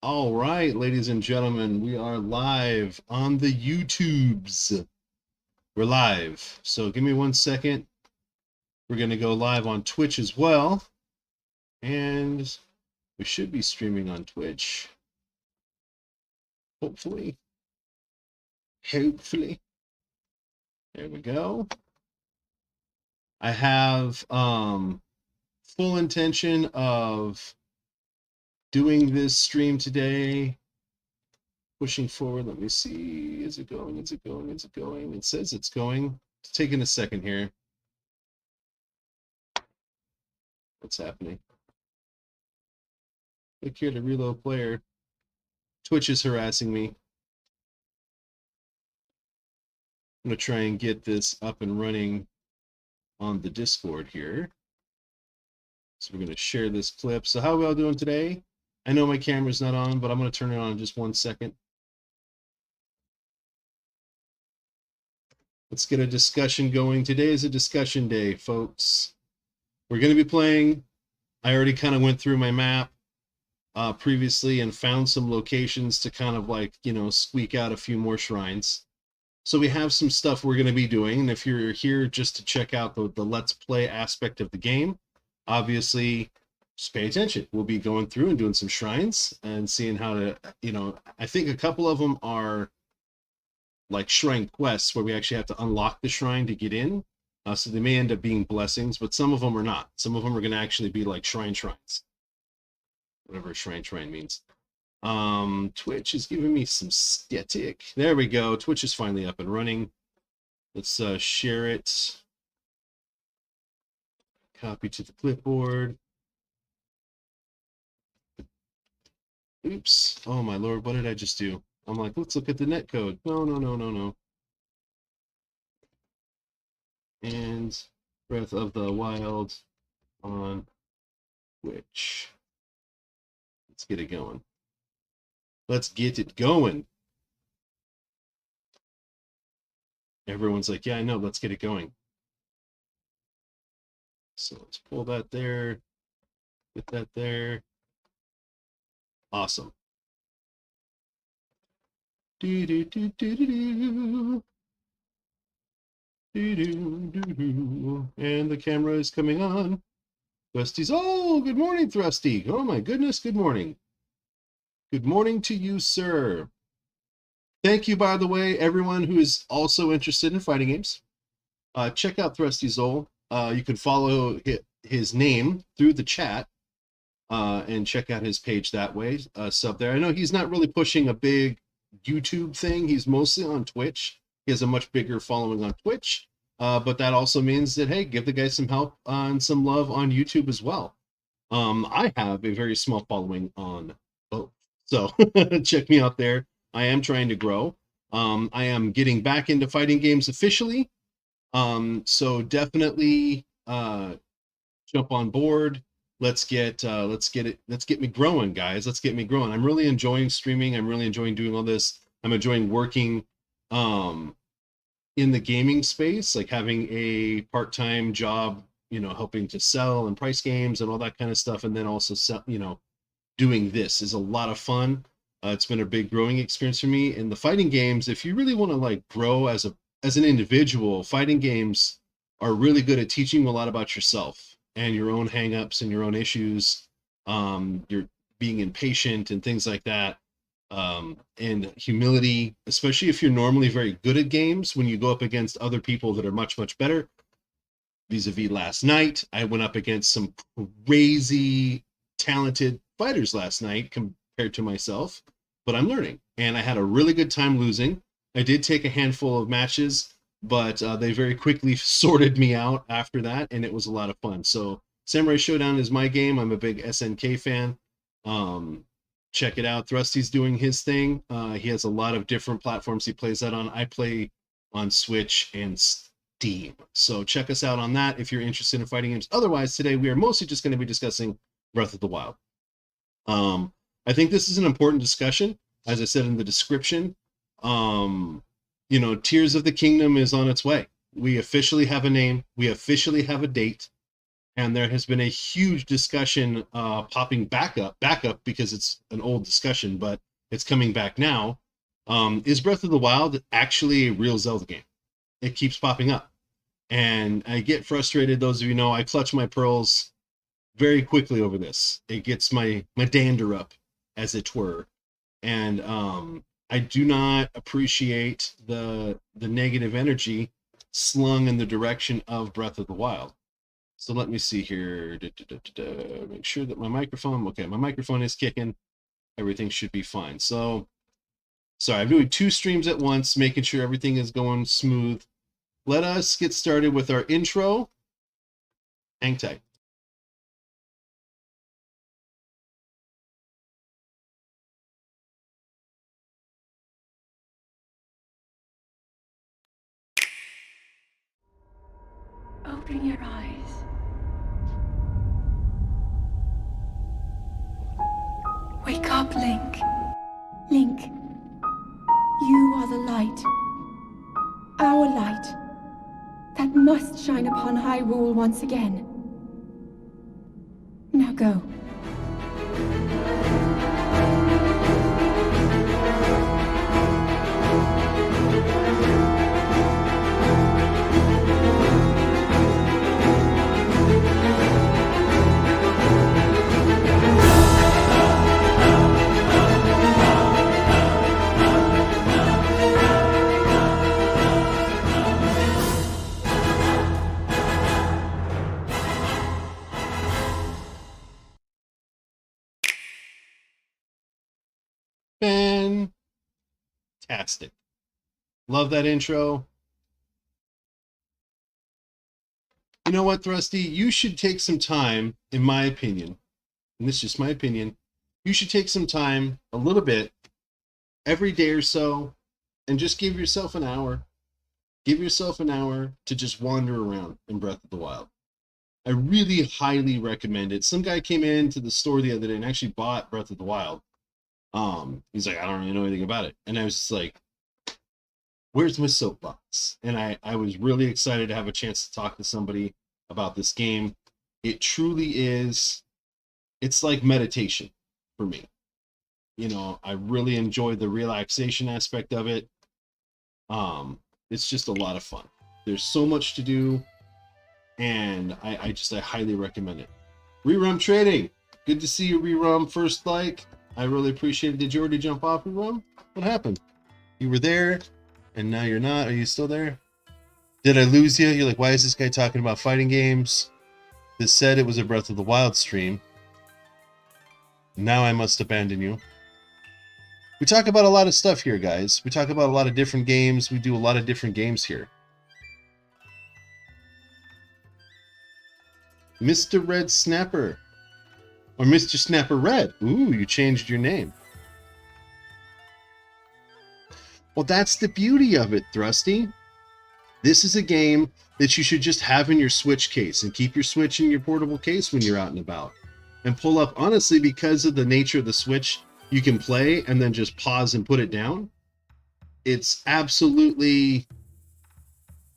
All right, ladies and gentlemen, we are live on the YouTubes. We're live. So give me 1 second. We're going to go live on Twitch as well. And we should be streaming on Twitch. Hopefully. Hopefully. There we go. I have full intention of doing this stream today. Pushing forward. Let me see. Is it going? Is it going? Is it going? It says it's going. It's taking a second here. What's happening? Click here to reload player. Twitch is harassing me. I'm going to try and get this up and running on the Discord here. So we're going to share this clip. So how are we all doing today? I know my camera's not on, but I'm going to turn it on in just 1 second. Let's get a discussion going. Today is a discussion day, folks. We're going to be playing. I already kind of went through my map previously and found some locations to kind of like, squeak out a few more shrines. So we have some stuff we're going to be doing. And if you're here just to check out the Let's Play aspect of the game, obviously just pay attention. We'll be going through and doing some shrines and seeing how to, I think a couple of them are like shrine quests where we actually have to unlock the shrine to get in. So they may end up being blessings, but some of them are not. Some of them are going to actually be like shrines. Whatever shrine means. Twitch is giving me some static. There we go. Twitch is finally up and running. Let's share it. Copy to the clipboard. Oops. Oh my lord, what did I just do? I'm like, let's look at the net code. No. And Breath of the Wild on Twitch. Let's get it going. Let's get it going. Everyone's like, yeah, I know, let's get it going. So let's pull that there, get that there. Awesome. And the camera is coming on. Thrusty's, oh, good morning, Thrusty. Oh my goodness, good morning. Good morning to you, sir. Thank you, by the way, everyone who is also interested in fighting games. Check out Thrusty Zol. You can follow his name through the chat and check out his page that way. Sub there. I know he's not really pushing a big YouTube thing. He's mostly on Twitch. He has a much bigger following on Twitch. But that also means that, hey, give the guy some help and some love on YouTube as well. I have a very small following on both. So check me out there. I am trying to grow. I am getting back into fighting games officially. So definitely jump on board. Let's get me growing, guys. Let's get me growing. I'm really enjoying streaming. I'm really enjoying doing all this. I'm enjoying working in the gaming space, like having a part-time job, helping to sell and price games and all that kind of stuff, and then also sell, doing this is a lot of fun. It's been a big growing experience for me. In the fighting games, if you really want to like grow as an individual, fighting games are really good at teaching you a lot about yourself and your own hangups and your own issues. You're being impatient and things like that. And humility, especially if you're normally very good at games, when you go up against other people that are much, much better. Vis-a-vis last night, I went up against some crazy talented fighters last night compared to myself, but I'm learning, and I had a really good time losing. I did take a handful of matches, but they very quickly sorted me out after that, and it was a lot of fun. So Samurai Showdown is my game. I'm a big SNK fan. Check it out. Thrusty's doing his thing. He has a lot of different platforms he plays that on. I play on Switch and Steam. So check us out on that if you're interested in fighting games. Otherwise, today we are mostly just going to be discussing Breath of the Wild. I think this is an important discussion. As I said in the description, Tears of the Kingdom is on its way. We officially have a name. We officially have a date. and there has been a huge discussion popping back up because it's an old discussion, but it's coming back now. Is Breath of the Wild actually a real Zelda game? It keeps popping up, and I get frustrated. Those of you know, I clutch my pearls very quickly over this. It gets my dander up, as it were, and I do not appreciate the negative energy slung in the direction of Breath of the Wild. So let me see here. Make sure that my microphone, okay, my microphone is kicking. Everything should be fine. So, sorry, I'm doing 2 streams at once, making sure everything is going smooth. Let us get started with our intro. Hang tight. Open your eyes. Wake up, Link. Link, you are the light. Our light. That must shine upon Hyrule once again. Now go. Fantastic. Love that intro. You know what, Thrusty? You should take some time, in my opinion, and this is just my opinion, you should take some time, a little bit, every day or so, and just give yourself an hour. Give yourself an hour to just wander around in Breath of the Wild. I really highly recommend it. Some guy came into the store the other day and actually bought Breath of the Wild. He's like, I don't really know anything about it. And I was just like, where's my soapbox? And I was really excited to have a chance to talk to somebody about this game. It truly is, it's like meditation for me. You know, I really enjoy the relaxation aspect of it. It's just a lot of fun. There's so much to do, and I highly recommend it. Rerum Trading, good to see you, Rerum. First like, I really appreciate it. Did you already jump off, Rerum? What happened? You were there, and now you're not. Are you still there? Did I lose you? You're like, why is this guy talking about fighting games? This said it was a Breath of the Wild stream. Now I must abandon you. We talk about a lot of stuff here, guys. We talk about a lot of different games. We do a lot of different games here. Mr. Red Snapper. Or Mr. Snapper Red. Ooh, you changed your name. Well, that's the beauty of it, Thrusty. This is a game that you should just have in your Switch case and keep your Switch in your portable case when you're out and about. And pull up, honestly, because of the nature of the Switch, you can play and then just pause and put it down. It's absolutely,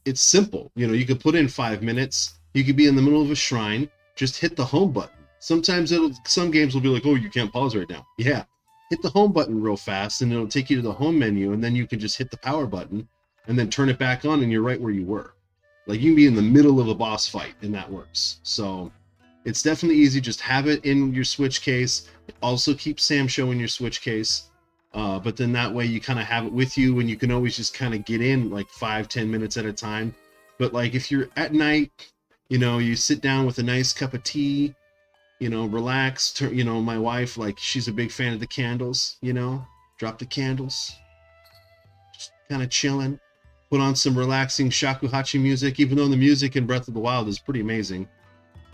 it's simple. You know, you could put in 5 minutes. You could be in the middle of a shrine, just hit the home button. Sometimes some games will be like, oh, you can't pause right now. Yeah, hit the home button real fast and it'll take you to the home menu, and then you can just hit the power button and then turn it back on and you're right where you were. Like, you can be in the middle of a boss fight and that works. So it's definitely easy. Just have it in your Switch case. Also keep Sam Show in your Switch case. But then that way you kind of have it with you and you can always just kind of get in like 5-10 minutes at a time. But like if you're at night, you know, you sit down with a nice cup of tea, you know, relax. You know, my wife, like, she's a big fan of the candles, you know, drop the candles, just kind of chilling, put on some relaxing shakuhachi music, even though the music in Breath of the Wild is pretty amazing,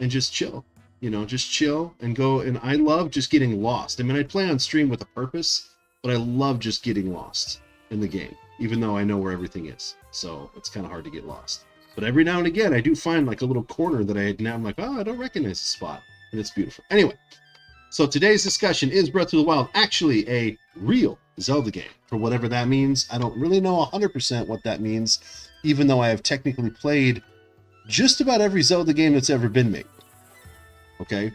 and just chill, you know, just chill and go. And I love just getting lost. I mean, I play on stream with a purpose, but I love just getting lost in the game, even though I know where everything is. So it's kind of hard to get lost. But every now and again, I do find like a little corner that I'm like, oh, I don't recognize the spot. And it's beautiful. Anyway, so today's discussion, is Breath of the Wild actually a real Zelda game? For whatever that means. I don't really know 100% what that means, even though I have technically played just about every Zelda game that's ever been made. Okay,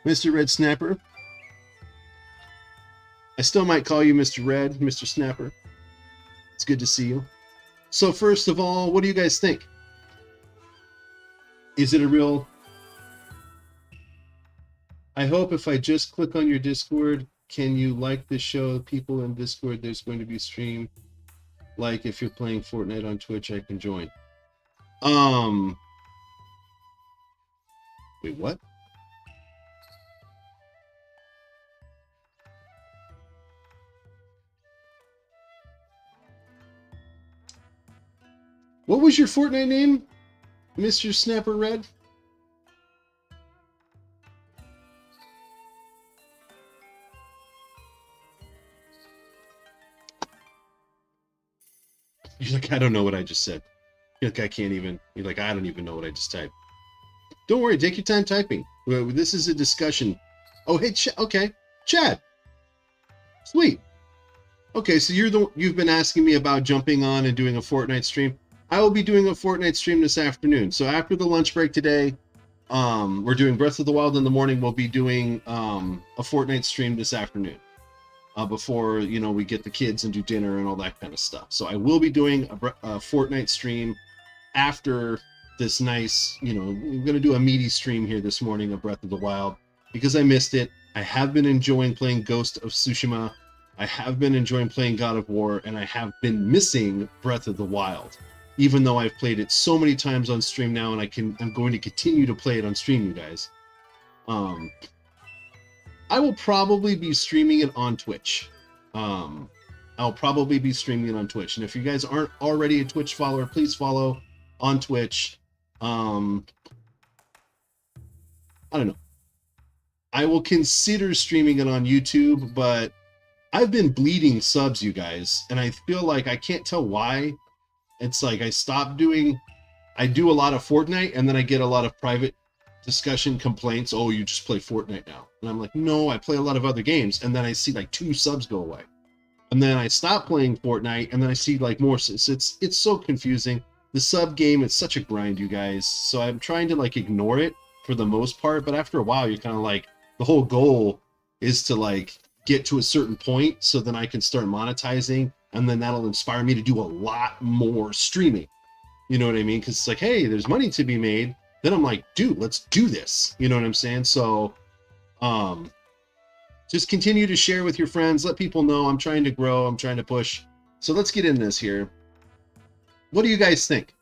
Mr. Red Snapper. I still might call you Mr. Red, Mr. Snapper. It's good to see you. So first of all, what do you guys think? Is it a real... I hope if I just click on your Discord, can you like the show? People in Discord, there's going to be stream. Like if you're playing Fortnite on Twitch, I can join. Wait, what? What was your Fortnite name, Mr. Snapper Red? You're like, I don't know what I just said. You're like, I can't even. You're like, I don't even know what I just typed. Don't worry, take your time typing. This is a discussion. Oh, hey, okay, Chad. Sweet. Okay, so you've been asking me about jumping on and doing a Fortnite stream. I will be doing a Fortnite stream this afternoon. So after the lunch break today, we're doing Breath of the Wild in the morning. We'll be doing a Fortnite stream this afternoon. Before, you know, we get the kids and do dinner and all that kind of stuff. So I will be doing a Fortnite stream after this nice, you know, we're going to do a meaty stream here this morning of Breath of the Wild because I missed it. I have been enjoying playing Ghost of Tsushima. I have been enjoying playing God of War, and I have been missing Breath of the Wild, even though I've played it so many times on stream now, and I'm going to continue to play it on stream, you guys. I will probably be streaming it on Twitch. I'll probably be streaming it on Twitch. And if you guys aren't already a Twitch follower, please follow on Twitch. I don't know. I will consider streaming it on YouTube, but I've been bleeding subs, you guys. And I feel like I can't tell why. It's like I do a lot of Fortnite, and then I get a lot of private discussion complaints. Oh, you just play Fortnite now. And I'm like, no, I play a lot of other games. And then I see like 2 subs go away. And then I stop playing Fortnite, and then I see like more. It's so confusing. The sub game, it's such a grind, you guys. So I'm trying to like ignore it for the most part. But after a while, you're kind of like, the whole goal is to like get to a certain point so then I can start monetizing. And then that'll inspire me to do a lot more streaming. You know what I mean? Because it's like, hey, there's money to be made. Then I'm like, dude, let's do this. You know what I'm saying? So just continue to share with your friends. Let people know I'm trying to grow. I'm trying to push. So let's get in this here. What do you guys think?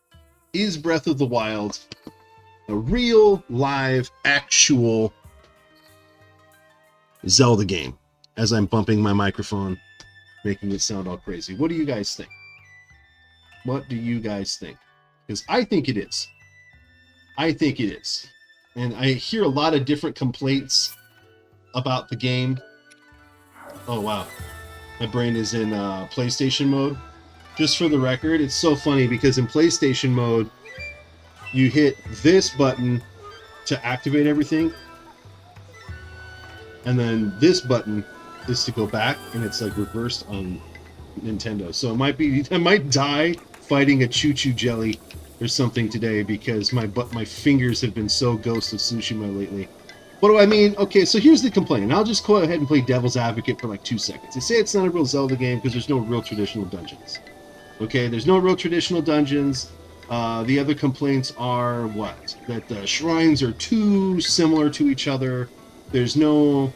Is Breath of the Wild a real, live, actual Zelda game? As I'm bumping my microphone, making it sound all crazy. What do you guys think? What do you guys think? Because I think it is. I think it is. And I hear a lot of different complaints about the game. Oh, wow. My brain is in PlayStation mode. Just for the record, it's so funny because in PlayStation mode, you hit this button to activate everything. And then this button is to go back, and it's like reversed on Nintendo. So I might die fighting a choo-choo jelly or something today because my fingers have been so Ghost of Tsushima lately. What do I mean? Okay, so here's the complaint, and I'll just go ahead and play devil's advocate for like 2 seconds. They say it's not a real Zelda game because there's no real traditional dungeons. Okay, there's no real traditional dungeons. The other complaints are what? That the shrines are too similar to each other. There's no,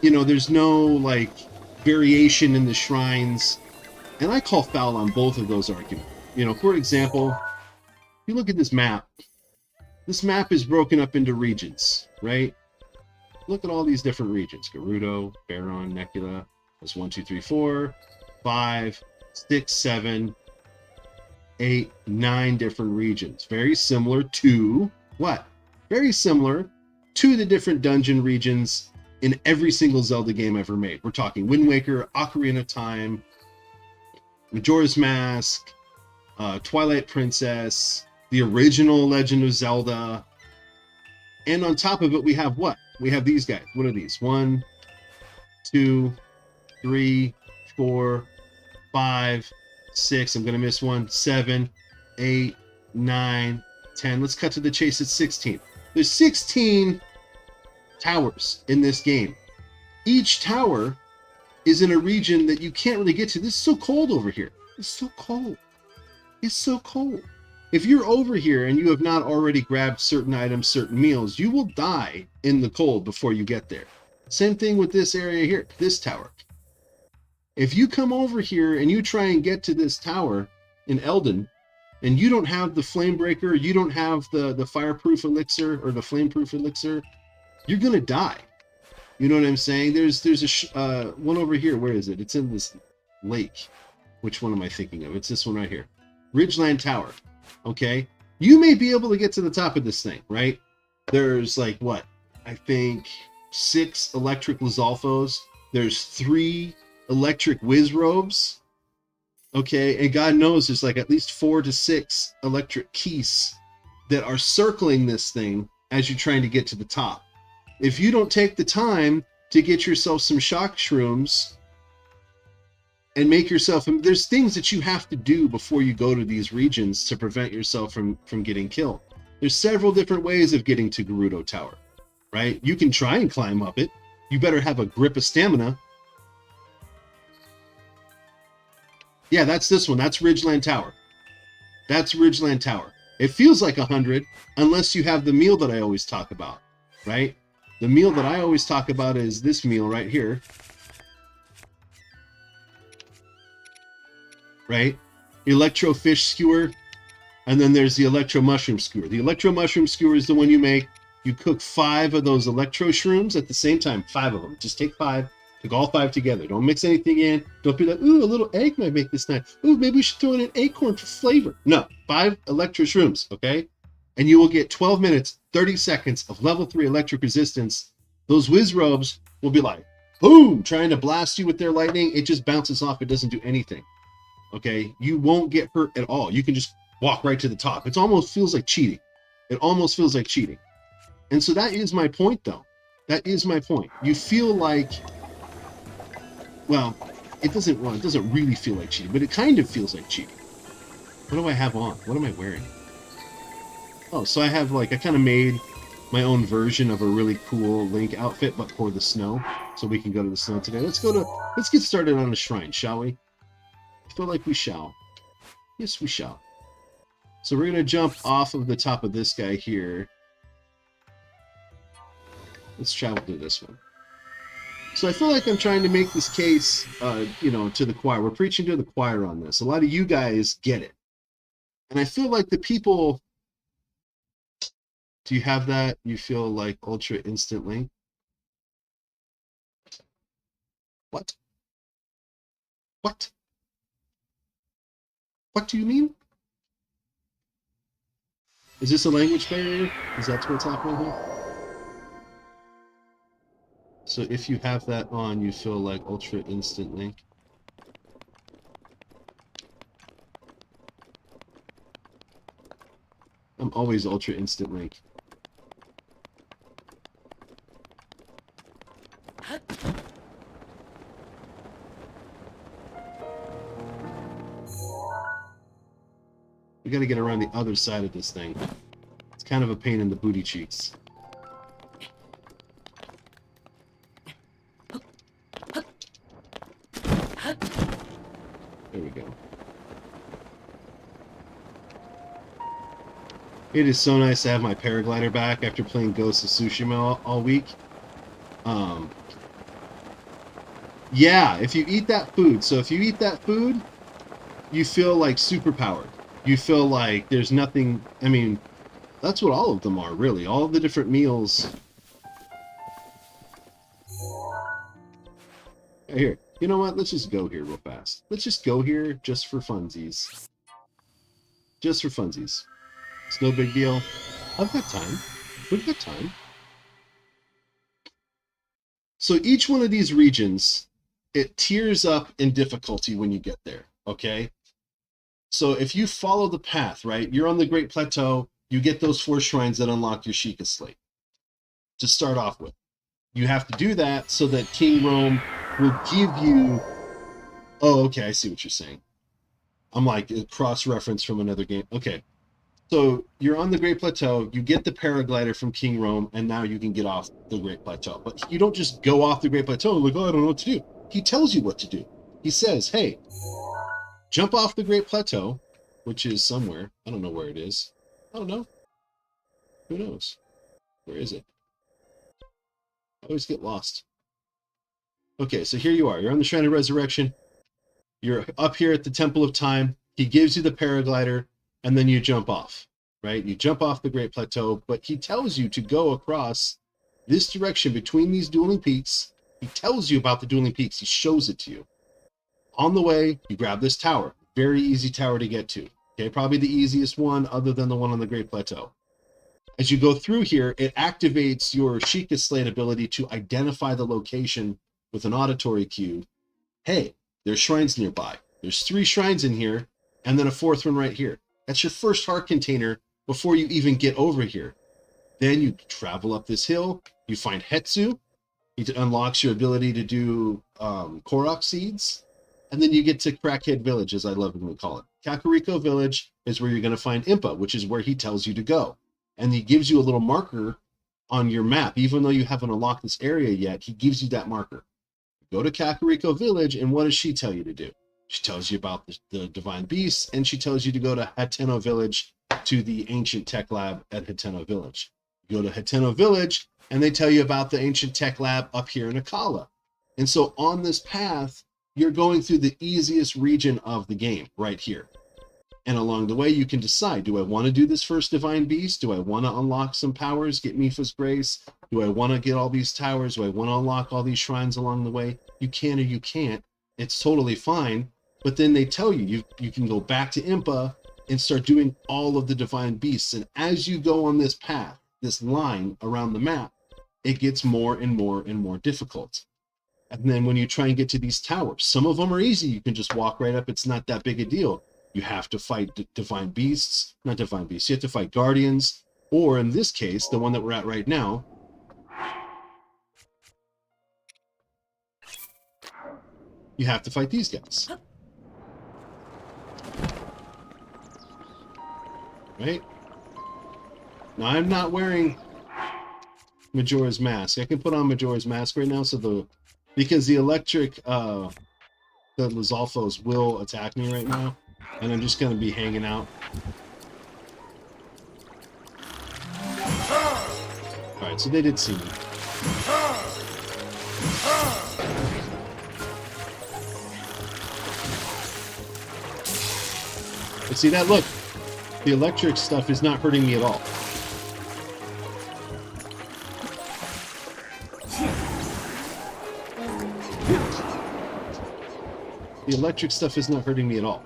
there's no like variation in the shrines. And I call foul on both of those arguments. For example, if you look at this map is broken up into regions, right? Look at all these different regions. Gerudo, Baron, Necula. There's 1, 2, 3, 4, 5, 6, 7, 8, 9 different regions. Very similar to what? Very similar to the different dungeon regions in every single Zelda game ever made. We're talking Wind Waker, Ocarina of Time, Majora's Mask, Twilight Princess, the original Legend of Zelda. And on top of it, we have what? We have these guys. What are these? 1, 2, 3, 4, 5, 6. I'm going to miss one. 7, 8, 9, 10. Let's cut to the chase at 16. There's 16 towers in this game. Each tower is in a region that you can't really get to. This is so cold over here. It's so cold. It's so cold. If you're over here and you have not already grabbed certain items, certain meals, you will die in the cold before you get there. Same thing with this area here, this tower. If you come over here and you try and get to this tower in Eldon, and you don't have the flame breaker, you don't have the fireproof elixir or the flameproof elixir, you're gonna die. You know what I'm saying? There's a one over here. Where is it? It's in this lake. Which one am I thinking of? It's this one right here. Ridgeland Tower. Okay? You may be able to get to the top of this thing, right? There's like, what? I think 6 electric Lizalfos. There's 3 electric Wizrobes. Okay? And God knows there's like at least 4 to 6 electric Keys that are circling this thing as you're trying to get to the top. If you don't take the time to get yourself some shock shrooms and make yourself, there's things that you have to do before you go to these regions to prevent yourself from getting killed. There's several different ways of getting to Gerudo Tower, right? You can try and climb up it. You better have a grip of stamina. Yeah, that's this one. That's Ridgeland Tower. That's Ridgeland Tower. It feels like 100 unless you have the meal that I always talk about, right? The meal that I always talk about is this meal right here. Right? Electro fish skewer. And then there's the electro mushroom skewer. The electro mushroom skewer is the one you make. You cook 5 of those electro shrooms at the same time. 5 of them. Just take 5. Cook all 5 together. Don't mix anything in. Don't be like, ooh, a little egg might make this nice. Ooh, maybe we should throw in an acorn for flavor. No. 5 electro shrooms. Okay? And you will get 12 minutes, 30 seconds of level 3 electric resistance. Those Wizrobes will be like, boom, trying to blast you with their lightning. It just bounces off. It doesn't do anything. Okay? You won't get hurt at all. You can just walk right to the top. It almost feels like cheating. It almost feels like cheating. And so that is my point, though. That is my point. You feel like, well, it doesn't really feel like cheating, but it kind of feels like cheating. What do I have on? What am I wearing? Oh, so I have I kind of made my own version of a really cool Link outfit, but for the snow, so we can go to the snow today. Let's get started on a shrine, shall we? I feel like we shall. Yes, we shall. So we're gonna jump off of the top of this guy here. Let's travel to this one. So I feel like I'm trying to make this case, to the choir. We're preaching to the choir on this. A lot of you guys get it, and I feel like the people. Do you have that? You feel like ultra instantly? What? What? What do you mean? Is this a language barrier? Is that what's happening here? So if you have that on, you feel like ultra instantly. I'm always ultra instant link. We gotta get around the other side of this thing. It's kind of a pain in the booty cheeks. There we go. It is so nice to have my paraglider back after playing Ghost of Tsushima all week. Yeah, if you eat that food. So if you eat that food, you feel like superpowered. You feel like there's nothing. I mean, that's what all of them are, really. All of the different meals. Here, you know what? Let's just go here real fast. Let's just go here just for funsies. Just for funsies. It's no big deal. I've got time. We've got time. So each one of these regions, it tiers up in difficulty when you get there, okay? So if you follow the path, right, you're on the Great Plateau, you get those 4 shrines that unlock your Sheikah Slate to start off with. You have to do that so that King Rome will give you... Oh, okay, I see what you're saying. I'm like, a cross-reference from another game. Okay. So you're on the Great Plateau, you get the paraglider from King Rome, and now you can get off the Great Plateau. But you don't just go off the Great Plateau and like, oh, I don't know what to do. He tells you what to do. He says, hey, jump off the Great Plateau, which is somewhere. I don't know where it is. I don't know. Who knows? Where is it? I always get lost. Okay, so here you are. You're on the Shrine of Resurrection. You're up here at the Temple of Time. He gives you the paraglider, and then you jump off, right? You jump off the Great Plateau, but he tells you to go across this direction between these dueling peaks. He tells you about the dueling peaks. He shows it to you. On the way, you grab this tower. Very easy tower to get to. Okay, probably the easiest one other than the one on the Great Plateau. As you go through here, it activates your Sheikah Slate ability to identify the location with an auditory cue. Hey, there's shrines nearby. There's 3 shrines in here, and then a 4th one right here. That's your first heart container before you even get over here. Then you travel up this hill. You find Hetsu. It unlocks your ability to do Korok seeds. And then you get to Crackhead Village, as I lovingly call it. Kakariko Village is where you're going to find Impa, which is where he tells you to go. And he gives you a little marker on your map. Even though you haven't unlocked this area yet, he gives you that marker. Go to Kakariko Village, and what does she tell you to do? She tells you about the Divine Beasts, and she tells you to go to Hateno Village, to the Ancient Tech Lab at Hateno Village. You go to Hateno Village, and they tell you about the Ancient Tech Lab up here in Akala. And so on this path, you're going through the easiest region of the game, right here. And along the way, you can decide, do I want to do this first Divine Beast? Do I want to unlock some powers, get Mifa's Grace? Do I want to get all these towers? Do I want to unlock all these shrines along the way? You can or you can't. It's totally fine. But then they tell you, you can go back to Impa and start doing all of the Divine Beasts. And as you go on this path, this line around the map, it gets more and more and more difficult. And then when you try and get to these towers, some of them are easy. You can just walk right up. It's not that big a deal. You have to fight Divine Beasts, not Divine Beasts. You have to fight Guardians, or in this case, the one that we're at right now, you have to fight these guys. Right? Now, I'm not wearing Majora's Mask. I can put on Majora's Mask right now, because the electric, the Lizalfos will attack me right now, and I'm just going to be hanging out. Alright, so they did see me. But see that? Look, the electric stuff is not hurting me at all. The electric stuff is not hurting me at all.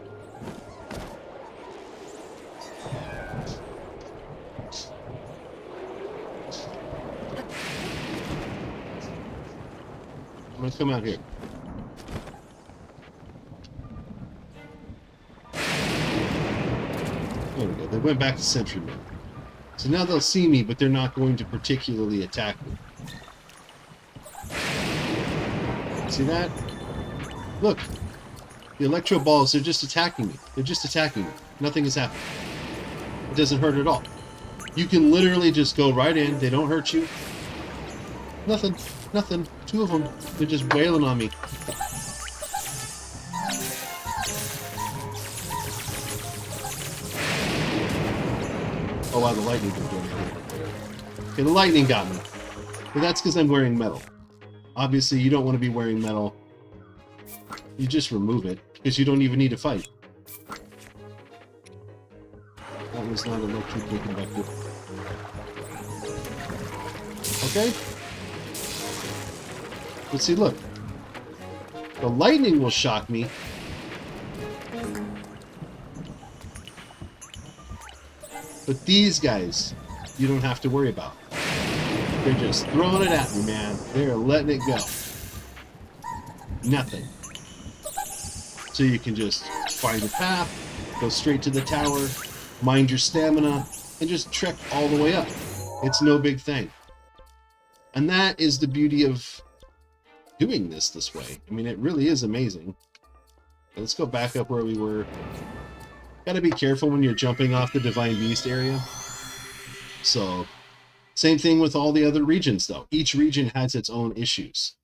I'm gonna come out here. There we go. They went back to Sentry Mode. So now they'll see me, but they're not going to particularly attack me. See that? Look. The electro balls, they're just attacking me. They're just attacking me. Nothing is happening. It doesn't hurt at all. You can literally just go right in. They don't hurt you. Nothing. Nothing. 2 of them. They're just wailing on me. Oh wow, the lightning didn't do anything. Okay, the lightning got me. But that's because I'm wearing metal. Obviously, you don't want to be wearing metal. You just remove it, because you don't even need to fight. That was not electrically conductive. Okay? But see, look. The lightning will shock me. But these guys, you don't have to worry about. They're just throwing it at me, man. They're letting it go. Nothing. So you can just find a path, go straight to the tower, mind your stamina, and just trek all the way up. It's no big thing. And that is the beauty of doing this way. I mean, it really is amazing. Let's go back up where we were. Gotta be careful when you're jumping off the Divine Beast area. So, same thing with all the other regions, though. Each region has its own issues.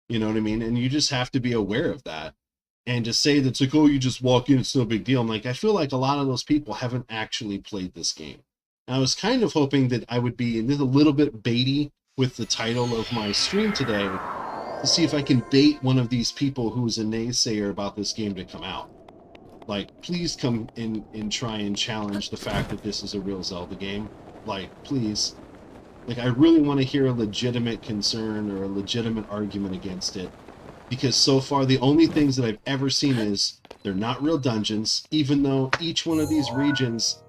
You know what I mean? And you just have to be aware of that. And to say that's like, oh, you just walk in, it's no big deal. I'm like, I feel like a lot of those people haven't actually played this game. And I was kind of hoping that I would be, and this is a little bit baity with the title of my stream today, to see if I can bait one of these people who's a naysayer about this game to come out. Like, please come in and try and challenge the fact that this is a real Zelda game. Like, please. Like, I really want to hear a legitimate concern or a legitimate argument against it. Because so far, the only things that I've ever seen is they're not real dungeons, even though each one of these regions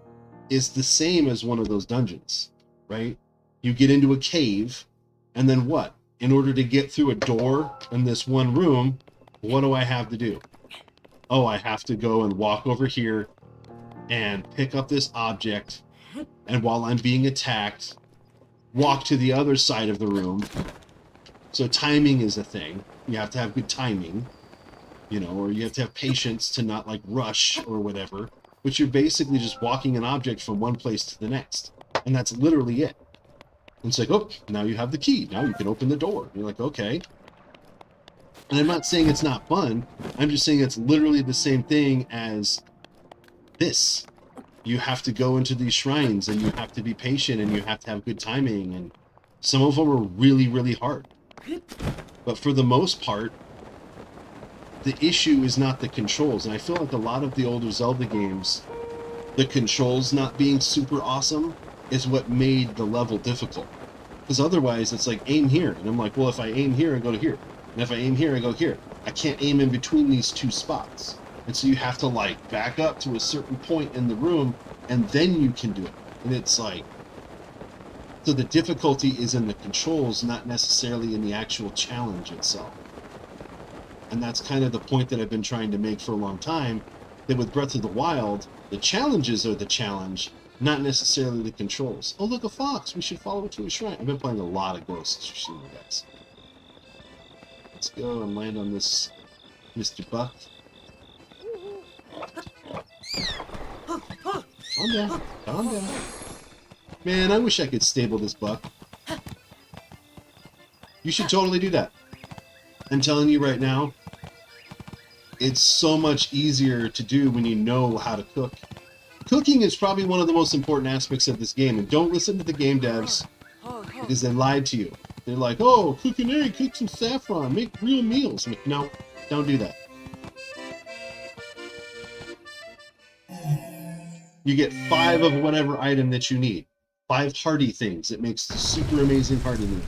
is the same as one of those dungeons, right? You get into a cave, and then what? In order to get through a door in this one room, what do I have to do? Oh, I have to go and walk over here and pick up this object, and while I'm being attacked, walk to the other side of the room. So timing is a thing. You have to have good timing, you know, or you have to have patience to not like rush or whatever, but you're basically just walking an object from one place to the next. And that's literally it. And it's like, oh, now you have the key. Now you can open the door. And you're like, okay. And I'm not saying it's not fun. I'm just saying it's literally the same thing as this. You have to go into these shrines and you have to be patient and you have to have good timing. And some of them are really, really hard. But for the most part, the issue is not the controls. And I feel like a lot of the older Zelda games, the controls not being super awesome is what made the level difficult. Because otherwise it's like aim here. And I'm like, well, if I aim here, I go to here. And if I aim here, I go here. I can't aim in between these two spots. And so you have to like back up to a certain point in the room and then you can do it. And it's like, so the difficulty is in the controls, not necessarily in the actual challenge itself. And that's kind of the point that I've been trying to make for a long time, that with Breath of the Wild, the challenges are the challenge, not necessarily the controls. Oh, look, a fox. We should follow it to a shrine. I've been playing a lot of Ghost of Tsushima, guys. Let's go and land on this Mr. Buck. Calm down. Calm down. Man, I wish I could stable this buck. You should totally do that. I'm telling you right now, it's so much easier to do when you know how to cook. Cooking is probably one of the most important aspects of this game, and don't listen to the game devs because they lied to you. They're like, oh, cook an egg, cook some saffron, make real meals. I'm like, no, don't do that. You get 5 of whatever item that you need. 5 hardy things. It makes the super amazing hardy meal.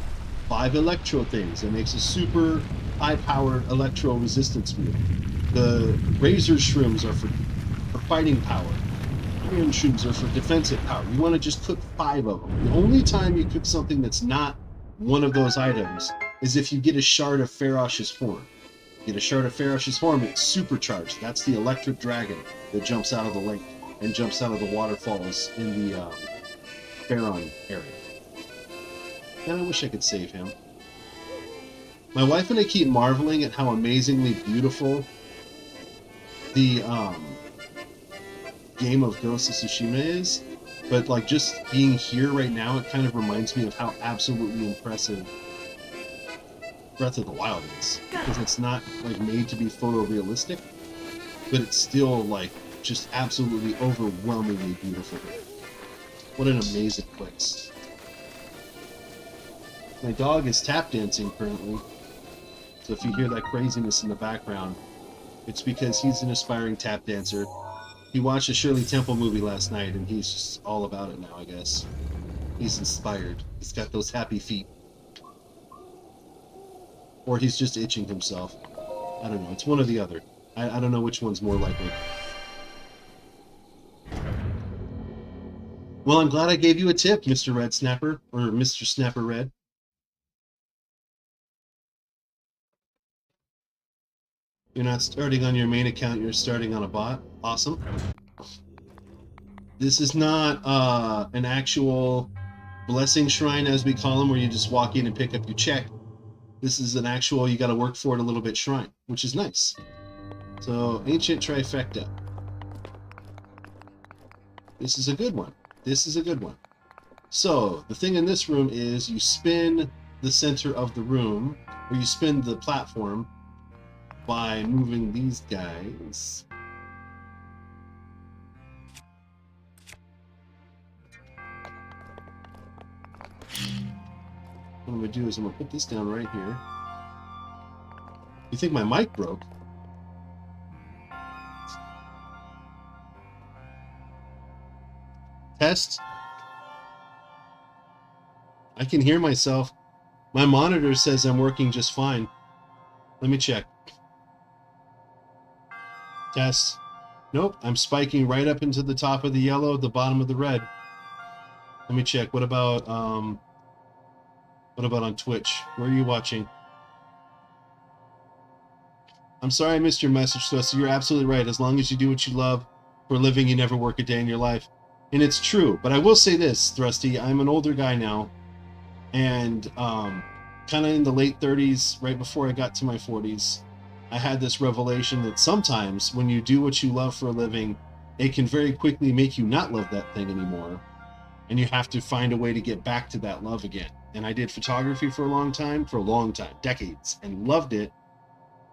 5 electro things. It makes a super high-powered electro resistance meal. The razor shrooms are for fighting power. Iron shrooms are for defensive power. You want to just cook 5 of them. The only time you cook something that's not one of those items is if you get a shard of Farosh's horn. You get a shard of Farosh's horn, it's supercharged. That's the electric dragon that jumps out of the lake and jumps out of the waterfalls in the Faron area. And I wish I could save him. My wife and I keep marveling at how amazingly beautiful the game of Ghost of Tsushima is, but like just being here right now, it kind of reminds me of how absolutely impressive Breath of the Wild is, because it's not like made to be photorealistic, but it's still like just absolutely overwhelmingly beautiful. What an amazing place. My dog is tap dancing currently, so if you hear that craziness in the background, it's because he's an aspiring tap dancer. He watched a Shirley Temple movie last night, and he's just all about it now, I guess. He's inspired. He's got those happy feet. Or he's just itching himself. I don't know. It's one or the other. I don't know which one's more likely. Well, I'm glad I gave you a tip, Mr. Red Snapper, or Mr. Snapper Red. You're not starting on your main account, you're starting on a bot. Awesome. This is not an actual blessing shrine, as we call them, where you just walk in and pick up your check. This is an actual, you gotta work for it a little bit shrine, which is nice. So, ancient trifecta. This is a good one. This is a good one. So the thing in this room is you spin the center of the room, or you spin the platform by moving these guys. What I'm going to do is I'm going to put this down right here. You think my mic broke? Test. I can hear myself. My monitor says I'm working just fine. Let me check. Test. Nope, I'm spiking right up into the top of the yellow, the bottom of the red. Let me check. What about on Twitch? Where are you watching? I'm sorry I missed your message, Thrusty. You're absolutely right. As long as you do what you love for a living, you never work a day in your life. And it's true. But I will say this, Thrusty. I'm an older guy now. And kind of in the late 30s, right before I got to my 40s, I had this revelation that sometimes when you do what you love for a living, it can very quickly make you not love that thing anymore. And you have to find a way to get back to that love again. And I did photography for a long time, decades, and loved it.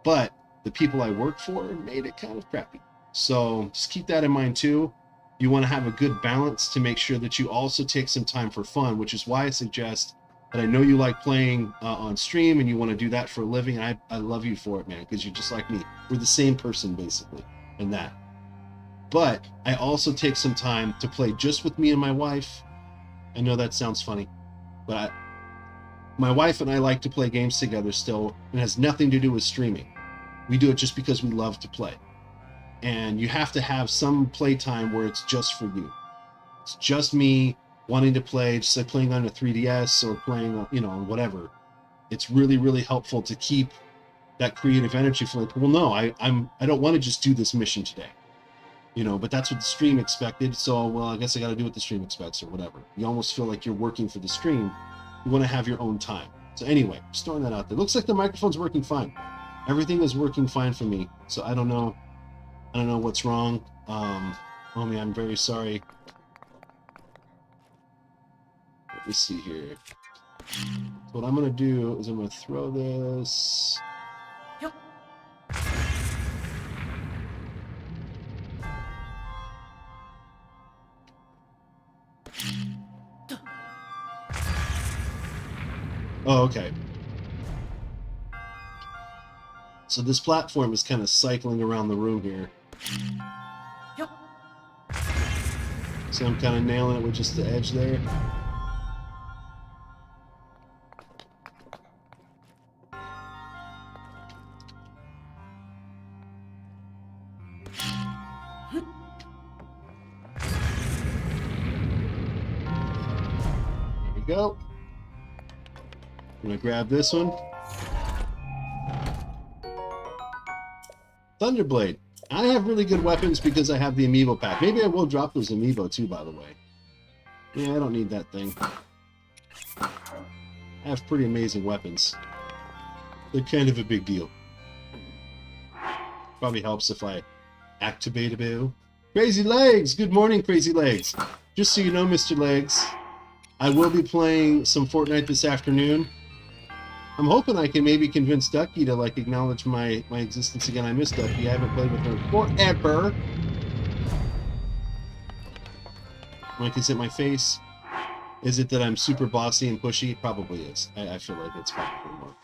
But the people I worked for made it kind of crappy. So just keep that in mind too. You want to have a good balance to make sure that you also take some time for fun, which is why I suggest that I know you like playing on stream and you want to do that for a living. I love you for it, man, because you're just like me. We're the same person, basically, in that. But I also take some time to play just with me and my wife. I know that sounds funny, but my wife and I like to play games together still. It has nothing to do with streaming. We do it just because we love to play. And you have to have some playtime where it's just for you. It's just me wanting to play, just like playing on a 3DS or playing, you know, whatever. It's really, really helpful to keep that creative energy for like, well, no, I don't want to just do this mission today. You know, but that's what the stream expected. So, well, I guess I got to do what the stream expects or whatever. You almost feel like you're working for the stream. You want to have your own time. So anyway, just throwing that out there. Looks like the microphone's working fine. Everything is working fine for me. So I don't know what's wrong. Homie, I'm very sorry. Let me see here. So what I'm going to do is I'm going to throw this. Yep. Oh, okay. So this platform is kind of cycling around the room here. Yep. So I'm kind of nailing it with just the edge there. There we go. I'm gonna grab this one. Thunderblade. I have really good weapons because I have the amiibo pack. Maybe I will drop those amiibo too, by the way. Yeah, I don't need that thing. I have pretty amazing weapons. They're kind of a big deal. Probably helps if I activate a bit. Crazy Legs! Good morning, Crazy Legs. Just so you know, Mr. Legs, I will be playing some Fortnite this afternoon. I'm hoping I can maybe convince Ducky to like acknowledge my existence again. I miss Ducky. I haven't played with her forever. Like, is it my face? Is it that I'm super bossy and pushy? Probably is. I feel like it's probably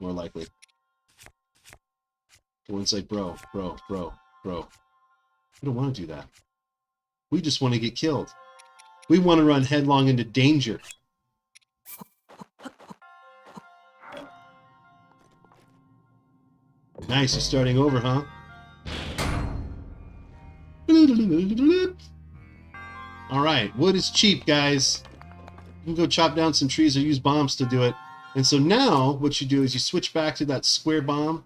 more likely. Everyone's like, bro. I don't want to do that. We just want to get killed. We want to run headlong into danger. Nice, you're starting over, huh? Alright, wood is cheap, guys. You can go chop down some trees or use bombs to do it. And so now, what you do is you switch back to that square bomb.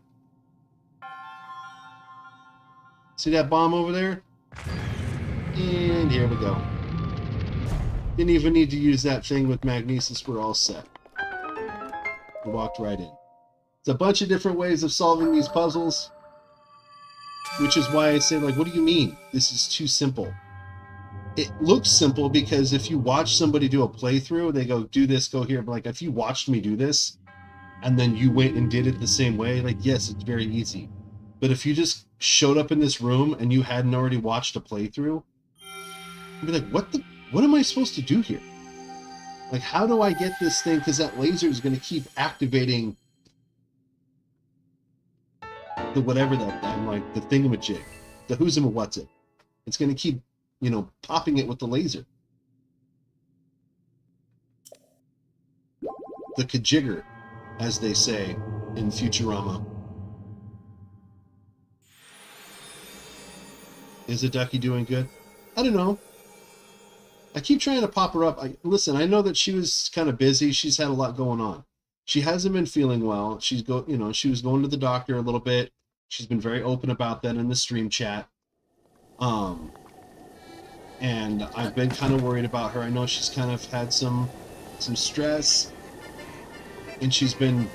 See that bomb over there? And here we go. Didn't even need to use that thing with magnesis, we're all set. We walked right in. It's a bunch of different ways of solving these puzzles, which is why I say, like, what do you mean? This is too simple. it looks simple because if you watch somebody do a playthrough, they go, do this, go here. But like, if you watched me do this and then you went and did it the same way, like, yes, it's very easy. But if you just showed up in this room and you hadn't already watched a playthrough, you'd be like, what am I supposed to do here? Like, how do I get this thing? Because that laser is going to keep activating the whatever that, I'm like, the thingamajig, the who's and what's it. It's going to keep, popping it with the laser. The kajigger, as they say in Futurama. Is a ducky doing good? I don't know. I keep trying to pop her up. Listen, I know that she was kind of busy. She's had a lot going on. She hasn't been feeling well. She was going to the doctor a little bit. She's been very open about that in the stream chat. And I've been kind of worried about her. I know she's kind of had some stress, and she's been,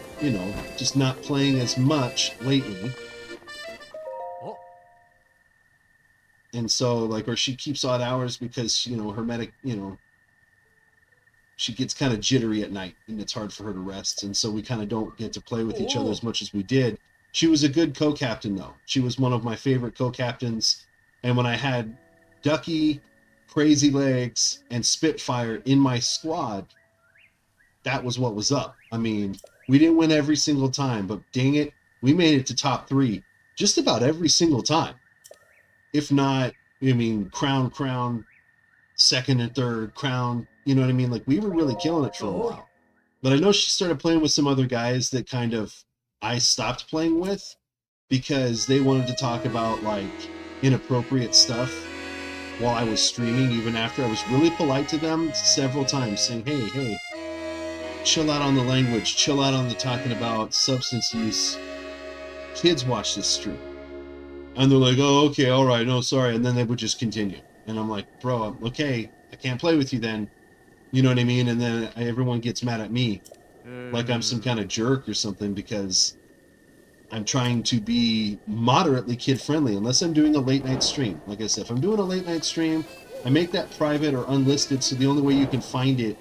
just not playing as much lately. And so, like, or she keeps odd hours because, her medic, she gets kind of jittery at night and it's hard for her to rest. And so we kind of don't get to play with each other as much as we did. She was a good co-captain, though. She was one of my favorite co-captains. And when I had Ducky, Crazy Legs, and Spitfire in my squad, that was what was up. I mean, we didn't win every single time, but dang it, we made it to top 3 just about every single time. If not, crown, second and third, crown, you know what I mean? Like, we were really killing it for a while. But I know she started playing with some other guys that kind of I stopped playing with because they wanted to talk about, like, inappropriate stuff while I was streaming, even after. I was really polite to them several times, saying, hey, chill out on the language, chill out on the talking about substance use. Kids watch this stream. And they're like, oh, okay, all right, no, sorry. And then they would just continue. And I'm like, bro, okay, I can't play with you then. You know what I mean? And then everyone gets mad at me like I'm some kind of jerk or something because I'm trying to be moderately kid-friendly unless I'm doing a late-night stream. Like I said, if I'm doing a late-night stream, I make that private or unlisted, so the only way you can find it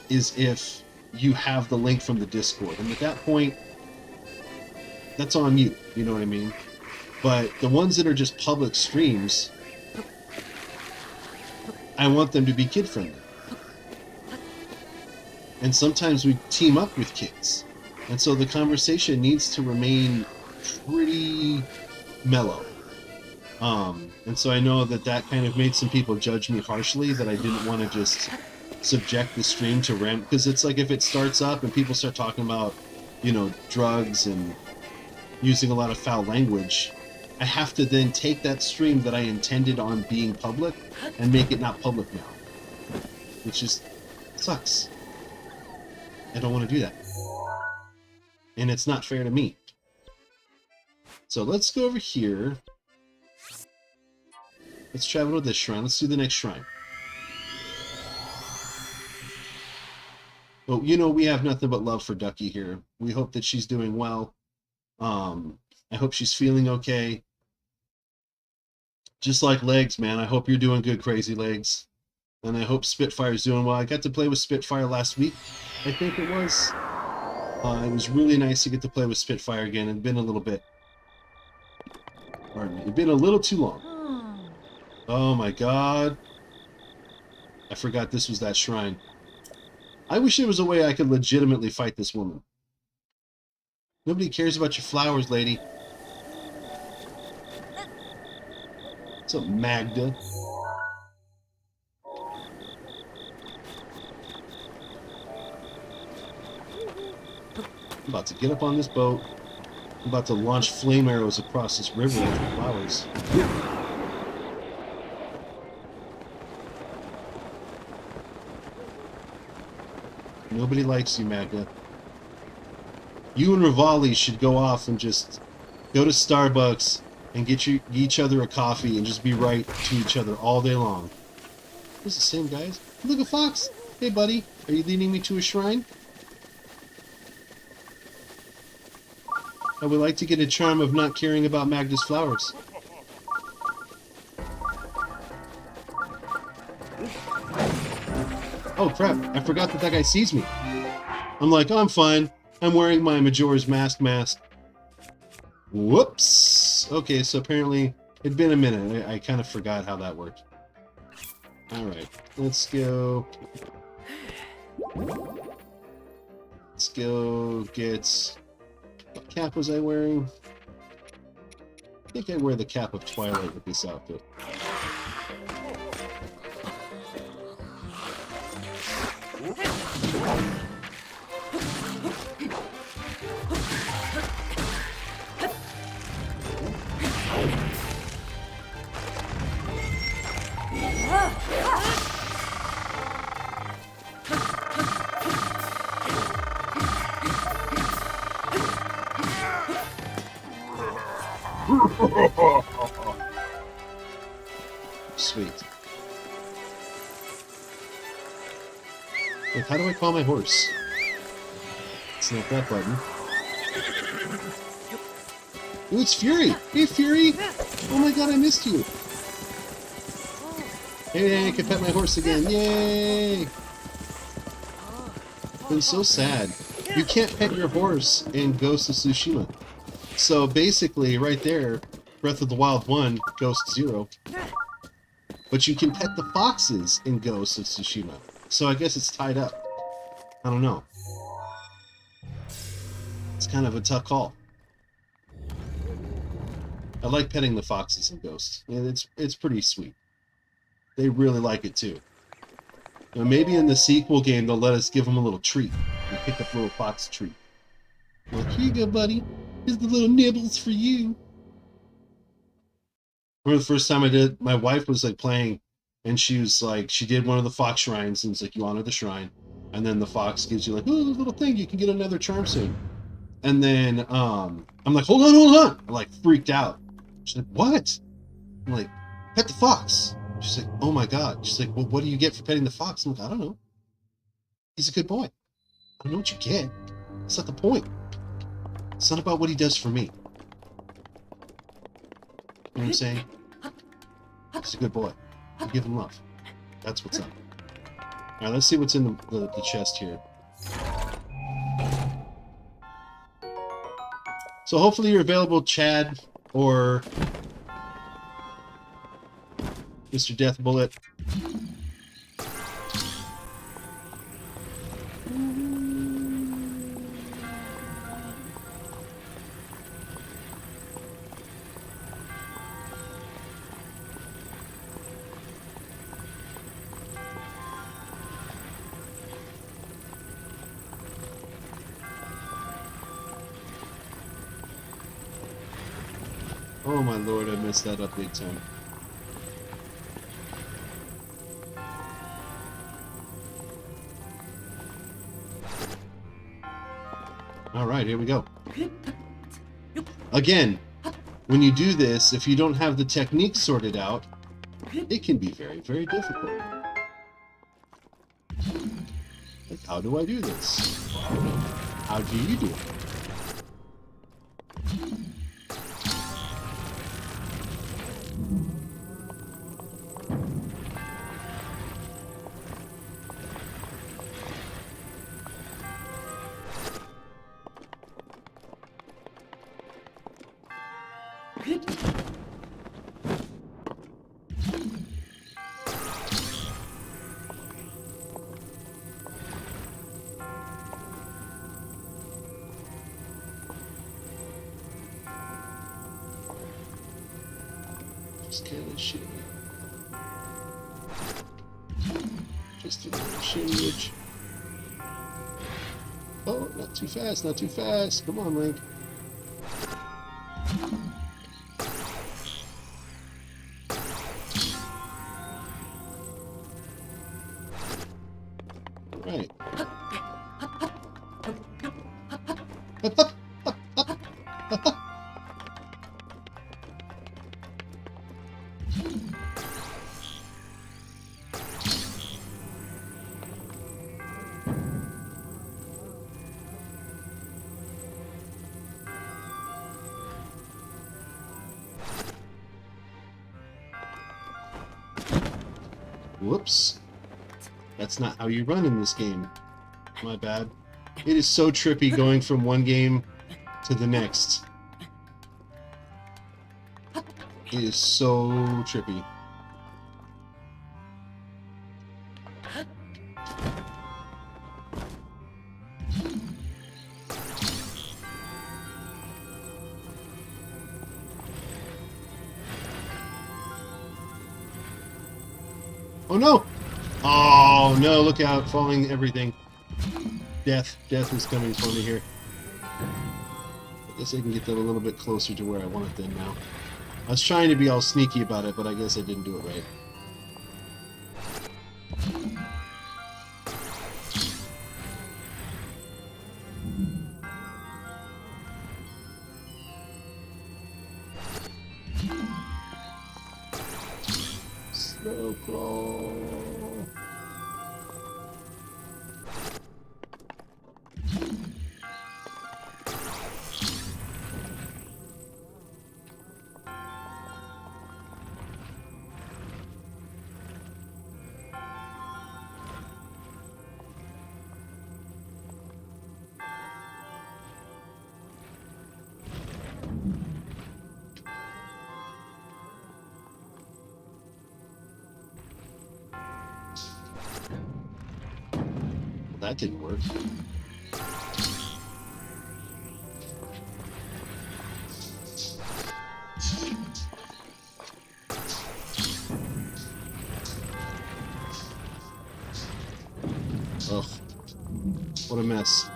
is if you have the link from the Discord. And at that point, that's on you. You know what I mean? But the ones that are just public streams, I want them to be kid-friendly. And sometimes we team up with kids. And so the conversation needs to remain pretty mellow. And so I know that kind of made some people judge me harshly, that I didn't want to just subject the stream to ramp. Because it's like if it starts up and people start talking about, drugs and using a lot of foul language, I have to then take that stream that I intended on being public and make it not public now. Which just sucks. I don't want to do that. And it's not fair to me. So let's go over here. Let's travel to this shrine. Let's do the next shrine. But we have nothing but love for Ducky here. We hope that she's doing well. I hope she's feeling okay. Just like Legs, man. I hope you're doing good, Crazy Legs. And I hope Spitfire's doing well. I got to play with Spitfire last week, I think it was. It was really nice to get to play with Spitfire again. It'd been a little bit. Pardon me. It'd been a little too long. Oh my god. I forgot this was that shrine. I wish there was a way I could legitimately fight this woman. Nobody cares about your flowers, lady. What's up, Magda? I'm about to get up on this boat. I'm about to launch flame arrows across this river with the flowers. Nobody likes you, Magda. You and Rivali should go off and just go to Starbucks and get each other a coffee and just be right to each other all day long. It's the same guys. Look, a fox. Hey, buddy. Are you leading me to a shrine? I would like to get a charm of not caring about Magda's flowers. crap. I forgot that that guy sees me. I'm like, oh, I'm fine. I'm wearing my Majora's Mask mask. Whoops. Okay, so apparently it'd been a minute. I kind of forgot how that worked. Alright, let's go. Let's go get... What cap was I wearing? I think I wear the cap of Twilight with this outfit. Sweet. Wait, how do I call my horse? Snap that button. Ooh, it's Fury! Hey, Fury! Oh my god, I missed you! Hey, I can pet my horse again! Yay! Been so sad. You can't pet your horse in Ghost of Tsushima. So basically, right there, Breath of the Wild 1, Ghost 0. But you can pet the foxes in Ghost of Tsushima. So I guess it's tied up. I don't know. It's kind of a tough call. I like petting the foxes in Ghost. Yeah, it's pretty sweet. They really like it too. Now maybe in the sequel game they'll let us give them a little treat. We pick up a little fox treat. Like, here you go, buddy. Here's the little nibbles for you. I remember the first time I did, my wife was like playing, and she was like, she did one of the fox shrines, and it's like, you honor the shrine, and then the fox gives you like, oh, little thing, you can get another charm soon. And then I'm like, hold on. I like freaked out. She's like, what? I'm like, pet the fox. She's like, oh my god. She's like, well, what do you get for petting the fox? I'm like, I don't know. He's a good boy. I don't know what you get. That's not the point. It's not about what he does for me. You know what I'm saying? He's a good boy. You give him love. That's what's up. Alright, let's see what's in the chest here. So hopefully you're available, Chad, or Mr. Death Bullet. Oh my lord, I messed that up big time. Alright, here we go. Again, when you do this, if you don't have the technique sorted out, it can be very, very difficult. Like, how do I do this? How do you do it? Just kind of shimmy. Just a little shimmy. Oh, not too fast, not too fast. Come on, Link. Right. Whoops. That's not how you run in this game. My bad. It is so trippy going from one game to the next. It is so trippy. Oh no! Oh no, look out, falling everything. Death is coming for me here. I guess I can get that a little bit closer to where I want it then now. I was trying to be all sneaky about it, but I guess I didn't do it right. Slow crawl. That didn't work. Ugh. What a mess.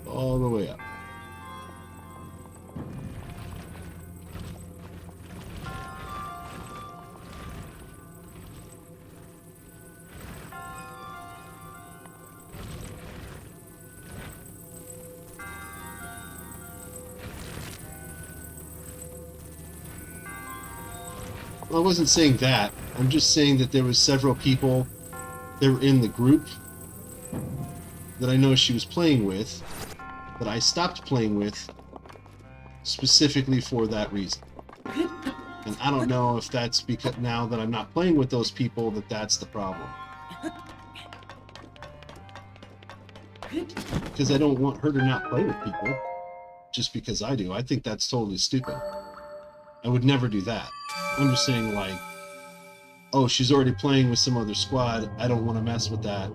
All the way up. Well, I wasn't saying that. I'm just saying that there was several people that were in the group that I know she was playing with, that I stopped playing with specifically for that reason. And I don't know if that's because now that I'm not playing with those people that that's the problem. Because I don't want her to not play with people just because I do. I think that's totally stupid. I would never do that. I'm just saying, like, oh, she's already playing with some other squad. I don't want to mess with that.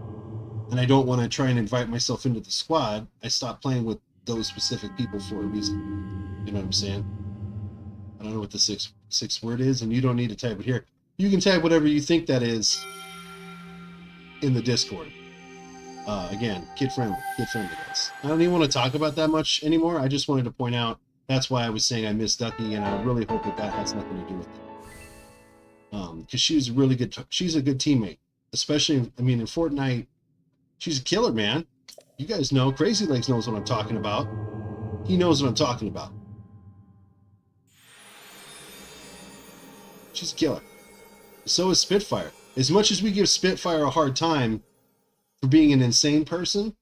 And I don't want to try and invite myself into the squad. I stopped playing with those specific people for a reason. You know what I'm saying? I don't know what the sixth word is, and you don't need to type it here. You can type whatever you think that is in the Discord. Again, kid-friendly guys. I don't even want to talk about that much anymore. I just wanted to point out that's why I was saying I miss Ducky, and I really hope that that has nothing to do with it. Because she's really good. She's a good teammate, especially. I mean, in Fortnite, she's a killer, man. You guys know Crazy Legs knows what I'm talking about. He knows what I'm talking about. She's a killer. So is Spitfire. As much as we give Spitfire a hard time for being an insane person,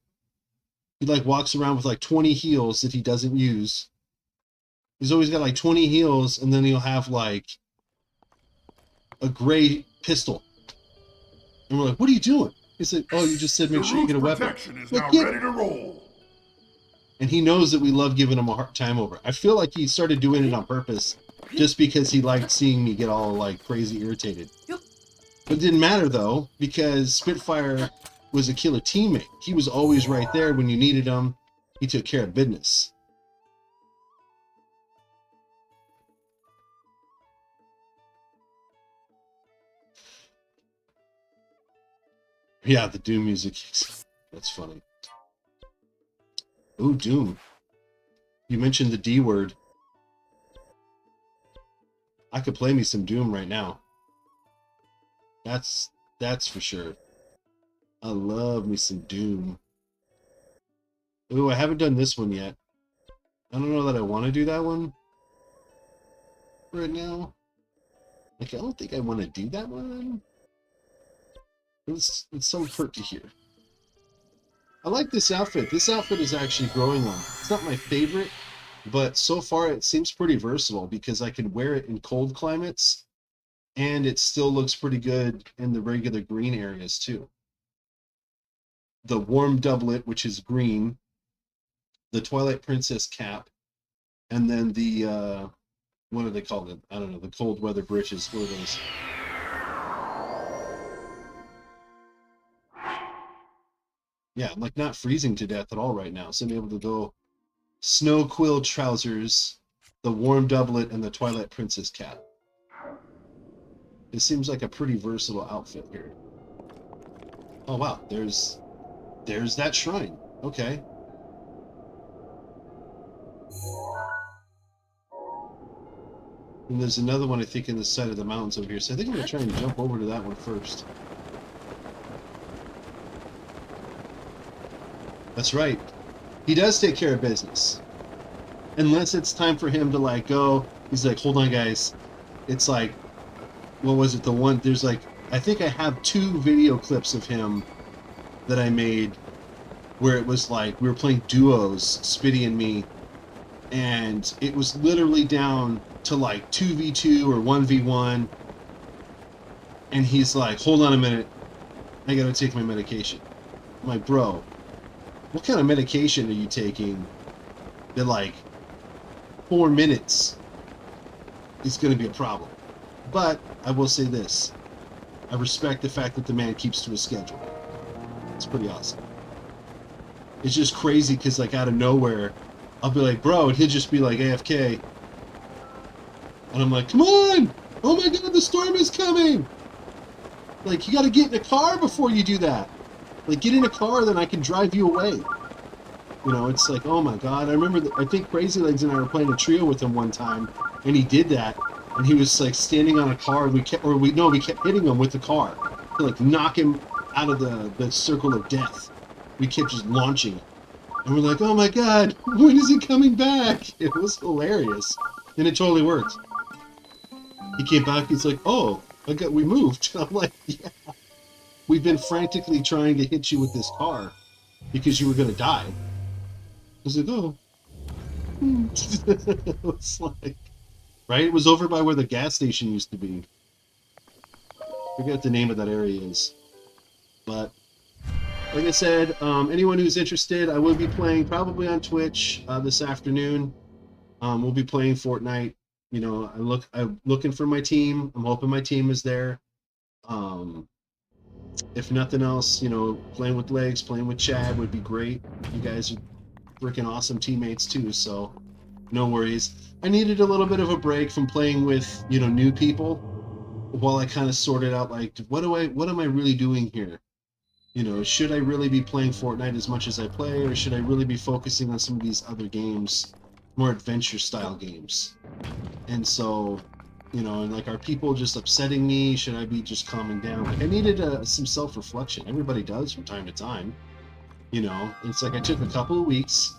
he like walks around with like 20 heals that he doesn't use. He's always got like 20 heals, and then he'll have like a gray pistol. And we're like, what are you doing? He said, oh, you just said make sure you get a weapon. Is like, now ready to roll. And he knows that we love giving him a hard time over. I feel like he started doing it on purpose just because he liked seeing me get all like crazy irritated. But it didn't matter though, because Spitfire was a killer teammate. He was always right there when you needed him. He took care of business. Yeah, the Doom music. That's funny. Ooh, Doom. You mentioned the D word. I could play me some Doom right now. That's for sure. I love me some Doom. Ooh, I haven't done this one yet. I don't know that I want to do that one. right now. Like, I don't think I want to do that one. It's so hurt to hear. I like this outfit. This outfit is actually growing on me. It's not my favorite, but so far it seems pretty versatile because I can wear it in cold climates and it still looks pretty good in the regular green areas too. The warm doublet, which is green, the Twilight Princess cap, and then the, what do they call it? I don't know, the cold weather breeches. What are those? Yeah, I'm like not freezing to death at all right now, so I'm able to go snow quill trousers, the warm doublet, and the Twilight Princess cap. It seems like a pretty versatile outfit here. Oh wow, there's that shrine. Okay. And there's another one I think in the side of the mountains over here, so I think I'm gonna try and jump over to that one first. That's right. He does take care of business. Unless it's time for him to like go, he's like, hold on guys. It's like, what was it? The one, there's like, I think I have 2 video clips of him that I made where it was like, we were playing duos, Spitty and me, and it was literally down to like 2v2 or 1v1. And he's like, hold on a minute. I gotta take my medication. I'm like, bro, what kind of medication are you taking that like 4 minutes is going to be a problem? But I will say this. I respect the fact that the man keeps to his schedule. It's pretty awesome. It's just crazy because like out of nowhere, I'll be like, bro, and he'll just be like AFK. And I'm like, come on! Oh my god, the storm is coming! Like, you got to get in a car before you do that. Like, get in a car, then I can drive you away. You know, it's like, oh my god. I remember, I think Crazy Legs and I were playing a trio with him one time, and he did that, and he was like standing on a car, and we kept hitting him with the car to like knock him out of the circle of death. We kept just launching. And we're like, oh my god, when is he coming back? It was hilarious. And it totally worked. He came back, he's like, oh, we moved. I'm like, yeah. We've been frantically trying to hit you with this car because you were going to die. I was like, oh. It was like, right? It was over by where the gas station used to be. I forget what the name of that area is. But, like I said, anyone who's interested, I will be playing probably on Twitch this afternoon. We'll be playing Fortnite. You know, I'm looking for my team. I'm hoping my team is there. If nothing else, you know, playing with Legs, playing with Chad would be great. You guys are freaking awesome teammates too, so no worries. I needed a little bit of a break from playing with, you know, new people while I kind of sorted out like, what am I really doing here? You know, should I really be playing Fortnite as much as I play, or should I really be focusing on some of these other games, more adventure style games? And so, you know, and like, are people just upsetting me? Should I be just calming down? Like, I needed some self-reflection. Everybody does from time to time. You know, it's like I took a couple of weeks.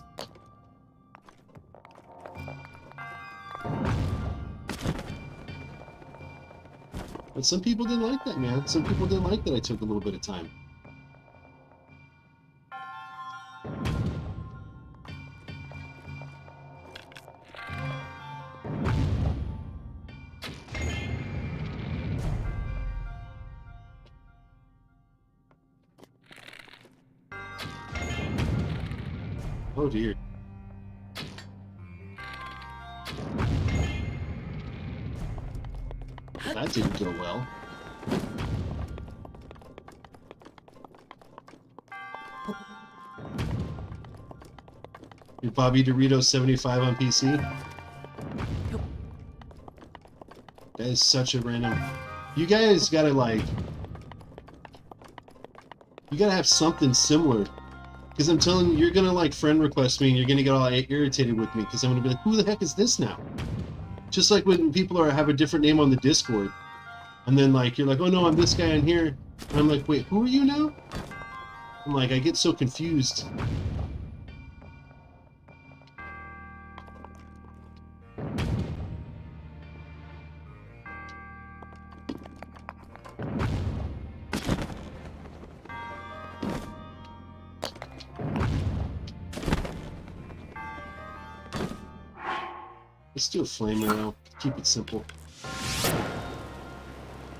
But some people didn't like that, man. Some people didn't like that I took a little bit of time. Oh dear. That didn't go well. Your Bobby Dorito 75 on PC? That is such a random... You guys gotta like... You gotta have something similar. Because I'm telling you, you're gonna like friend request me and you're gonna get all irritated with me because I'm gonna be like, who the heck is this now? Just like when people have a different name on the Discord. And then like, you're like, oh no, I'm this guy in here. And I'm like, wait, who are you now? I'm like, I get so confused. Let's do a flame arrow. Keep it simple.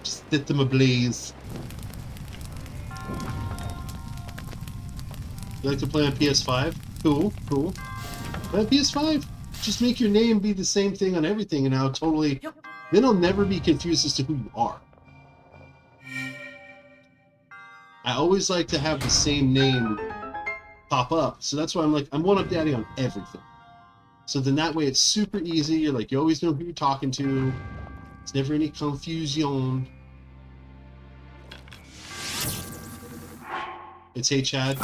Just set them ablaze. You like to play on PS5? Cool, cool. Play on PS5. Just make your name be the same thing on everything, and I'll totally. Then I'll never be confused as to who you are. I always like to have the same name pop up, so that's why I'm like, I'm 1UPdaddy on everything. So then that way it's super easy. You're like, you always know who you're talking to. It's never any confusion. It's Hey Chad.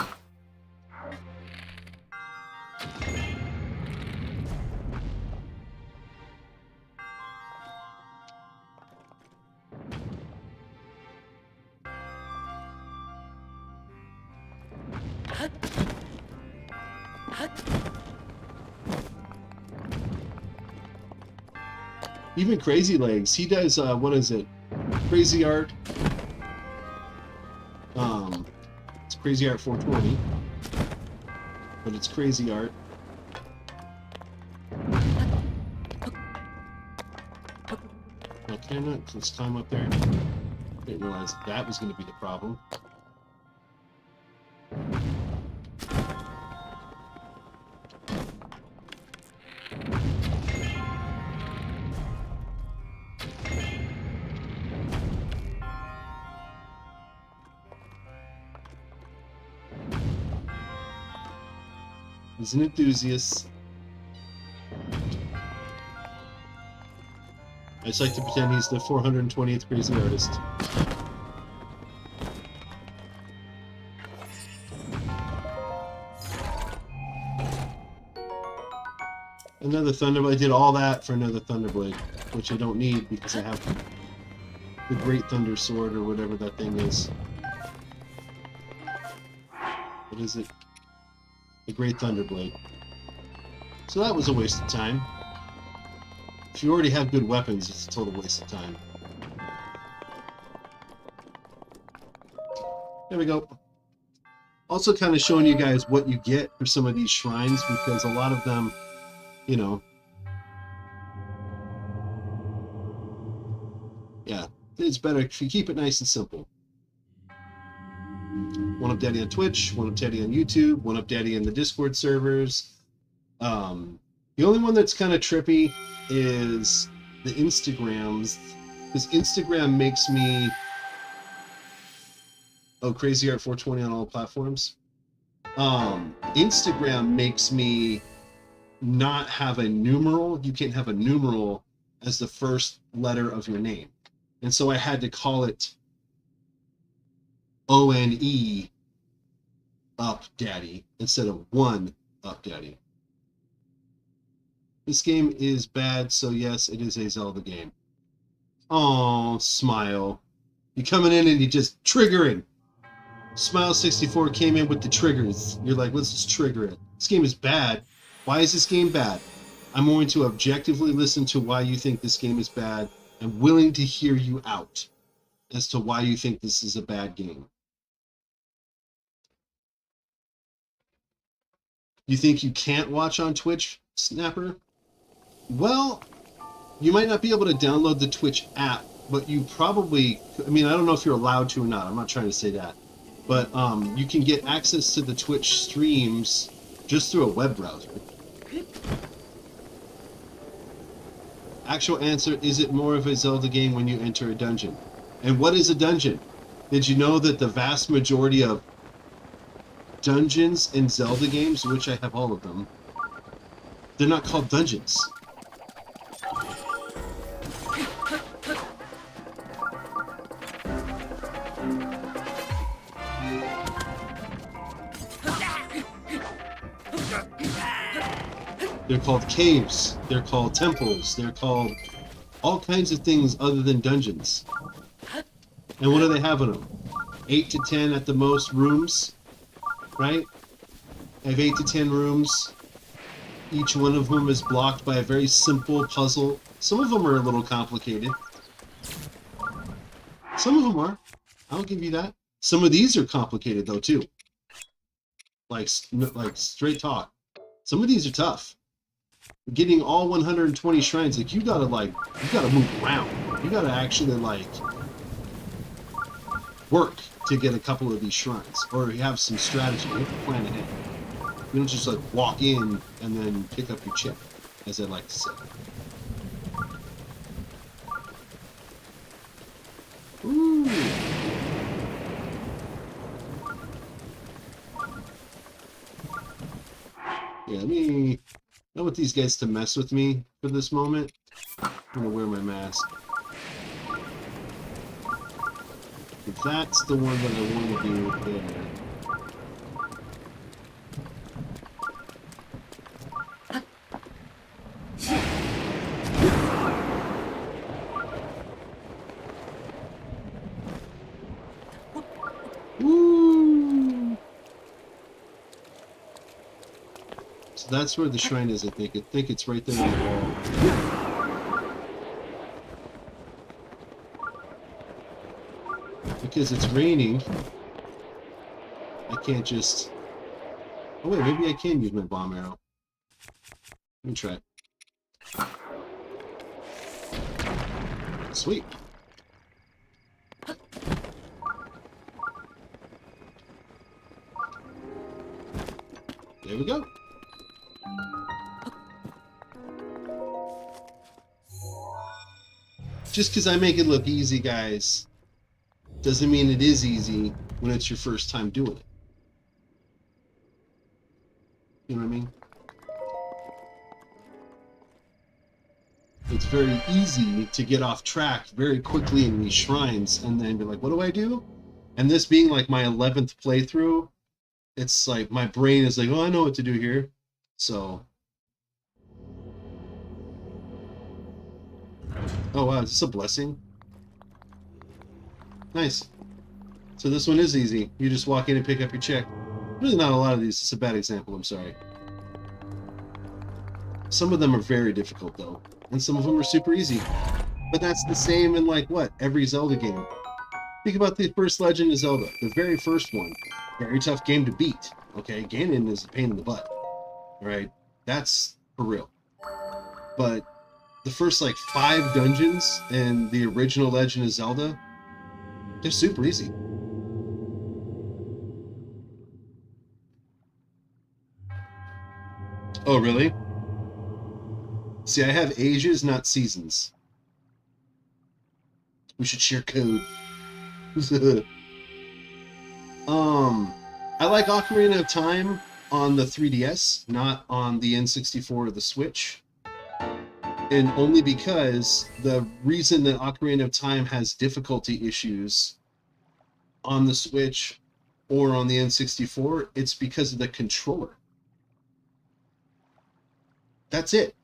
Even Crazy Legs, he does, what is it? Crazy Art. It's Crazy Art 420. But it's Crazy Art. Well, can I not just climb up there? Didn't realize that was going to be the problem. He's an enthusiast. I just like to pretend he's the 420th crazy artist. Another Thunderblade. I did all that for another Thunderblade, which I don't need because I have the Great Thunder Sword or whatever that thing is. What is it? The Great Thunderblade. So that was a waste of time. If you already have good weapons, it's a total waste of time. There we go. Also kind of showing you guys what you get for some of these shrines, because a lot of them, you know, yeah, it's better if you keep it nice and simple. 1UPdaddy on Twitch, 1UPdaddy on YouTube, 1UPdaddy in the Discord servers. The only one that's kind of trippy is the Instagrams, because Instagram makes me... Oh, Crazy Art 420 on all platforms. Instagram makes me not have a numeral. You can't have a numeral as the first letter of your name. And so I had to call it ONE UPdaddy instead of 1UPdaddy. This game is bad, so yes, it is a Zelda game. Oh, Smile. You coming in and you just triggering. Smile64 came in with the triggers. You're like, let's just trigger it. This game is bad. Why is this game bad? I'm going to objectively listen to why you think this game is bad. I'm willing to hear you out as to why you think this is a bad game. You think you can't watch on Twitch, Snapper? Well, you might not be able to download the Twitch app, but you probably, I mean, I don't know if you're allowed to or not. I'm not trying to say that. But you can get access to the Twitch streams just through a web browser. Actual answer, is it more of a Zelda game when you enter a dungeon? And what is a dungeon? Did you know that the vast majority of dungeons in Zelda games, which I have all of them, they're not called dungeons. They're called caves, they're called temples, they're called all kinds of things other than dungeons. And what do they have in them? 8 to 10 at the most rooms, right? I have 8 to 10 rooms. Each one of them is blocked by a very simple puzzle. Some of them are a little complicated. Some of them are. I'll give you that. Some of these are complicated though too. Like straight talk. Some of these are tough. getting all 120 shrines, like you gotta move around. You gotta actually like work to get a couple of these shrines, or you have some strategy. You have to plan ahead. You don't just like walk in and then pick up your chip, as I like to say. Ooh. Yeah, I want these guys to mess with me for this moment. I'm gonna wear my mask. But that's the one that I want to do there. Woo! So that's where the shrine is, I think. I think it's right there on the wall. Because it's raining, I can't just... Oh wait, maybe I can use my bomb arrow. Let me try it. Sweet. There we go. Just because I make it look easy, guys, doesn't mean it is easy when it's your first time doing it. You know what I mean? It's very easy to get off track very quickly in these shrines and then be like, what do I do? And this being like my 11th playthrough, it's like my brain is like, oh, I know what to do here. So... Oh wow, is this a blessing? Nice. So this one is easy. You just walk in and pick up your check. Really not a lot of these. It's a bad example, I'm sorry. Some of them are very difficult though. And some of them are super easy. But that's the same in like what? Every Zelda game. Think about the first Legend of Zelda. The very first one. Very tough game to beat. Okay, Ganon is a pain in the butt. Right? That's for real. But the first like 5 dungeons in the original Legend of Zelda, they're super easy. Oh, really? See, I have ages, not seasons. We should share code. I like Ocarina of Time on the 3DS, not on the N64 or the Switch. And only because the reason that Ocarina of Time has difficulty issues on the Switch or on the N64, it's because of the controller. That's it.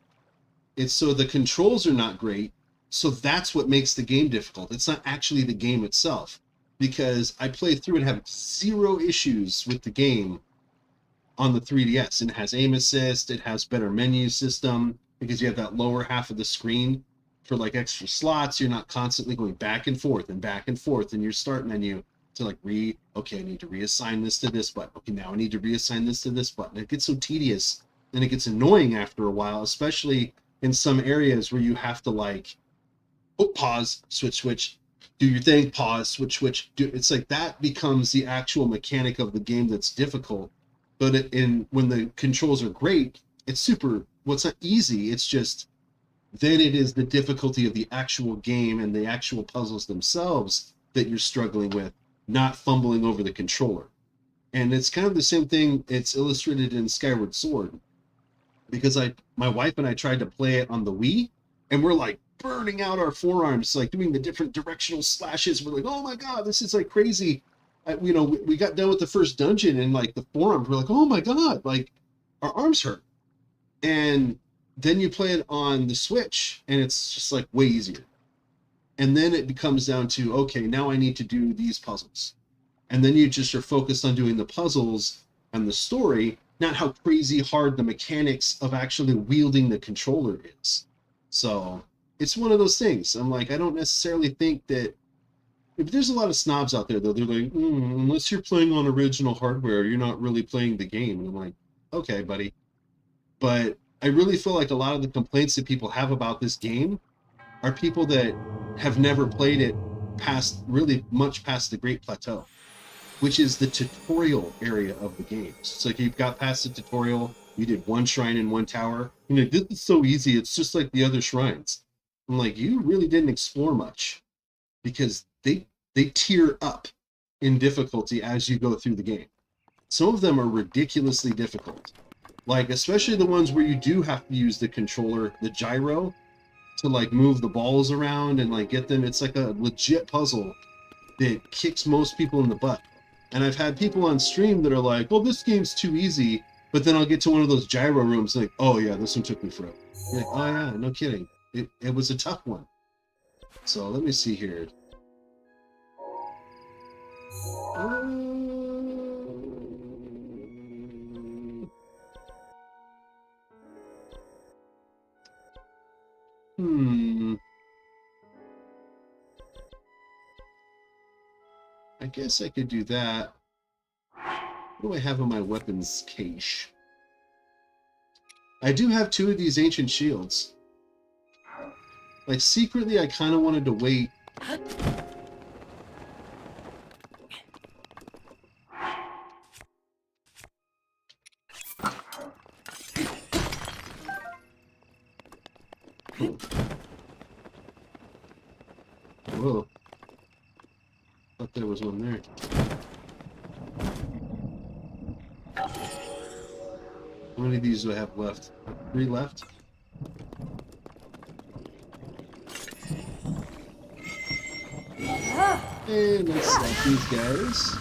It's so the controls are not great, so that's what makes the game difficult. It's not actually the game itself, because I play through and have 0 issues with the game on the 3DS. And it has aim assist, it has better menu system, because you have that lower half of the screen for like extra slots. You're not constantly going back and forth in your start menu to like okay, I need to reassign this to this button. Okay, now I need to reassign this to this button. It gets so tedious and it gets annoying after a while, especially in some areas where you have to like, oh, pause, switch, do your thing, pause, switch, it's like that becomes the actual mechanic of the game that's difficult. But when the controls are great, it's super, well, it's not easy, it's just, then it is the difficulty of the actual game and the actual puzzles themselves that you're struggling with, not fumbling over the controller. And it's kind of the same thing, it's illustrated in Skyward Sword, because my wife and I tried to play it on the Wii, and we're like burning out our forearms, like doing the different directional slashes. We're like, oh my god, this is like crazy. We got done with the first dungeon, and like the forearms, we're like, oh my god, like our arms hurt. And then you play it on the Switch, and it's just like way easier. And then it becomes down to, okay, now I need to do these puzzles. And then you just are focused on doing the puzzles and the story, not how crazy hard the mechanics of actually wielding the controller is. So it's one of those things. I'm like, I don't necessarily think that, if there's a lot of snobs out there though, they're like, unless you're playing on original hardware, you're not really playing the game. And I'm like, okay, buddy. But I really feel like a lot of the complaints that people have about this game are people that have never played it past, really much past the Great Plateau, which is the tutorial area of the game. So like you've got past the tutorial, you did one shrine in one tower. You know, this is so easy. It's just like the other shrines. I'm like, you really didn't explore much, because they tier up in difficulty as you go through the game. Some of them are ridiculously difficult. Like, especially the ones where you do have to use the controller, the gyro, to like move the balls around and like get them. It's like a legit puzzle that kicks most people in the butt. And I've had people on stream that are like, well, this game's too easy, but then I'll get to one of those gyro rooms like, oh yeah, this one took me forever. You're like, oh yeah, no kidding. It was a tough one. So let me see here. I guess I could do that. What do I have in my weapons cache? I do have 2 of these ancient shields. Like, secretly, I kind of wanted to wait. Whoa. Thought there was one there. How many of these do I have left? 3 left? And let's slap these guys.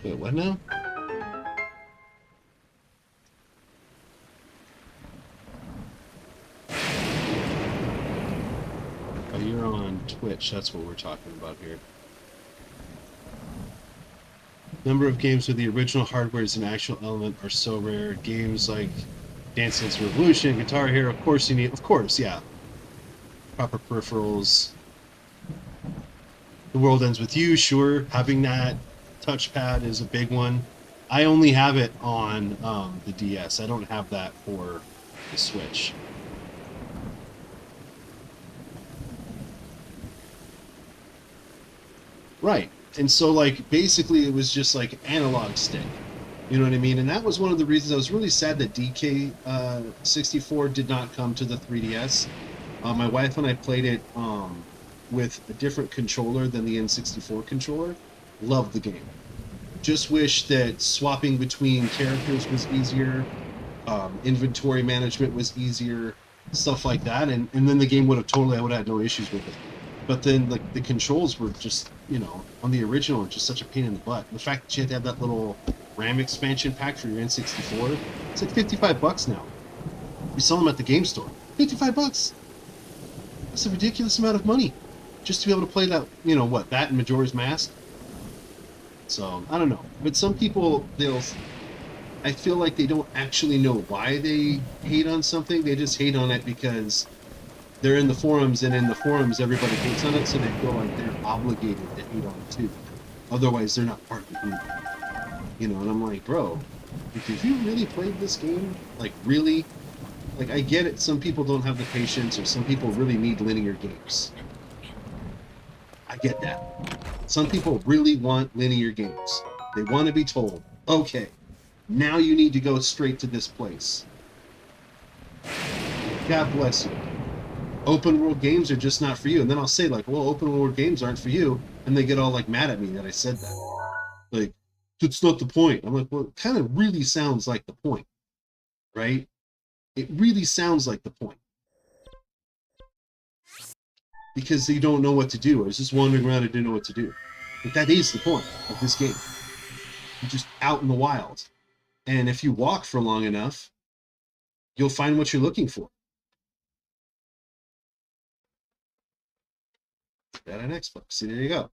Wait, what now? Oh, you're on Twitch. That's what we're talking about here. Number of games with the original hardware as an actual element are so rare. Games like Dance Dance Revolution, Guitar Hero, of course you need, of course, yeah. Proper peripherals. The World Ends With You, sure. Having that touchpad is a big one. I only have it on the DS. I don't have that for the Switch. Right. And so, like, basically it was just like analog stick. You know what I mean? And that was one of the reasons I was really sad that DK64 did not come to the 3DS. My wife and I played it with a different controller than the N64 controller. Loved the game. Just wish that swapping between characters was easier, inventory management was easier, stuff like that, and then the game would have totally, I would have had no issues with it. But then, like, the controls were just, you know, on the original, just such a pain in the butt. The fact that you had to have that little RAM expansion pack for your N64, it's like $55 now. You sell them at the game store. $55. That's a ridiculous amount of money just to be able to play that, you know, what, that and Majora's Mask. So, I don't know. But some people, I feel like they don't actually know why they hate on something. They just hate on it because they're in the forums, and in the forums everybody hates on it, so they feel like they're obligated to hate on it too. Otherwise, they're not part of the group. You know, and I'm like, bro, if you really played this game, like, really, like, I get it, some people don't have the patience, or some people really need linear games. I get that. Some people really want linear games. They want to be told, okay, now you need to go straight to this place. God bless you. Open world games are just not for you. And then I'll say, like, well, open world games aren't for you. And they get all, like, mad at me that I said that. Like, that's not the point. I'm like, well, it kind of really sounds like the point, right? It really sounds like the point. Because they don't know what to do. I was just wandering around and didn't know what to do. But that is the point of this game. You're just out in the wild. And if you walk for long enough, you'll find what you're looking for. Got an Xbox. See, there you go.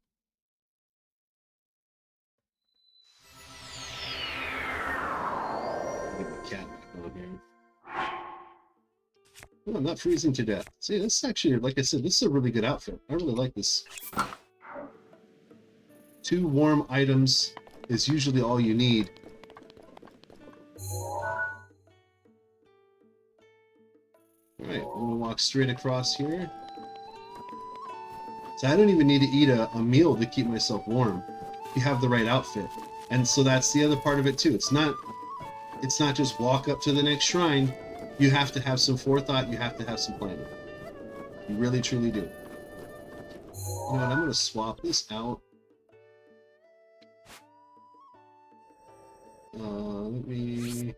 Get my cat back on here. Oh, I'm not freezing to death. See, this is actually, like I said, this is a really good outfit. I really like this. 2 warm items is usually all you need. Alright, I'm gonna walk straight across here. So I don't even need to eat a meal to keep myself warm. If you have the right outfit. And so that's the other part of it too. It's not just walk up to the next shrine. You have to have some forethought, you have to have some planning. You really truly do. You know what, I'm gonna swap this out. Let me...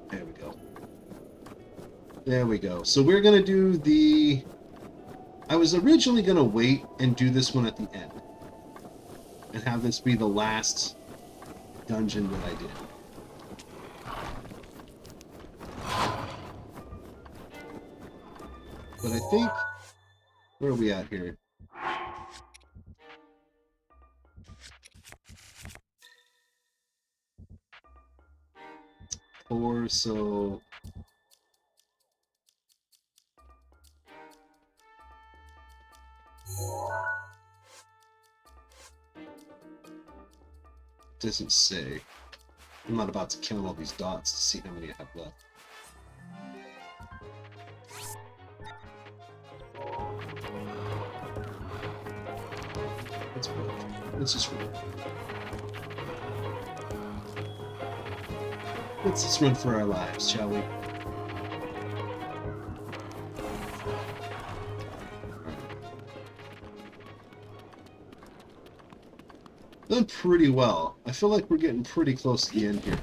There we go. There we go. So we're gonna do the... I was originally gonna wait and do this one at the end. And have this be the last dungeon that I did. But I think... Where are we at here? Four, so... Doesn't say. I'm not about to count all these dots to see how many I have left. Let's roll. Let's just roll. Let's just run for our lives, shall we? Done pretty well. I feel like we're getting pretty close to the end here.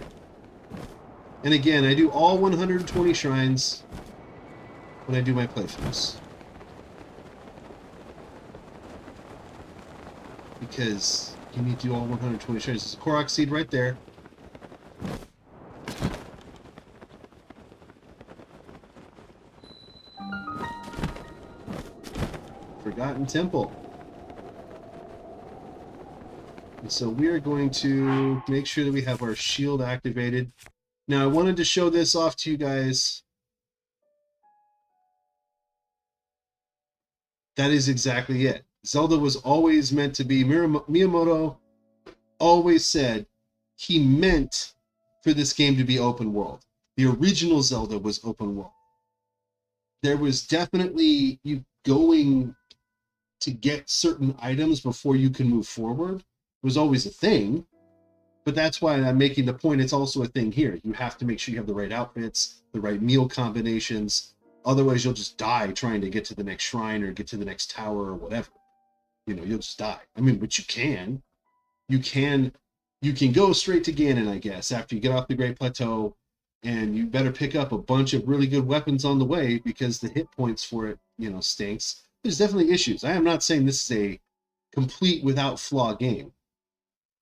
And again, I do all 120 shrines when I do my playthroughs. Because you need to do all 120 shrines. There's a Korok seed right there. Forgotten Temple. And so we are going to make sure that we have our shield activated. Now I wanted to show this off to you guys. That is exactly it. Zelda was always meant to be, Miyamoto always said he meant for this game to be open world. The original Zelda was open world. There was definitely you going to get certain items before you can move forward. It was always a thing, but that's why I'm making the point it's also a thing here. You have to make sure you have the right outfits, the right meal combinations. Otherwise, you'll just die trying to get to the next shrine or get to the next tower or whatever. You know, you'll just die. I mean, but you can go straight to Ganon, I guess, after you get off the Great Plateau, and you better pick up a bunch of really good weapons on the way because the hit points for it, you know, stinks. There's definitely issues. I am not saying this is a complete without flaw game.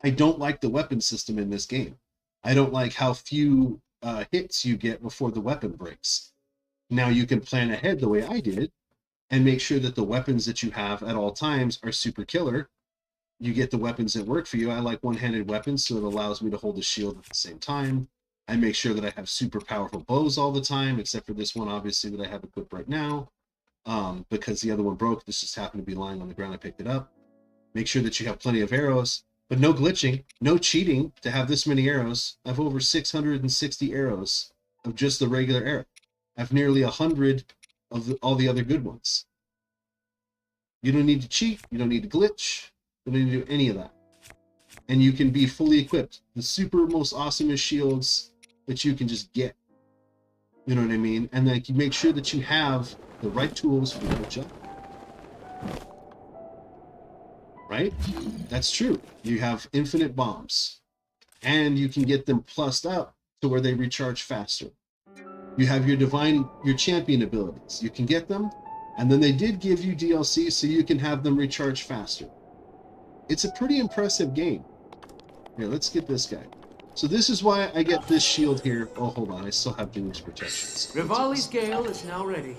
I don't like the weapon system in this game. I don't like how few hits you get before the weapon breaks. Now you can plan ahead the way I did and make sure that the weapons that you have at all times are super killer. You get the weapons that work for you. I like one-handed weapons, so it allows me to hold the shield at the same time. I make sure that I have super powerful bows all the time, except for this one, obviously, that I have equipped right now. Because the other one broke, this just happened to be lying on the ground, I picked it up. Make sure that you have plenty of arrows. But no glitching, no cheating to have this many arrows. I have over 660 arrows of just the regular arrow. I have nearly 100 of all the other good ones. You don't need to cheat. You don't need to glitch. You don't need to do any of that. And you can be fully equipped. The super most awesomest shields that you can just get. You know what I mean? And then you make sure that you have the right tools for the right job. Right? That's true. You have infinite bombs. And you can get them plussed up to where they recharge faster. You have your champion abilities. You can get them, and then they did give you DLC so you can have them recharge faster. It's a pretty impressive game. Here, let's get this guy. So this is why I get this shield here. Oh, hold on. I still have Doom's protections. Rivali's Gale is now ready.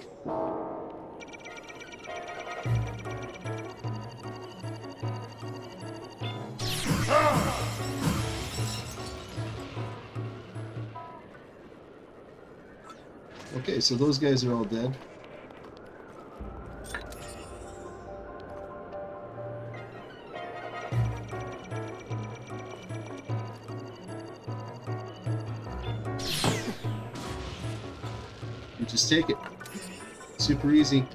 Okay, so those guys are all dead. You just take it. Super easy.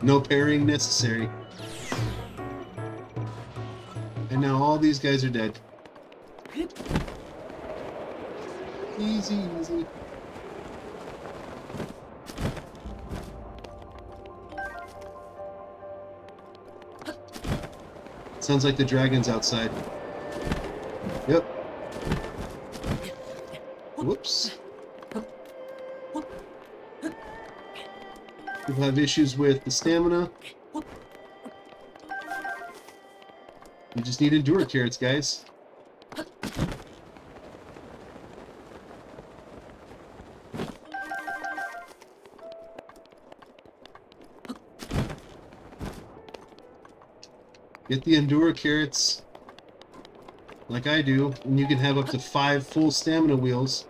No parrying necessary. And now all these guys are dead. Easy, easy. Sounds like the dragon's outside. Yep. Whoops. People have issues with the stamina. You just need endure carrots, guys. Get the endure carrots like I do, and you can have up to 5 full stamina wheels.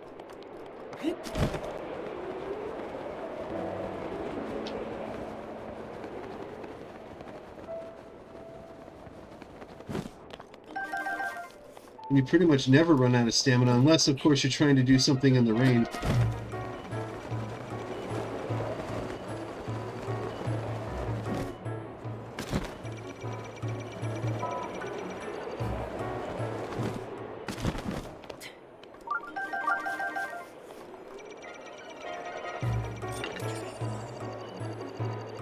And you pretty much never run out of stamina, unless of course you're trying to do something in the rain.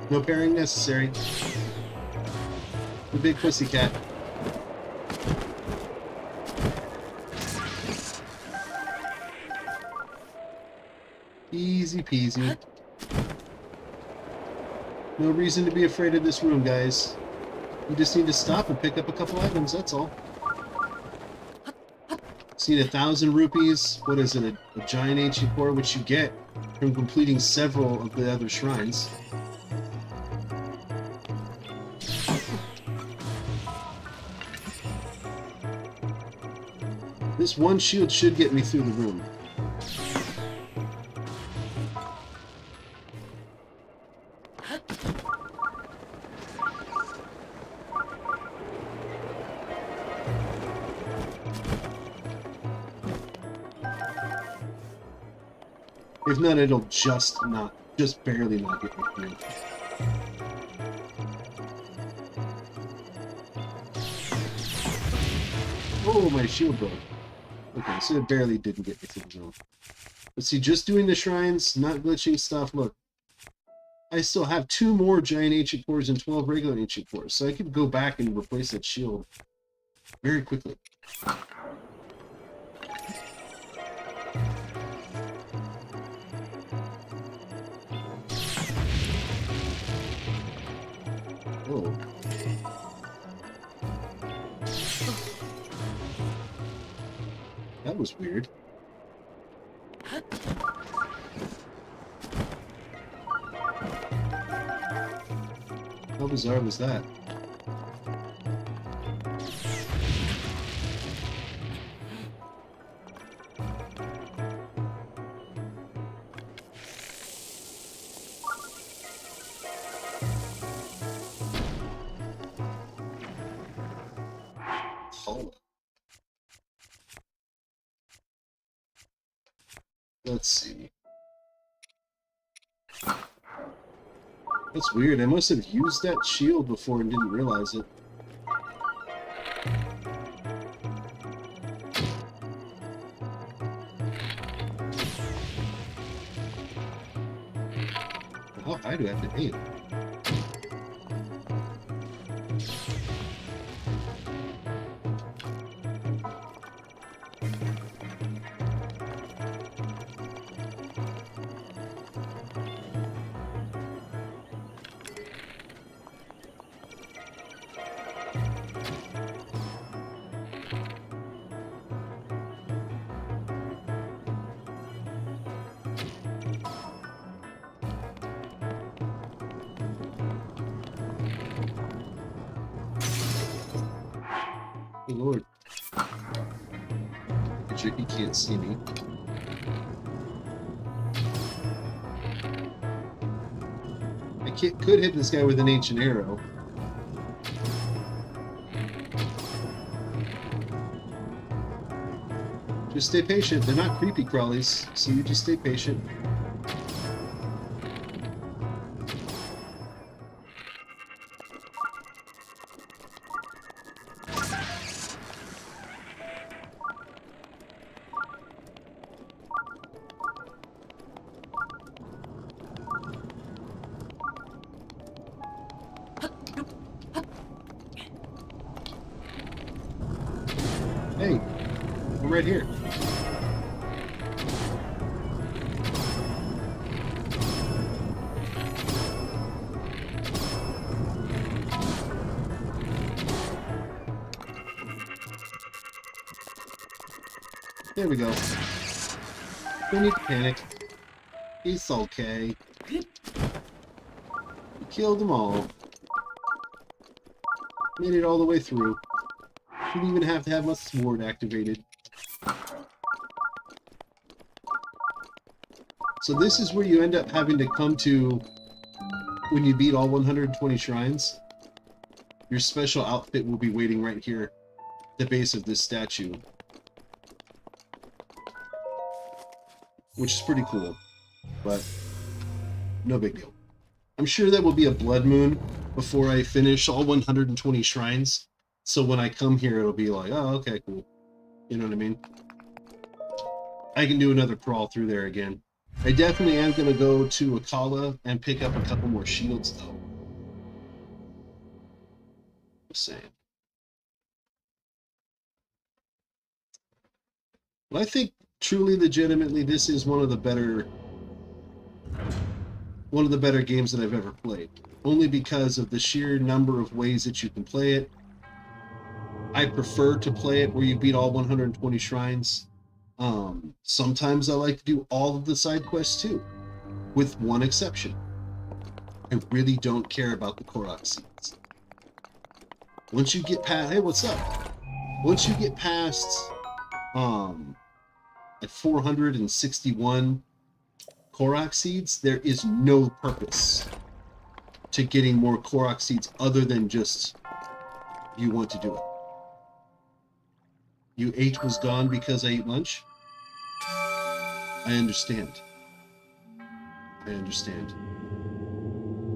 No parrying necessary. The big pussycat. Easy peasy. No reason to be afraid of this room, guys. You just need to stop and pick up a couple items, that's all. Just need 1,000 rupees. What is it? A giant ancient core, which you get from completing several of the other shrines. This one shield should get me through the room. If not, it'll just barely not get me through. Oh, my shield broke. Okay, so it barely didn't get me through the room. But see, just doing the shrines, not glitching stuff, look. I still have 2 more giant ancient cores and 12 regular ancient cores, so I could go back and replace that shield very quickly. Oh. That was weird. How bizarre was that? Hold on. Let's see. That's weird. I must have used that shield before and didn't realize it. How high do I have to aim? Good lord. He can't see me. Could hit this guy with an ancient arrow. Just stay patient. They're not creepy crawlies, so you just stay patient. Hey, we're right here. There we go. Don't need to panic. It's okay. We killed them all. Made it all the way through. Didn't even have to have my sword activated. So this is where you end up having to come to when you beat all 120 shrines. Your special outfit will be waiting right here at the base of this statue. Which is pretty cool, but no big deal. I'm sure there will be a blood moon before I finish all 120 shrines. So when I come here, it'll be like, oh, okay, cool. You know what I mean? I can do another crawl through there again. I definitely am going to go to Akala and pick up a couple more shields, though. Just saying. But I think, truly, legitimately, this is one of the better games that I've ever played. Only because of the sheer number of ways that you can play it. I prefer to play it where you beat all 120 shrines. Sometimes I like to do all of the side quests too, with one exception. I really don't care about the Korok seeds. Once you get past, hey, what's up? Once you get past, at 461 Korok seeds, there is no purpose to getting more Korok seeds other than just you want to do it. You ate was gone because I ate lunch? I understand. I understand.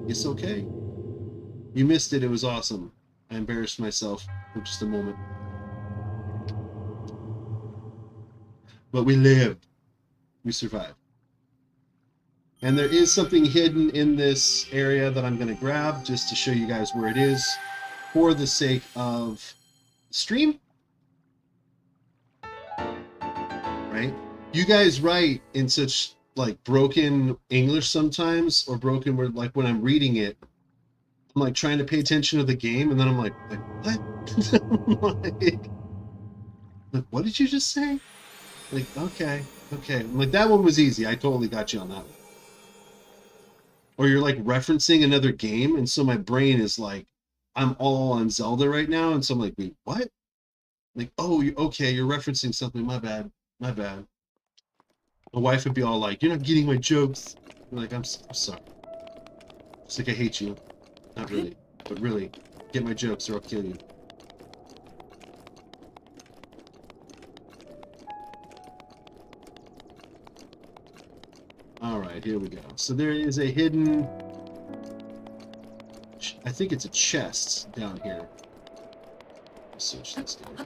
It's okay. You missed it. It was awesome. I embarrassed myself for just a moment. But we lived. We survived. And there is something hidden in this area that I'm going to grab just to show you guys where it is for the sake of stream. Right? You guys write in such like broken English sometimes, or broken where like when I'm reading it, I'm like trying to pay attention to the game, and then I'm like what? like, what did you just say? Like, okay. I'm like, that one was easy. I totally got you on that one. Or you're like referencing another game, and so my brain is like, I'm all on Zelda right now, and so I'm like, wait, what? Like, oh, okay, you're referencing something. My bad. My wife would be all like, you're not getting my jokes. I'm like, I'm sorry. It's like, I hate you. Not really. But really, get my jokes or I'll kill you. Alright, here we go. So there is a hidden... I think it's a chest down here. Let's search this guy.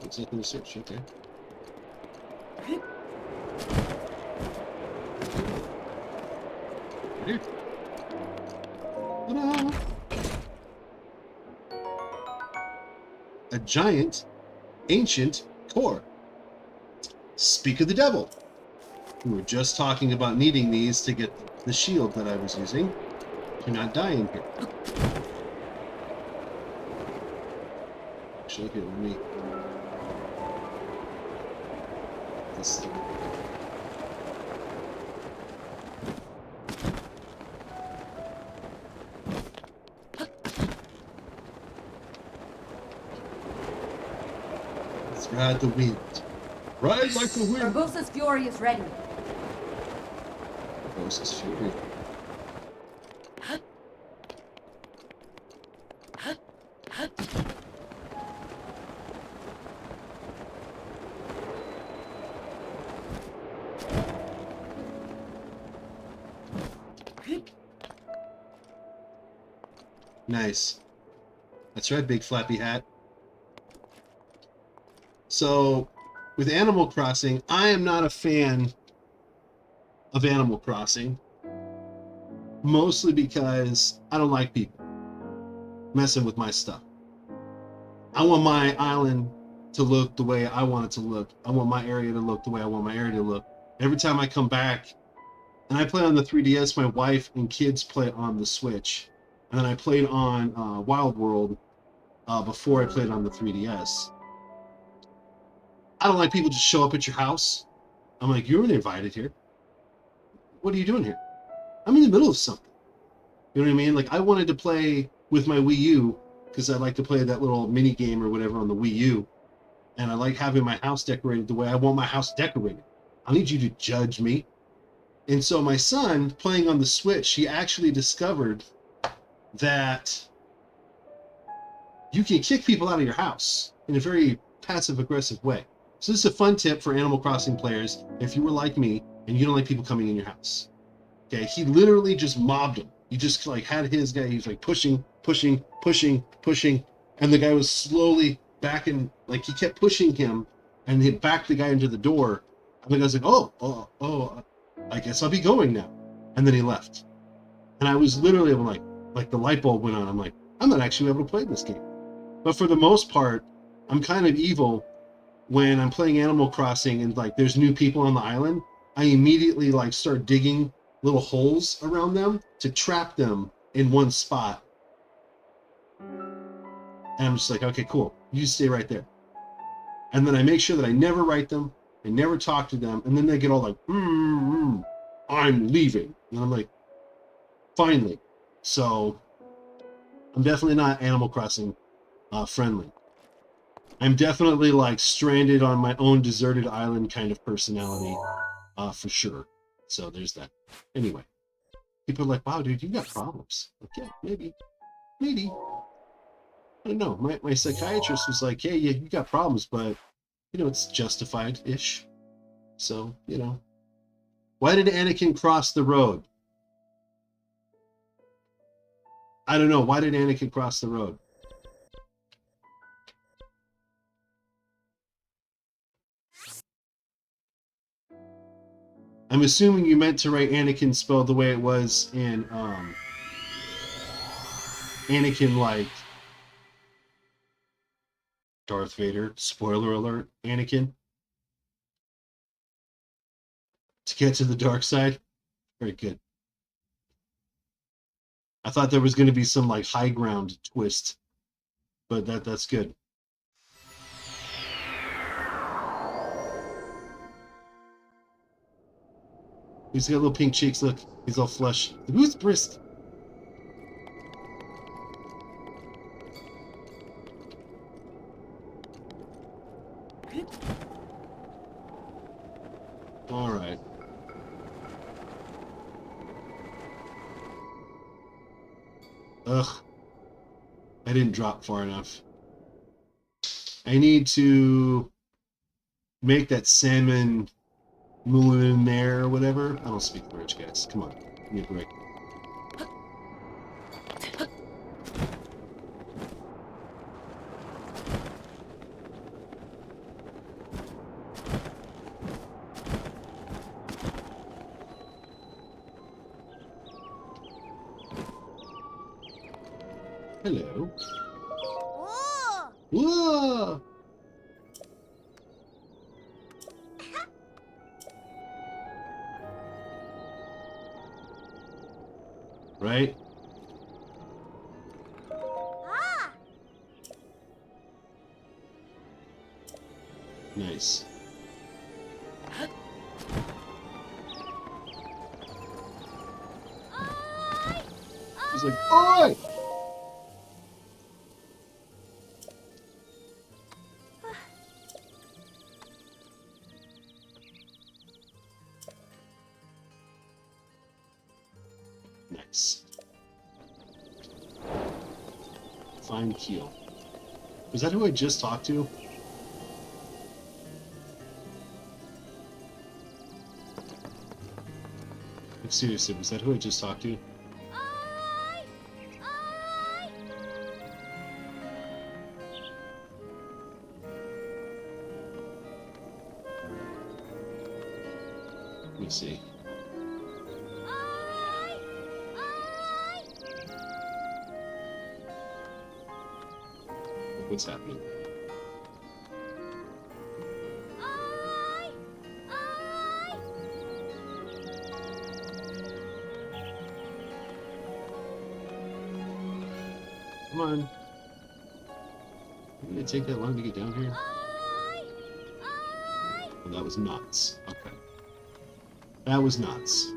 Looks like there's a search, okay. Here. Ta-da! A giant, ancient core. Speak of the devil. We were just talking about needing these to get the shield that I was using to not die in here. Actually, here, let me... This... Ride the wind. Ride like the wind. Urbosa's fury is ready. Urbosa's fury. Nice. That's right, big flappy hat. So, with Animal Crossing, I am not a fan of Animal Crossing. Mostly because I don't like people messing with my stuff. I want my island to look the way I want it to look. I want my area to look the way I want my area to look. Every time I come back, and I play on the 3DS, my wife and kids play on the Switch. And then I played on Wild World before I played on the 3DS. I don't like people just show up at your house. I'm like, you weren't invited here. What are you doing here? I'm in the middle of something. You know what I mean? Like, I wanted to play with my Wii U because I like to play that little mini game or whatever on the Wii U. And I like having my house decorated the way I want my house decorated. I need you to judge me. And so my son, playing on the Switch, he actually discovered that you can kick people out of your house in a very passive-aggressive way. So this is a fun tip for Animal Crossing players if you were like me and you don't like people coming in your house. Okay, he literally just mobbed him. He just like had his guy, he was like pushing, and the guy was slowly backing, like he kept pushing him and he backed the guy into the door. And the guy's like, oh, I guess I'll be going now. And then he left. And I was literally, I'm like the light bulb went on. I'm like, I'm not actually able to play this game. But for the most part, I'm kind of evil when I'm playing Animal Crossing and like there's new people on the island. I immediately like start digging little holes around them to trap them in one spot. And I'm just like, okay, cool. You stay right there. And then I make sure that I never write them. I never talk to them. And then they get all like, I'm leaving. And I'm like, finally. So I'm definitely not Animal Crossing friendly. I'm definitely like stranded on my own deserted island kind of personality for sure. So there's that. Anyway, people are like, wow, dude, you got problems. Like, yeah, maybe. I don't know. My psychiatrist was like, hey, yeah, you got problems, but, you know, it's justified-ish. So, you know. Why did Anakin cross the road? I don't know. Why did Anakin cross the road? I'm assuming you meant to write Anakin spelled the way it was in Anakin like Darth Vader. Spoiler alert, Anakin. To get to the dark side. Very good. I thought there was going to be some like high ground twist, but that's good. He's got little pink cheeks. Look, he's all flush. Who's brisk? All right. Ugh. I didn't drop far enough. I need to make that salmon millionaire or whatever. I don't speak French, guys. Come on. Give me a break. Hello. Whoa! Right? Nice. He's like, oi! find Keel. Was that who I just talked to? Like, seriously, was that who I just talked to? Let me see. What's happening? Come on. Did it take that long to get down here? Oh, that was nuts. Okay. That was nuts.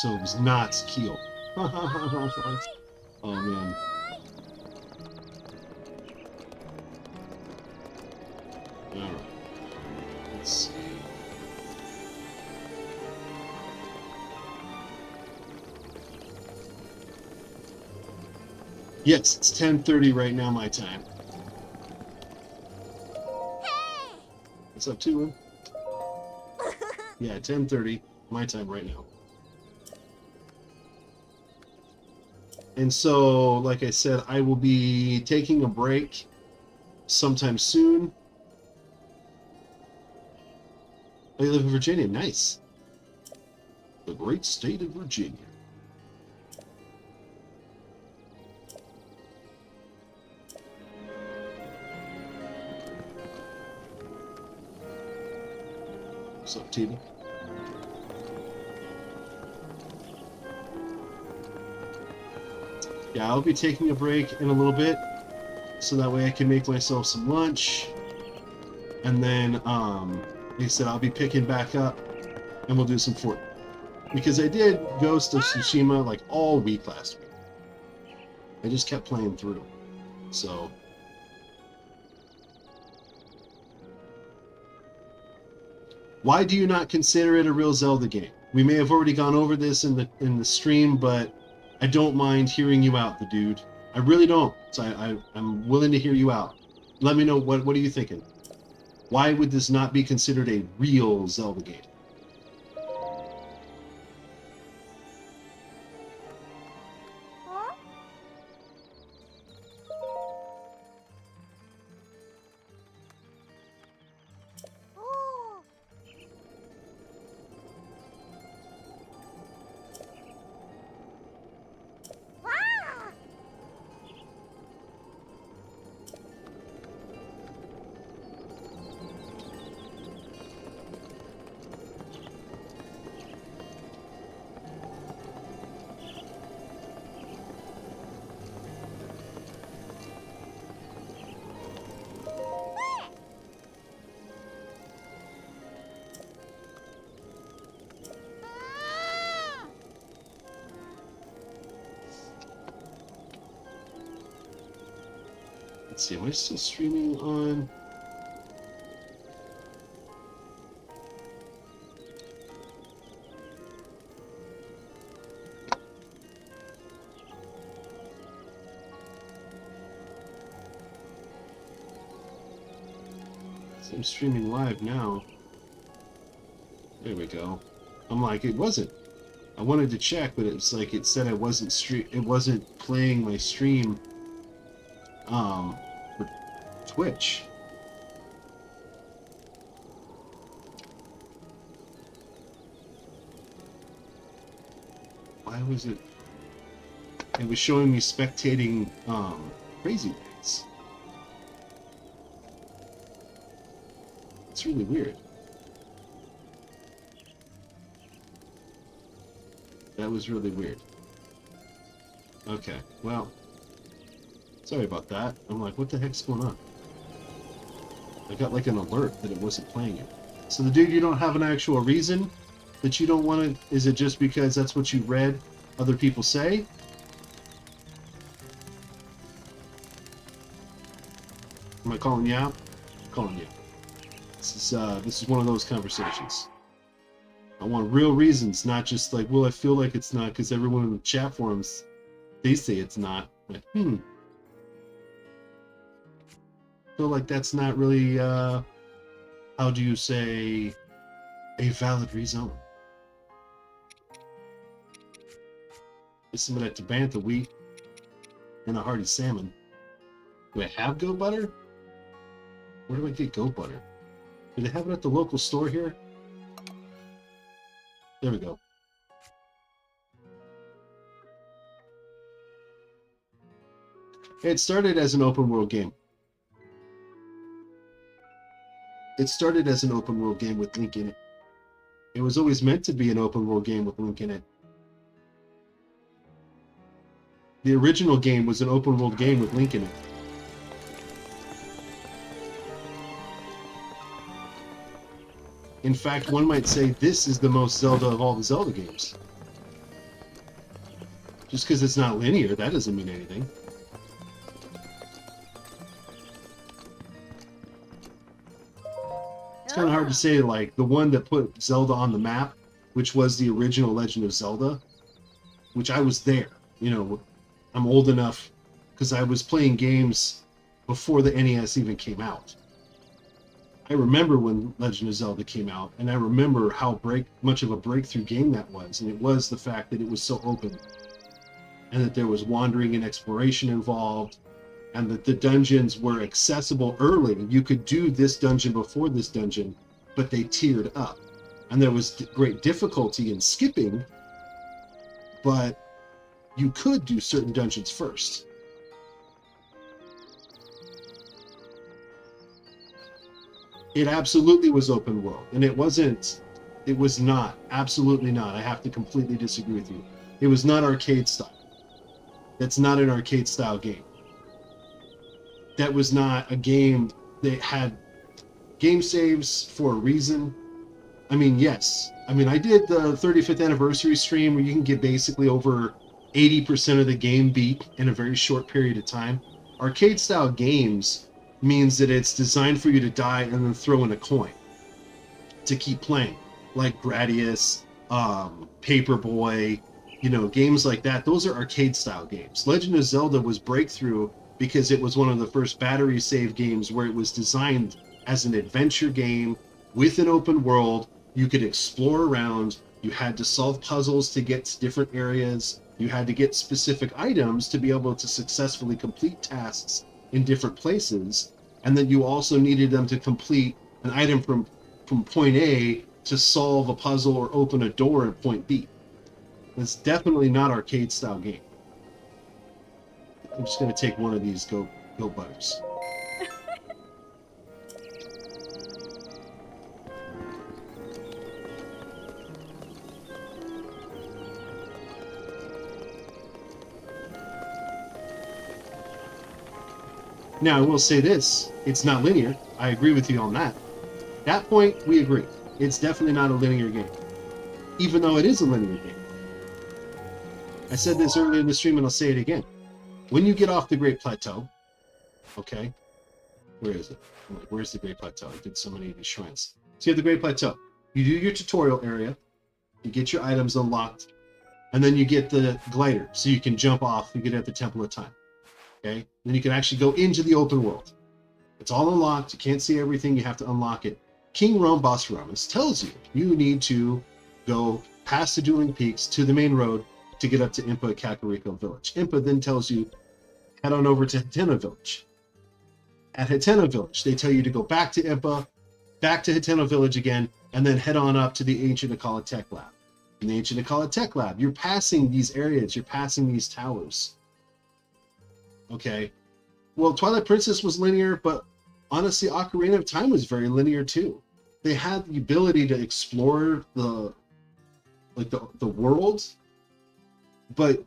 So it was not Keel. Oh man. Alright. Let's see. Yes, it's 10:30 right now, my time. What's up, Tua? Yeah, 10:30 my time right now. And so, like I said, I will be taking a break sometime soon. I live in Virginia. Nice. The great state of Virginia. What's up, TV? Yeah, I'll be taking a break in a little bit, so that way I can make myself some lunch, and then, like I said, I'll be picking back up, and we'll do some Fortnite. Because I did Ghost of Tsushima like all week last week. I just kept playing through, so. Why do you not consider it a real Zelda game? We may have already gone over this in the stream, but I don't mind hearing you out, the dude. I really don't. So I'm willing to hear you out. Let me know what are you thinking? Why would this not be considered a real Zelda game? Let's see, am I still streaming on? So I'm streaming live now. There we go. I'm like, it wasn't. I wanted to check, but it's like it said I wasn't it wasn't playing my stream for Twitch. Why was it? It was showing me spectating Crazy Days. It's really weird. That was really weird. Okay, well, sorry about that. I'm like, what the heck's going on? I got like an alert that it wasn't playing it. So the dude, you don't have an actual reason that you don't want to? Is it just because that's what you read other people say? Am I calling you out? I'm calling you. This is one of those conversations. I want real reasons, not just like, well, I feel like it's not because everyone in the chat forums, they say it's not. Like, feel like that's not really, how do you say, a valid rezone. There's some of that Tabantha wheat and a hearty salmon. Do I have goat butter? Where do I get goat butter? Do they have it at the local store here? There we go. It started as an open world game. It started as an open world game with Link in it. It was always meant to be an open world game with Link in it. The original game was an open world game with Link in it. In fact, one might say this is the most Zelda of all the Zelda games. Just because it's not linear, that doesn't mean anything. It's kind of hard to say, like, the one that put Zelda on the map, which was the original Legend of Zelda, which I was there. You know, I'm old enough because I was playing games before the NES even came out. I remember when Legend of Zelda came out, and I remember how much of a breakthrough game that was, and it was the fact that it was so open, and that there was wandering and exploration involved, and that the dungeons were accessible early. You could do this dungeon before this dungeon, but they tiered up. And there was great difficulty in skipping, but you could do certain dungeons first. It absolutely was open world, and it was not, absolutely not. I have to completely disagree with you. It was not arcade style. That's not an arcade style game. That was not a game that had game saves for a reason. I mean, yes. I mean, I did the 35th anniversary stream where you can get basically over 80% of the game beat in a very short period of time. Arcade style games means that it's designed for you to die and then throw in a coin to keep playing, like Gradius, Paperboy, you know, games like that. Those are arcade style games. Legend of Zelda was breakthrough because it was one of the first battery save games where it was designed as an adventure game with an open world. You could explore around, you had to solve puzzles to get to different areas, you had to get specific items to be able to successfully complete tasks in different places, and then you also needed them to complete an item from point A to solve a puzzle or open a door at point B. It's definitely not arcade style game. I'm just going to take one of these goat butters. Now, I will say this. It's not linear. I agree with you on that. That point, we agree. It's definitely not a linear game. Even though it is a linear game. I said this earlier in the stream, and I'll say it again. When you get off the Great Plateau, okay, where is it? Where's the Great Plateau? I did so many of these shrines. So you have the Great Plateau. You do your tutorial area, you get your items unlocked, and then you get the glider, so you can jump off and get at the Temple of Time. Okay, then you can actually go into the open world. It's all unlocked. You can't see everything. You have to unlock it. King Rome Boss Ramos tells you you need to go past the Dueling Peaks to the main road to get up to Impa Kakariko Village. Impa then tells you head on over to Hatena Village. At Hatena Village, they tell you to go back to Impa, back to Hatena Village again, and then head on up to the Ancient Akala Tech Lab. In the Ancient Akala Tech Lab, you're passing these areas, you're passing these towers. Okay, well, Twilight Princess was linear, but honestly, Ocarina of Time was very linear too. They had the ability to explore the world, but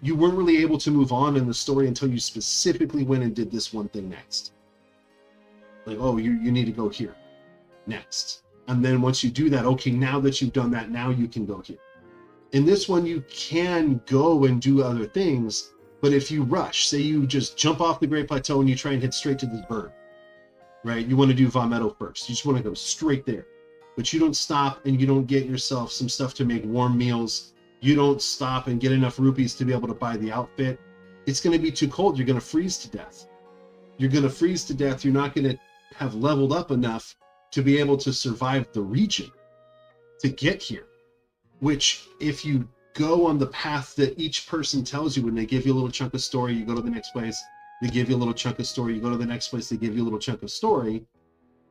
you weren't really able to move on in the story until you specifically went and did this one thing next. Like, oh, you need to go here next. And then once you do that, okay, now that you've done that, now you can go here. In this one, you can go and do other things, but if you rush, say you just jump off the Great Plateau and you try and hit straight to this bird, right? You want to do Vah Medoh first. You just want to go straight there. But you don't stop and you don't get yourself some stuff to make warm meals. You don't stop and get enough rupees to be able to buy the outfit. it's going to be too cold. You're going to freeze to death. You're going to freeze to death. You're not going to have leveled up enough to be able to survive the region to get here. Which, if you go on the path that each person tells you, when they give you a little chunk of story, you go to the next place, they give you a little chunk of story, you go to the next place, they give you a little chunk of story.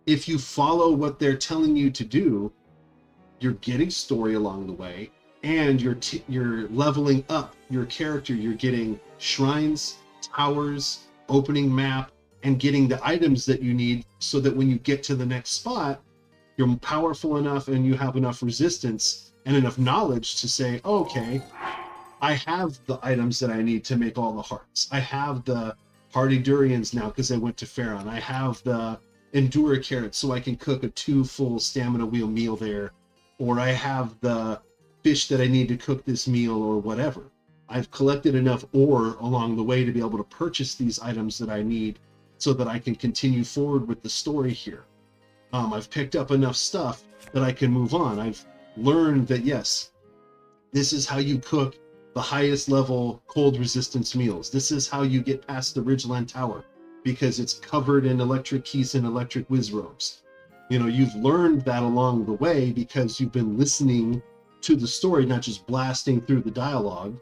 If you follow what they're telling you to do, you're getting story along the way, and you're leveling up your character. You're getting shrines, towers, opening map, and getting the items that you need, so that when you get to the next spot, you're powerful enough and you have enough resistance and enough knowledge to say, okay, I have the items that I need to make all the hearts. I have the hardy durians now because I went to Pharaon. I have the endura carrots so I can cook a 2 full stamina wheel meal there. Or I have the fish that I need to cook this meal, or whatever. I've collected enough ore along the way to be able to purchase these items that I need so that I can continue forward with the story here. I've picked up enough stuff that I can move on. I've learned that, yes, this is how you cook the highest level cold resistance meals. This is how you get past the Ridgeland Tower, because it's covered in electric keys and electric whiz robes. You know, you've learned that along the way because you've been listening to the story, not just blasting through the dialogue.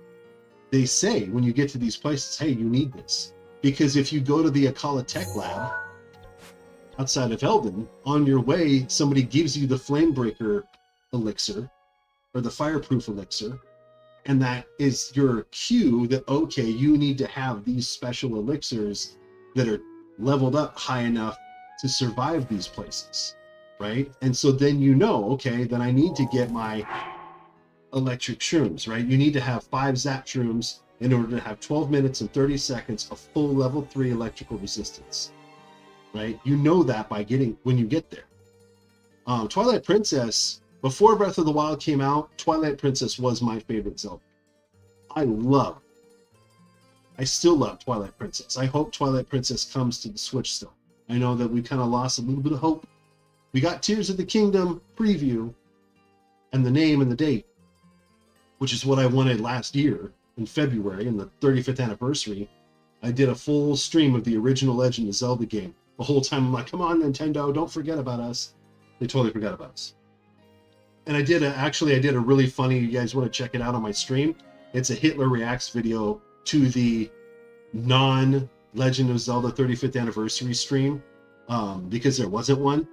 They say when you get to these places, hey, you need this. Because if you go to the Akala Tech Lab outside of Eldon, on your way, somebody gives you the Flamebreaker elixir or the Fireproof elixir, and that is your cue that, okay, you need to have these special elixirs that are leveled up high enough to survive these places, right? And so then you know, okay, then I need to get my electric shrooms, right? You need to have 5 zap shrooms in order to have 12 minutes and 30 seconds of full level 3 electrical resistance, right? You know that by getting, when you get there. Twilight Princess, before Breath of the Wild came out, Twilight Princess was my favorite Zelda. I still love Twilight Princess. I hope Twilight Princess comes to the Switch still. I know that we kind of lost a little bit of hope. We got Tears of the Kingdom preview and the name and the date, which is what I wanted last year in February, in the 35th anniversary. I did a full stream of the original Legend of Zelda game. The whole time I'm like, come on, Nintendo, don't forget about us. They totally forgot about us. And I did a really funny, you guys want to check it out on my stream? It's a Hitler Reacts video to the non-Legend of Zelda 35th anniversary stream, because there wasn't one.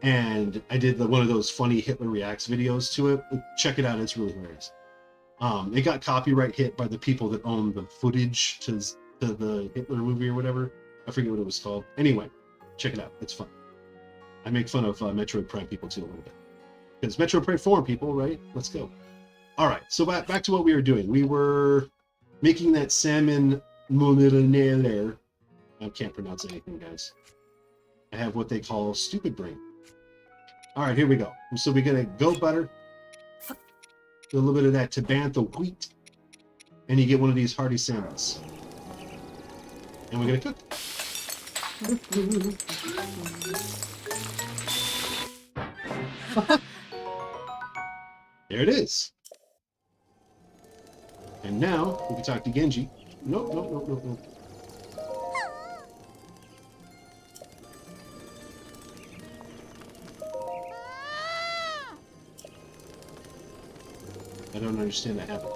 And I did one of those funny Hitler Reacts videos to it. Check it out, it's really hilarious. It got copyright hit by the people that own the footage to the Hitler movie or whatever. I forget what it was called. Anyway, check it out, it's fun. I make fun of Metroid Prime people too a little bit. Because Metroid Prime 4 people, right? Let's go. All right, so back to what we were doing. We were making that salmon there. I can't pronounce anything, guys. I have what they call stupid brain. All right, here we go. So we're gonna go butter, a little bit of that Tabantha wheat, and you get one of these hearty salmons. And we're gonna cook. There it is. And now we can talk to Genji. Nope. I don't understand that happening.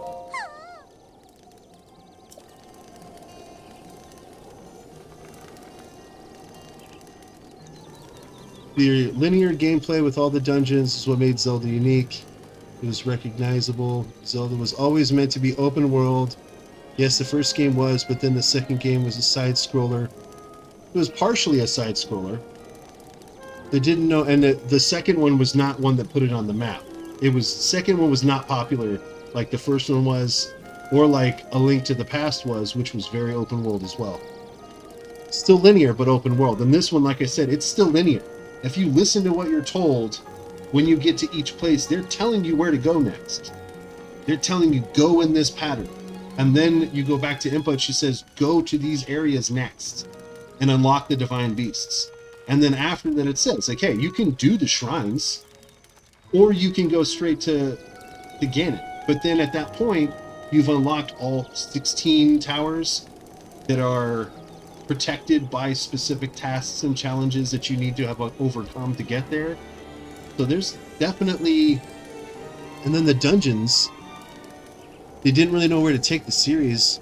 The linear gameplay with all the dungeons is what made Zelda unique. It was recognizable. Zelda was always meant to be open world. Yes, the first game was, but then the second game was a side-scroller. It was partially a side-scroller. They didn't know, and the second one was not one that put it on the map. Second one was not popular like the first one was, or like A Link to the Past was, which was very open world as well. Still linear, but open world. And this one, like I said, it's still linear. If you listen to what you're told, when you get to each place, they're telling you where to go next. They're telling you, go in this pattern. And then you go back to Impa, she says, go to these areas next and unlock the divine beasts. And then after that, it says, like, hey, you can do the shrines, or you can go straight to Ganon. But then at that point, you've unlocked all 16 towers, that are protected by specific tasks and challenges that you need to have overcome to get there. So there's definitely, and then the dungeons, they didn't really know where to take the series.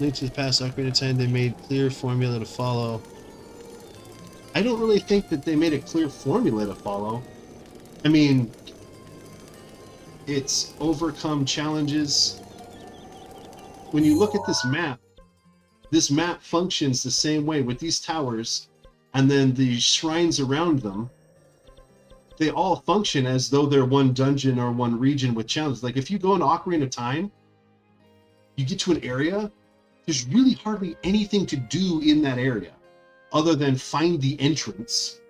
Link to the past, Ocarina of Time, they made clear formula to follow. I don't really think that they made a clear formula to follow. I mean, it's overcome challenges. When you look at this map functions the same way with these towers and then the shrines around them. They all function as though they're one dungeon or one region with challenges. Like if you go into Ocarina of Time, you get to an area, there's really hardly anything to do in that area other than find the entrance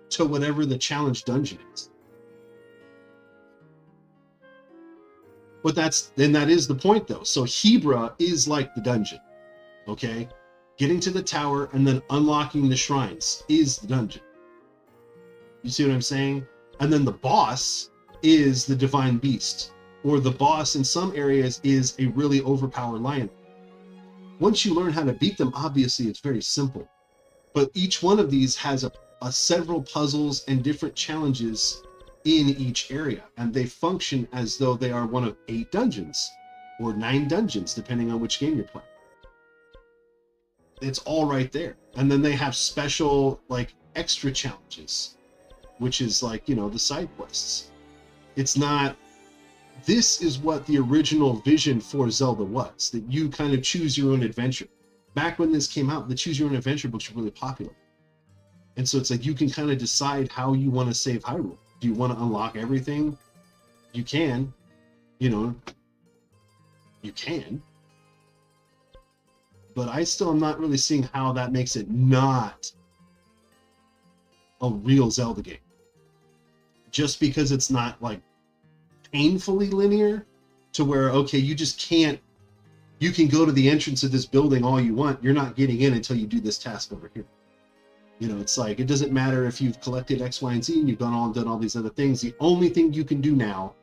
to whatever the challenge dungeon is. But that is the point though. So Hebra is like the dungeon, okay? Getting to the tower and then unlocking the shrines is the dungeon. You see what I'm saying? And then the boss is the divine beast, or the boss in some areas is a really overpowered lion. Once you learn how to beat them, obviously it's very simple. But each one of these has a several puzzles and different challenges in each area, and they function as though they are one of 8 dungeons or 9 dungeons, depending on which game you're playing. It's all right there. And then they have special, like, extra challenges, which is like, you know, the side quests. It's not, this is what the original vision for Zelda was, that you kind of choose your own adventure. Back when this came out, the choose your own adventure books were really popular. And so it's like you can kind of decide how you want to save Hyrule. Do you want to unlock everything? You can, you know, you can. But I still am not really seeing how that makes it not a real Zelda game. Just because it's not like painfully linear to where, okay, you just can't, you can go to the entrance of this building all you want. You're not getting in until you do this task over here. You know, it's like, it doesn't matter if you've collected X, Y, and Z and you've done all these other things. The only thing you can do now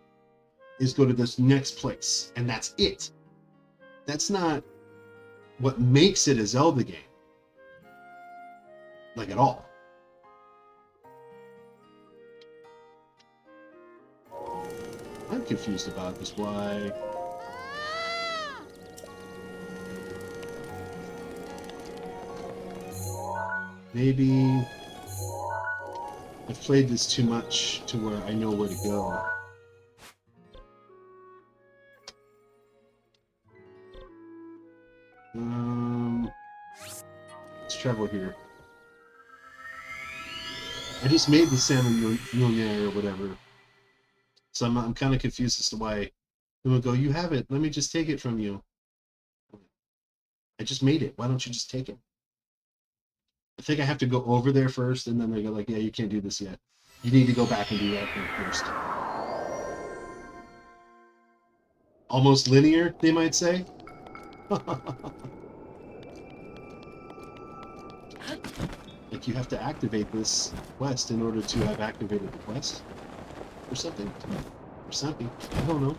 is go to this next place, and that's it. That's not what makes it a Zelda game. Like, at all. I'm confused about this. Why? Maybe I've played this too much to where I know where to go. Let's travel here. I just made the salmon millionaire or whatever. So I'm kind of confused as to why they would go, you have it, let me just take it from you. I just made it, why don't you just take it? I think I have to go over there first, and then they go like, yeah, you can't do this yet. You need to go back and do that thing first. Almost linear, they might say. Like you have to activate this quest in order to have activated the quest. Or something. Or something. I don't know.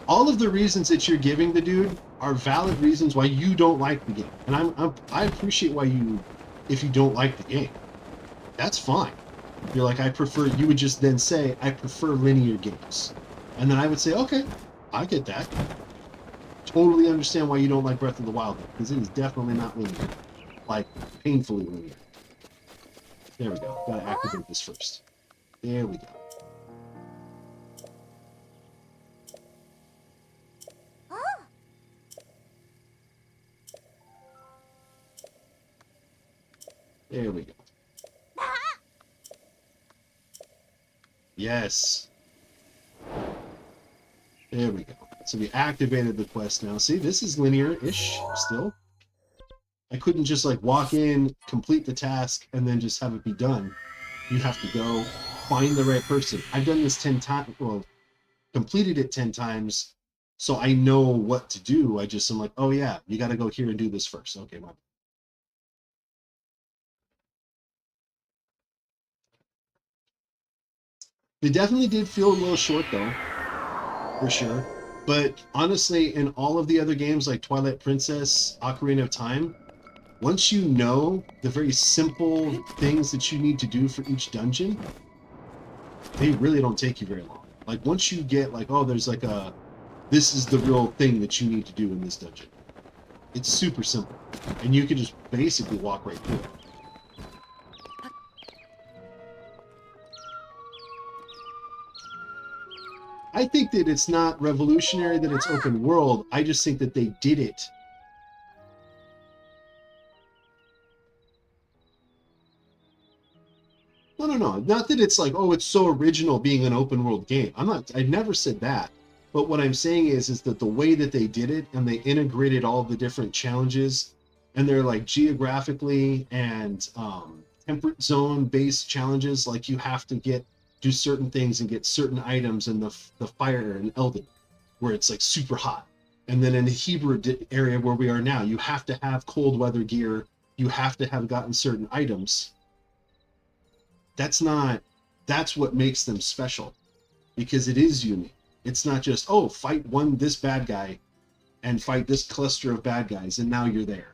All of the reasons that you're giving the dude are valid reasons why you don't like the game. And I appreciate why if you don't like the game. That's fine. You're like, you would just then say, I prefer linear games. And then I would say, okay, I get that. Totally understand why you don't like Breath of the Wild, because it is definitely not linear. Like, painfully linear. There we go. Gotta activate this first. There we go. There we go. Yes. There we go. So we activated the quest now. See, this is linear-ish still. I couldn't just like walk in, complete the task, and then just have it be done. You have to go find the right person. I've done this 10 times, well, completed it 10 times, so I know what to do. I'm like, oh yeah, you got to go here and do this first. Okay, well. They definitely did feel a little short though, for sure. But honestly, in all of the other games like Twilight Princess, Ocarina of Time, once you know the very simple things that you need to do for each dungeon, they really don't take you very long. Like once you get like, oh, there's like a, this is the real thing that you need to do in this dungeon. It's super simple, and you can just basically walk right through it. I think that it's not revolutionary that it's open world. I just think that they did it. No. Not that it's like, oh, it's so original being an open world game. I never said that. But what I'm saying is that the way that they did it and they integrated all the different challenges and they're like geographically and temperate zone based challenges, like you have to do certain things and get certain items in the fire and Elden, where it's like super hot. And then in the Hebrew area where we are now, you have to have cold weather gear. You have to have gotten certain items. That's what makes them special, because it is unique. It's not just, oh, fight this bad guy and fight this cluster of bad guys and now you're there.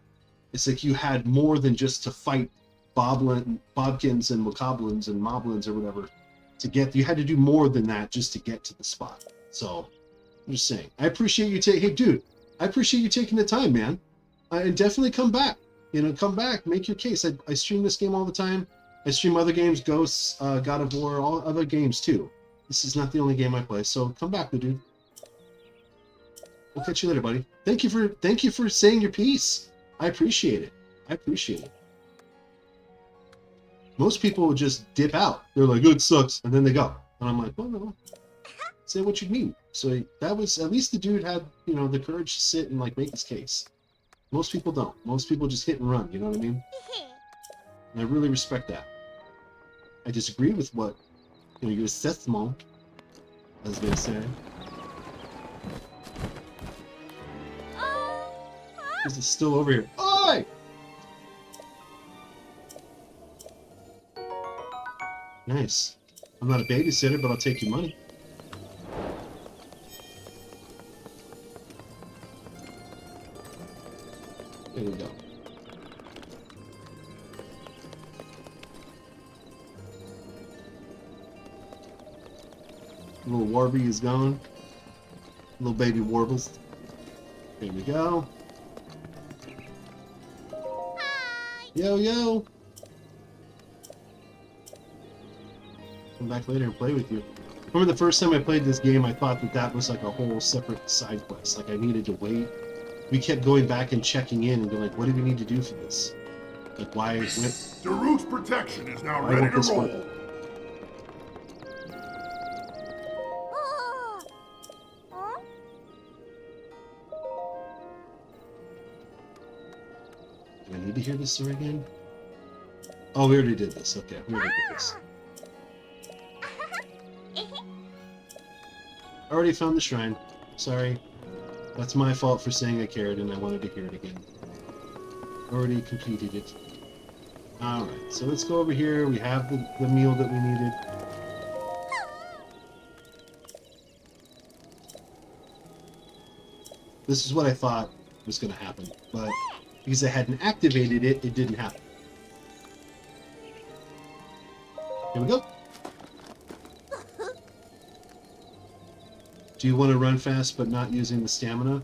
It's like you had more than just to fight Bobkins and Macablins and Moblins or whatever to get. You had to do more than that just to get to the spot. So I'm just saying, I appreciate you hey dude, I appreciate you taking the time, man. And definitely come back. Come back, make your case. I stream this game all the time. I stream other games, Ghosts, God of War, all other games too. This is not the only game I play, so come back, dude. We'll catch you later, buddy. Thank you for saying your piece. I appreciate it. Most people would just dip out. They're like, oh, it sucks, and then they go. And I'm like, well, no. Say what you mean. So that was, at least the dude had, the courage to sit and like make his case. Most people don't. Most people just hit and run, you know what I mean? And I really respect that. I disagree with what your assessment, I was gonna say. This is still over here. Oi! Nice. I'm not a babysitter, but I'll take your money. There we go. Little Warby is gone. Little baby Warbles. There we go. Yo. Come back later and play with you. Remember the first time I played this game, I thought that was like a whole separate side quest. Like I needed to wait. We kept going back and checking in and being like, what do we need to do for this? Like why went... Daru's protection is now ready to roll. Do I need to hear this story again? Oh, we already did this. Okay, we already did this. I already found the shrine. Sorry. That's my fault for saying I cared and I wanted to hear it again. Already completed it. Alright, so let's go over here. We have the meal that we needed. This is what I thought was going to happen, but because I hadn't activated it, it didn't happen. Here we go. Do you want to run fast but not using the stamina?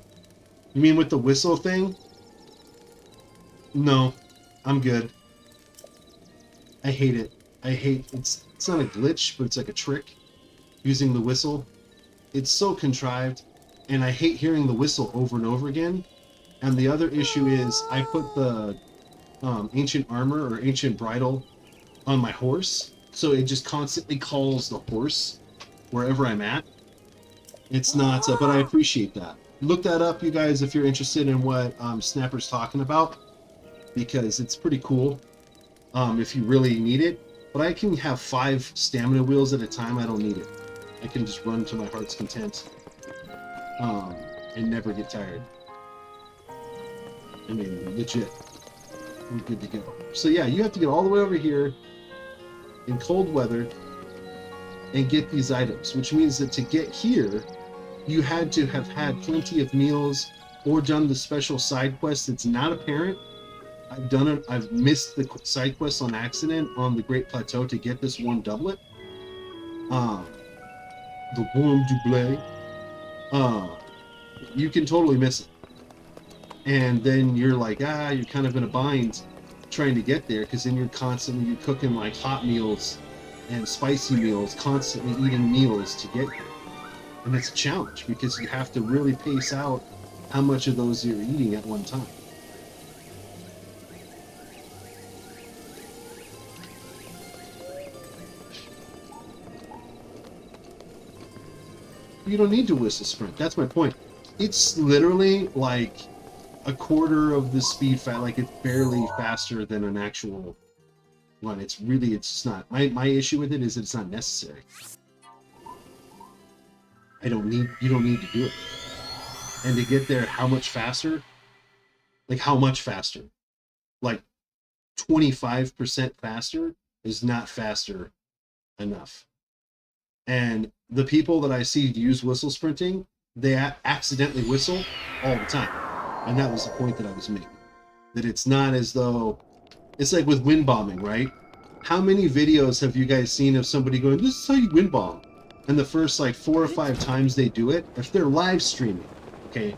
You mean with the whistle thing? No, I'm good. I hate it. It's not a glitch, but it's like a trick. Using the whistle. It's so contrived, and I hate hearing the whistle over and over again. And the other issue is I put the ancient armor or ancient bridle on my horse, so it just constantly calls the horse wherever I'm at. It's not, but I appreciate that. Look that up, you guys, if you're interested in what Snapper's talking about, because it's pretty cool if you really need it. But I can have 5 stamina wheels at a time. I don't need it. I can just run to my heart's content and never get tired. I mean, legit. I'm good to go. So yeah, you have to get all the way over here in cold weather and get these items, which means that to get here, you had to have had plenty of meals or done the special side quest that's not apparent. I've done it. I've missed the side quest on accident on the Great Plateau to get this one doublet. The warm double. You can totally miss it. And then you're like, you're kind of in a bind trying to get there, because then you're cooking like hot meals and spicy meals, constantly eating meals to get here. And it's a challenge because you have to really pace out how much of those you're eating at one time. You don't need to whistle sprint. That's my point. It's literally like a quarter of the speed like it's barely faster than an actual one. It's just not. My issue with it is that it's not necessary. You don't need to do it. And to get there, how much faster? Like how much faster? Like 25% faster is not faster enough. And the people that I see use whistle sprinting, they accidentally whistle all the time. And that was the point that I was making. That it's not as though... It's like with wind bombing, right? How many videos have you guys seen of somebody going, this is how you wind bomb? And the first like 4 or 5 times they do it, if they're live streaming, okay?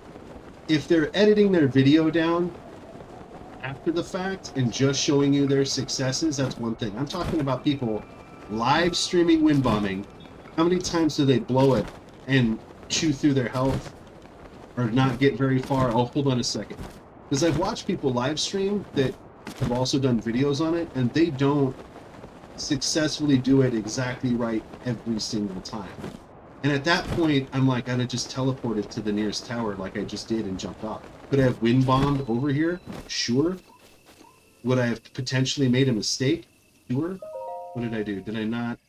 If they're editing their video down after the fact and just showing you their successes, that's one thing. I'm talking about people live streaming wind bombing. How many times do they blow it and chew through their health or not get very far? Oh, hold on a second. Because I've watched people live stream that have also done videos on it, and they don't successfully do it exactly right every single time. And at that point, I'm like, I'd have just teleported to the nearest tower like I just did and jumped off. Could I have wind bombed over here? Sure. Would I have potentially made a mistake? Sure. What did I do? Did I not?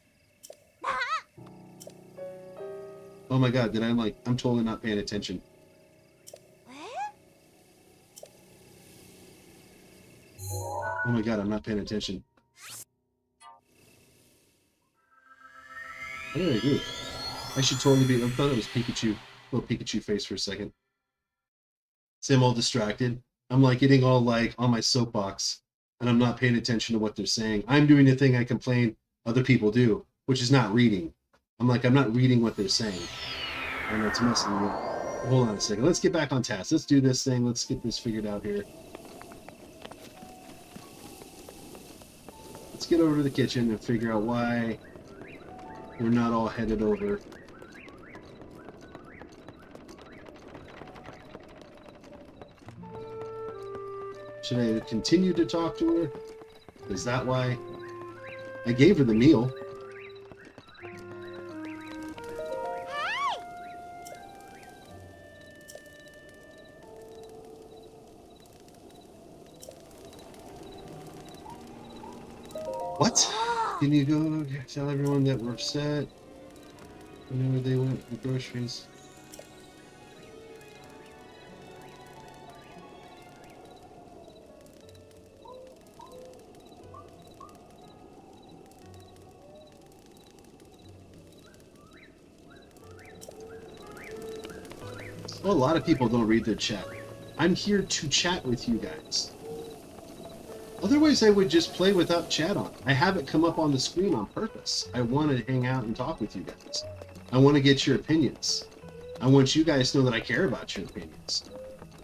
Oh my god, I'm totally not paying attention. Oh my god, I'm not paying attention. What did I do? I should totally be... I thought it was Pikachu. Little Pikachu face for a second. See, I'm all distracted. I'm like getting all like on my soapbox, and I'm not paying attention to what they're saying. I'm doing the thing I complain other people do, which is not reading. I'm not reading what they're saying. And it's messing me up. Hold on a second. Let's get back on task. Let's do this thing. Let's get this figured out here. Let's get over to the kitchen and figure out why we're not all headed over. Should I continue to talk to her? Is that why? I gave her the meal. What? Can you go tell everyone that we're upset? You know where they went for groceries? Well, a lot of people don't read their chat. I'm here to chat with you guys. Otherwise, I would just play without chat on. I have it come up on the screen on purpose. I want to hang out and talk with you guys. I want to get your opinions. I want you guys to know that I care about your opinions.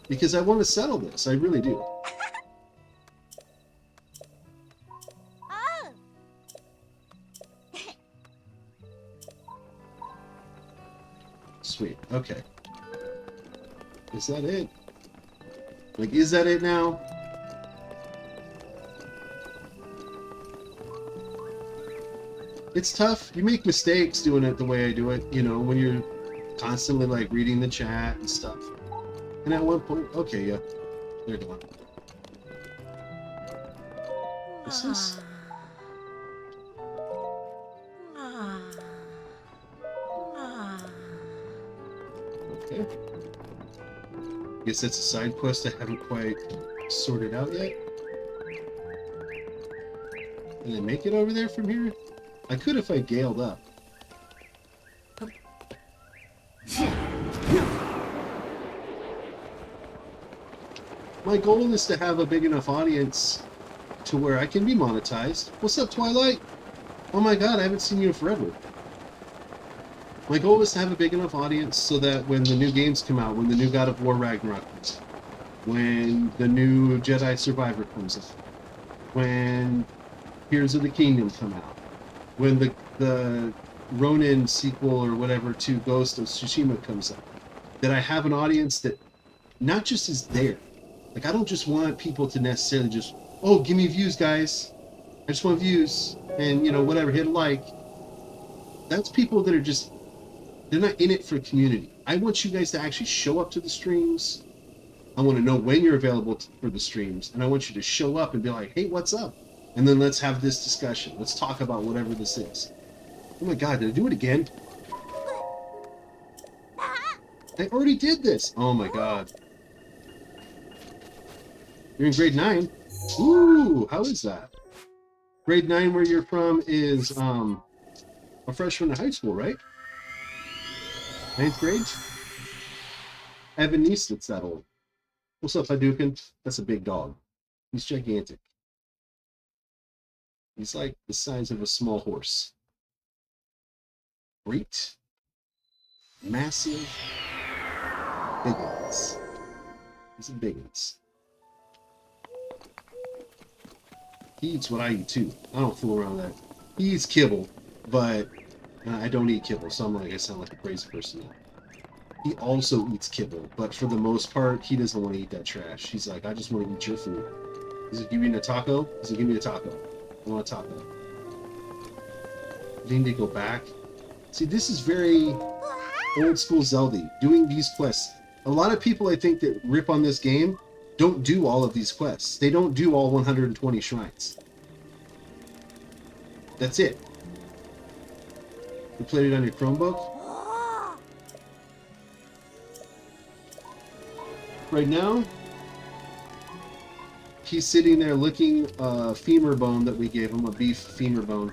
Because I want to settle this. I really do. Sweet. Okay. Is that it? Like, is that it now? It's tough. You make mistakes doing it the way I do it, you know, when you're constantly, like, reading the chat and stuff. And at one point, okay, yeah, they're gone. What's this? Okay. Guess that's a side quest I haven't quite sorted out yet. Can I make it over there from here? I could if I galed up. My goal is to have a big enough audience to where I can be monetized. What's up, Twilight? Oh my god, I haven't seen you in forever. My goal is to have a big enough audience so that when the new games come out, when the new God of War Ragnarok comes out, when the new Jedi Survivor comes out, when Tears of the Kingdom come out, when the Ronin sequel or whatever to Ghost of Tsushima comes out, that I have an audience that not just is there. Like, I don't just want people to necessarily just, oh, give me views, guys. I just want views. And, you know, whatever, hit a like. That's people that are just, they're not in it for community. I want you guys to actually show up to the streams. I want to know when you're available for the streams. And I want you to show up and be like, hey, what's up? And then let's have this discussion. Let's talk about whatever this is. Oh my god, did I do it again? I already did this. Oh my god. You're in grade 9? Ooh, how is that? Grade 9 where you're from is a freshman in high school, right? 9th grade? I have a niece that's that old. What's up, Hadouken? That's a big dog. He's gigantic. He's like the size of a small horse. Great. Massive. Big ones. He's a big ones. He eats what I eat too. I don't fool around with that. He eats kibble, but I don't eat kibble, so I'm like, I sound like a crazy person now. He also eats kibble, but for the most part, he doesn't want to eat that trash. He's like, I just want to eat your food. He's like, give me a taco? He's like, give me a taco. I want a taco. I need to go back. See, this is very old school Zelda, doing these quests. A lot of people, I think, that rip on this game don't do all of these quests. They don't do all 120 shrines. That's it. You played it on your Chromebook? Right now, he's sitting there licking a femur bone that we gave him, a beef femur bone.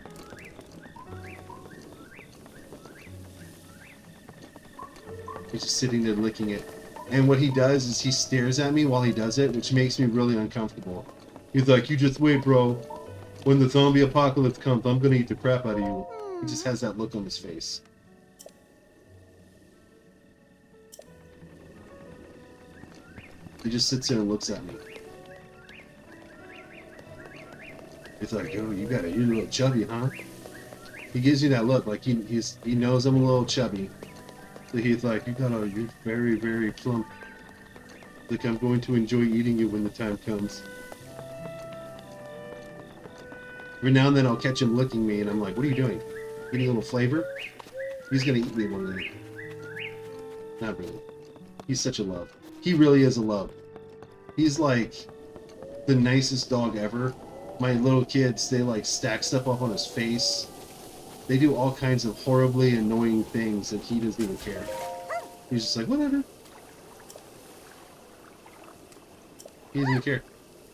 He's just sitting there licking it. And what he does is he stares at me while he does it, which makes me really uncomfortable. He's like, you just wait, bro. When the zombie apocalypse comes, I'm gonna eat the crap out of you. He just has that look on his face. He just sits there and looks at me. He's like, yo, you're a little chubby, huh? He gives you that look, like he knows I'm a little chubby. So he's like, you're very, very plump. Like, I'm going to enjoy eating you when the time comes. Every now and then I'll catch him licking me and I'm like, what are you doing? Getting a little flavor? He's gonna eat me one day. Not really. He's such a love. He really is a love. He's like the nicest dog ever. My little kids, they like stack stuff up on his face. They do all kinds of horribly annoying things and he doesn't even care. He's just like, whatever. He doesn't even care.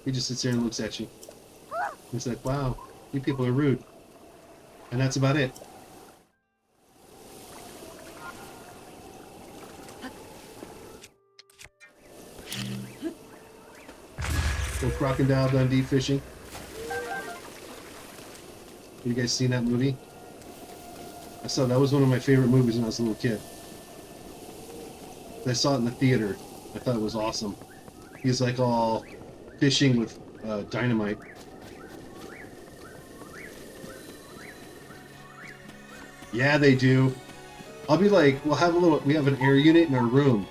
He just sits there and looks at you. He's like, wow, you people are rude. And that's about it. Go Crocodile Dundee fishing. You guys seen that movie? I saw that was one of my favorite movies when I was a little kid. I saw it in the theater. I thought it was awesome. He's like all fishing with dynamite. Yeah, they do. I'll be like, we have an air unit in our room.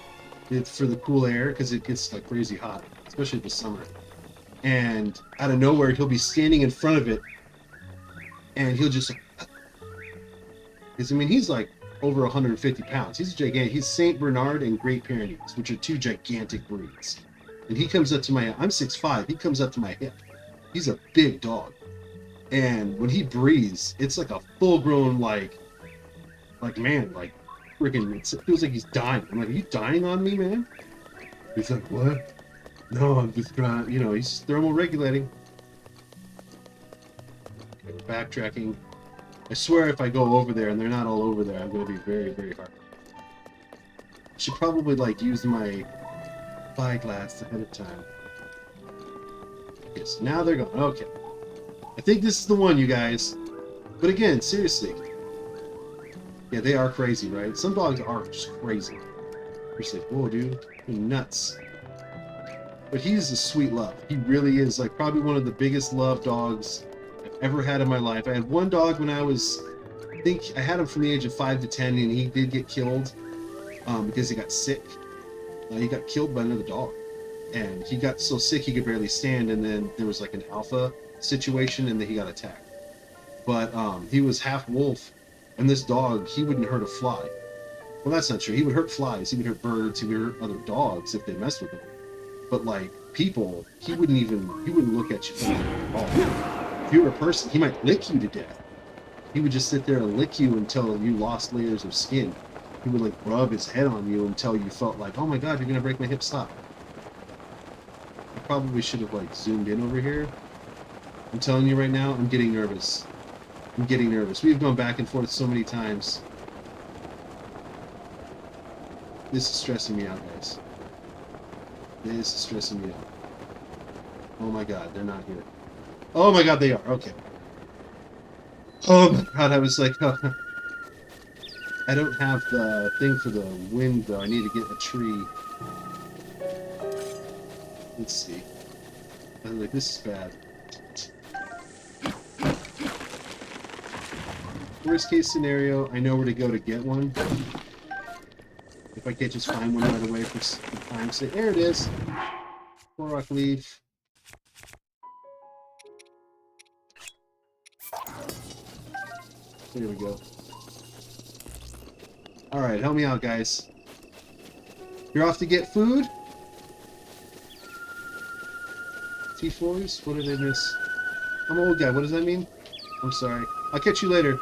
It's for the cool air because it gets like crazy hot, especially this summer. And out of nowhere, he'll be standing in front of it and he'll just, because I mean, he's like over 150 pounds. He's gigantic. He's Saint Bernard and Great Pyrenees, which are two gigantic breeds. And he comes up to I'm 6'5". He comes up to my hip. He's a big dog. And when he breathes, it's like a full-grown, like man, like freaking, it feels like he's dying. I'm like, are you dying on me, man? He's like, what? No, I'm just trying, he's thermoregulating. Okay, we're backtracking. I swear if I go over there and they're not all over there, I'm going to be very, very hard. I should probably, use my spyglass ahead of time. focus. Now they're going. Okay. I think this is the one, you guys. But again, seriously. Yeah, they are crazy, right? Some dogs are just crazy. You're just like, whoa, dude. You're nuts. But he's a sweet love. He really is, like, probably one of the biggest love dogs I've ever had in my life. I had one dog when I was, I think I had him from the age of 5 to 10, and he did get killed because he got sick. He got killed by another dog. And he got so sick he could barely stand, and then there was like an alpha situation, and then he got attacked. But he was half wolf, and this dog, he wouldn't hurt a fly. Well, that's not true. He would hurt flies, he would hurt birds, he would hurt other dogs if they messed with him. But like people, he wouldn't look at you funny at all. If you were a person, he might lick you to death. He would just sit there and lick you until you lost layers of skin. He would like rub his head on you until you felt like, oh my god, you're gonna break my hip, stop. I probably should have like zoomed in over here. I'm telling you right now, I'm getting nervous. I'm getting nervous. We've gone back and forth so many times. This is stressing me out, guys. This is stressing me out. Oh my god, they're not here. Oh my god, they are. Okay. Oh my god, I was like, oh. I don't have the thing for the wind, though. I need to get a tree. Let's see. I was like, this is bad. Worst case scenario, I know where to go to get one. If I can't just find one right away for time's sake. There it is. Korok leaf. There we go. Alright, help me out, guys. You're off to get food? T4s? What did I miss? I'm an old guy. What does that mean? I'm sorry. I'll catch you later.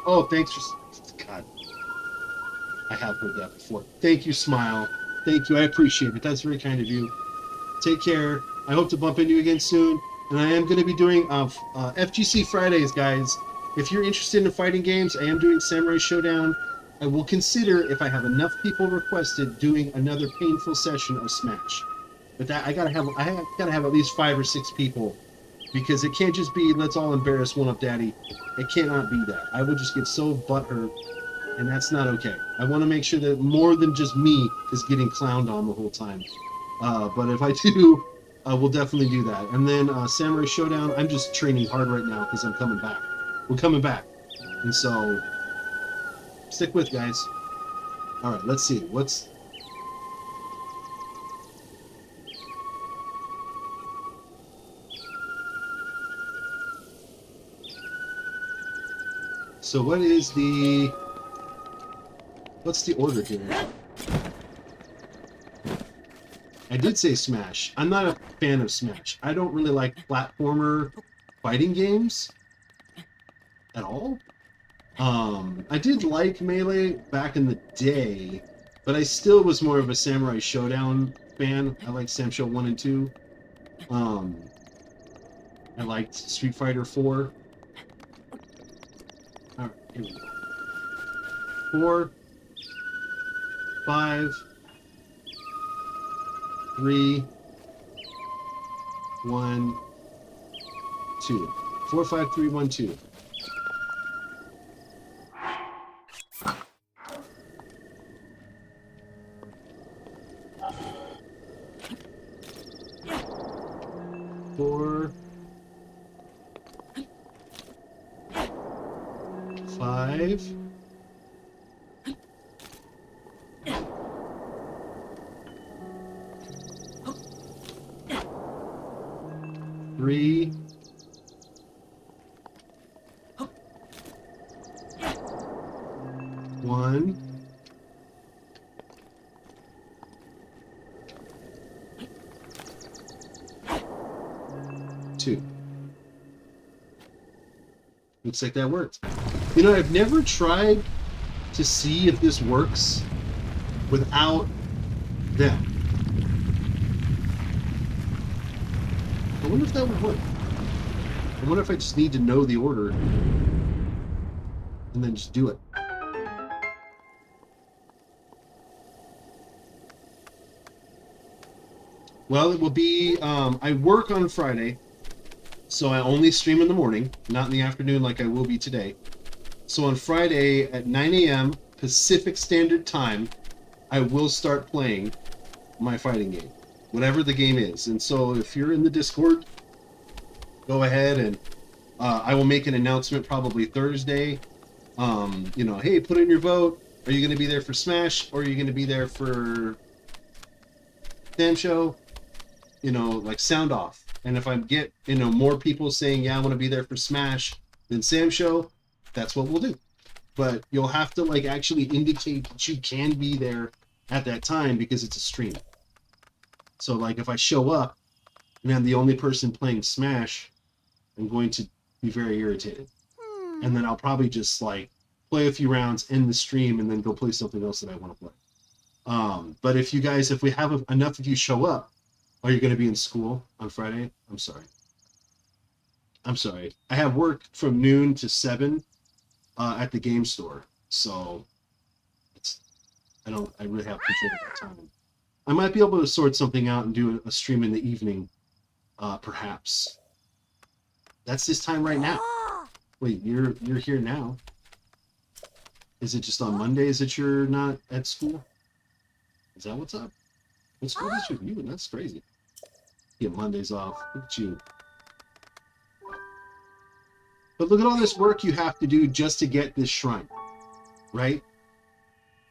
Oh, thanks for... God. I have heard that before. Thank you, Smile. Thank you. I appreciate it. That's very kind of you. Take care. I hope to bump into you again soon. And I am going to be doing FGC Fridays, guys. If you're interested in fighting games, I am doing Samurai Showdown. I will consider, if I have enough people requested, doing another painful session of Smash. But that I gotta have at least 5 or 6 people. Because it can't just be, let's all embarrass 1UPdaddy. It cannot be that. I will just get so butthurt, and that's not okay. I want to make sure that more than just me is getting clowned on the whole time. But if I do, we'll definitely do that. And then Samurai Showdown, I'm just training hard right now because I'm coming back. We're coming back. And so, stick with, guys. Alright, let's see. What's... So what is the... What's the order here? I did say Smash. I'm not a fan of Smash. I don't really like platformer fighting games at all. I did like Melee back in the day, but I still was more of a Samurai Showdown fan. I liked Sam Show 1 and 2. I liked Street Fighter 4. Alright, here we go. 4, 5, 3, 1, 2. 4, 5, 3, 1, 2. Four, 5, 3, 1, 2. Looks like that worked. You know, I've never tried to see if this works without them. wonder if that would work. I wonder if I just need to know the order and then just do it. Well, it will be, I work on Friday, so I only stream in the morning, not in the afternoon like I will be today. So on Friday at 9 a.m. Pacific Standard Time, I will start playing my fighting game, whatever the game is. And so if you're in the Discord, go ahead and I will make an announcement probably Thursday. You know, hey, put in your vote. Are you going to be there for Smash or are you going to be there for Sam Show? You know, like sound off. And if I get, you know, more people saying, yeah, I want to be there for Smash than Sam Show, that's what we'll do. But you'll have to like actually indicate that you can be there at that time because it's a stream. So like if I show up and I'm the only person playing Smash, I'm going to be very irritated. And then I'll probably just like play a few rounds, end the stream, and then go play something else that I want to play. But if you guys, if we have enough of you show up, are you going to be in school on Friday? I'm sorry. I have work from noon to 7 at the game store. So I really have control of that time. I might be able to sort something out and do a stream in the evening, perhaps. That's this time right now. Wait, you're here now. Is it just on Mondays that you're not at school? Is that what's up? What school is with you? That's crazy. Get Mondays off. Look at you. But look at all this work you have to do just to get this shrine, right?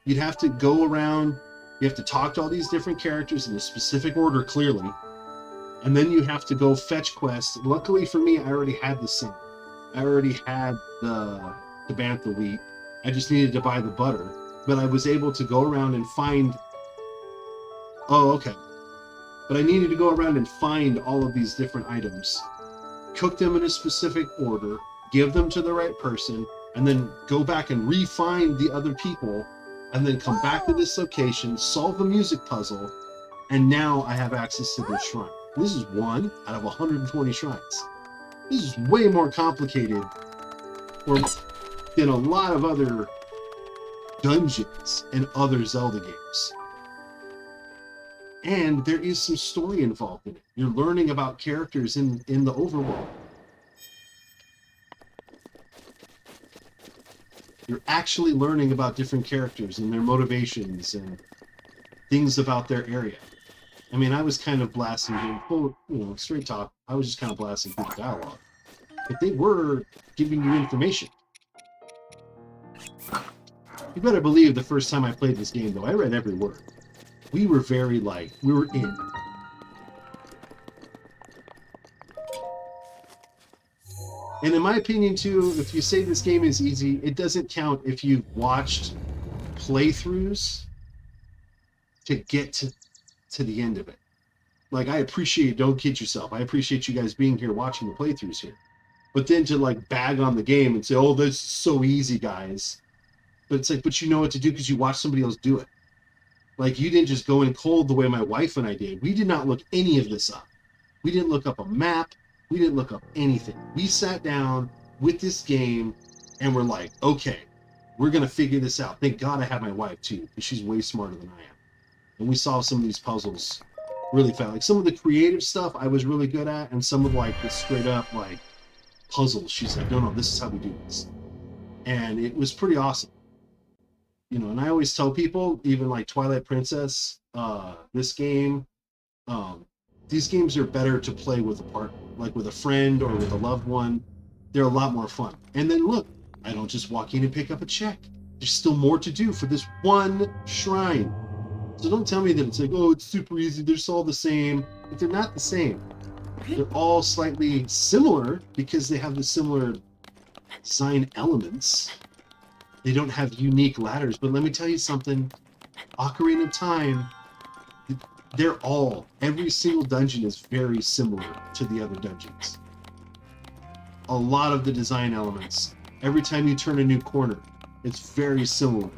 You'd have to go around, you have to talk to all these different characters in a specific order, clearly, and then you have to go fetch quests. Luckily for me, I already had the same. I already had the bantha wheat. I just needed to buy the butter, but I was able to go around and find. Oh, okay. But I needed to go around and find all of these different items, cook them in a specific order, give them to the right person, and then go back and re-find the other people, and then come back to this location, solve the music puzzle, and now I have access to this shrine. This is one out of 120 shrines. This is way more complicated than a lot of other dungeons in other Zelda games. And there is some story involved in it. You're learning about characters in the overworld. You're actually learning about different characters and their motivations and things about their area. I mean, I was kind of blasting, straight talk. I was just kind of blasting through the dialogue. But they were giving you information. You better believe the first time I played this game, though, I read every word. We were very light. We were in. And in my opinion, too, if you say this game is easy, it doesn't count if you've watched playthroughs to get to the end of it. Like, I appreciate, don't kid yourself, I appreciate you guys being here watching the playthroughs here. But then to, like, bag on the game and say, oh, this is so easy, guys. But it's like, but you know what to do because you watched somebody else do it. Like, you didn't just go in cold the way my wife and I did. We did not look any of this up. We didn't look up a map. We didn't look up anything. We sat down with this game and we're like, okay, we're going to figure this out. Thank God I have my wife, too, because she's way smarter than I am. And we solved some of these puzzles really fast. Like, some of the creative stuff I was really good at, and some of, like, the straight-up, like, puzzles. She's like, no, this is how we do this. And it was pretty awesome. You know, and I always tell people, even like Twilight Princess, this game, these games are better to play with a partner, like with a friend or with a loved one. They're a lot more fun. And then look, I don't just walk in and pick up a check. There's still more to do for this one shrine. So don't tell me that it's like, oh, it's super easy, they're all the same. But they're not the same. They're all slightly similar because they have the similar design elements. They don't have unique ladders, but let me tell you something. Ocarina of Time, every single dungeon is very similar to the other dungeons. A lot of the design elements, every time you turn a new corner, it's very similar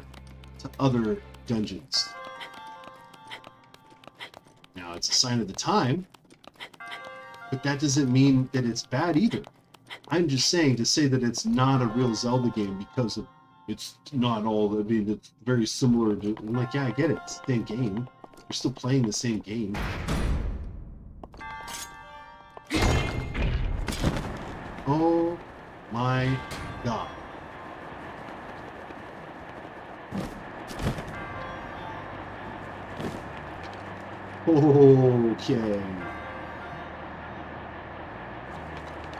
to other dungeons. Now, it's a sign of the time, but that doesn't mean that it's bad either. I'm just saying to say that it's not a real Zelda game because of it's not all. I mean, it's very similar to. I'm like, yeah, I get it. It's the same game. You're still playing the same game. Oh my god. Okay.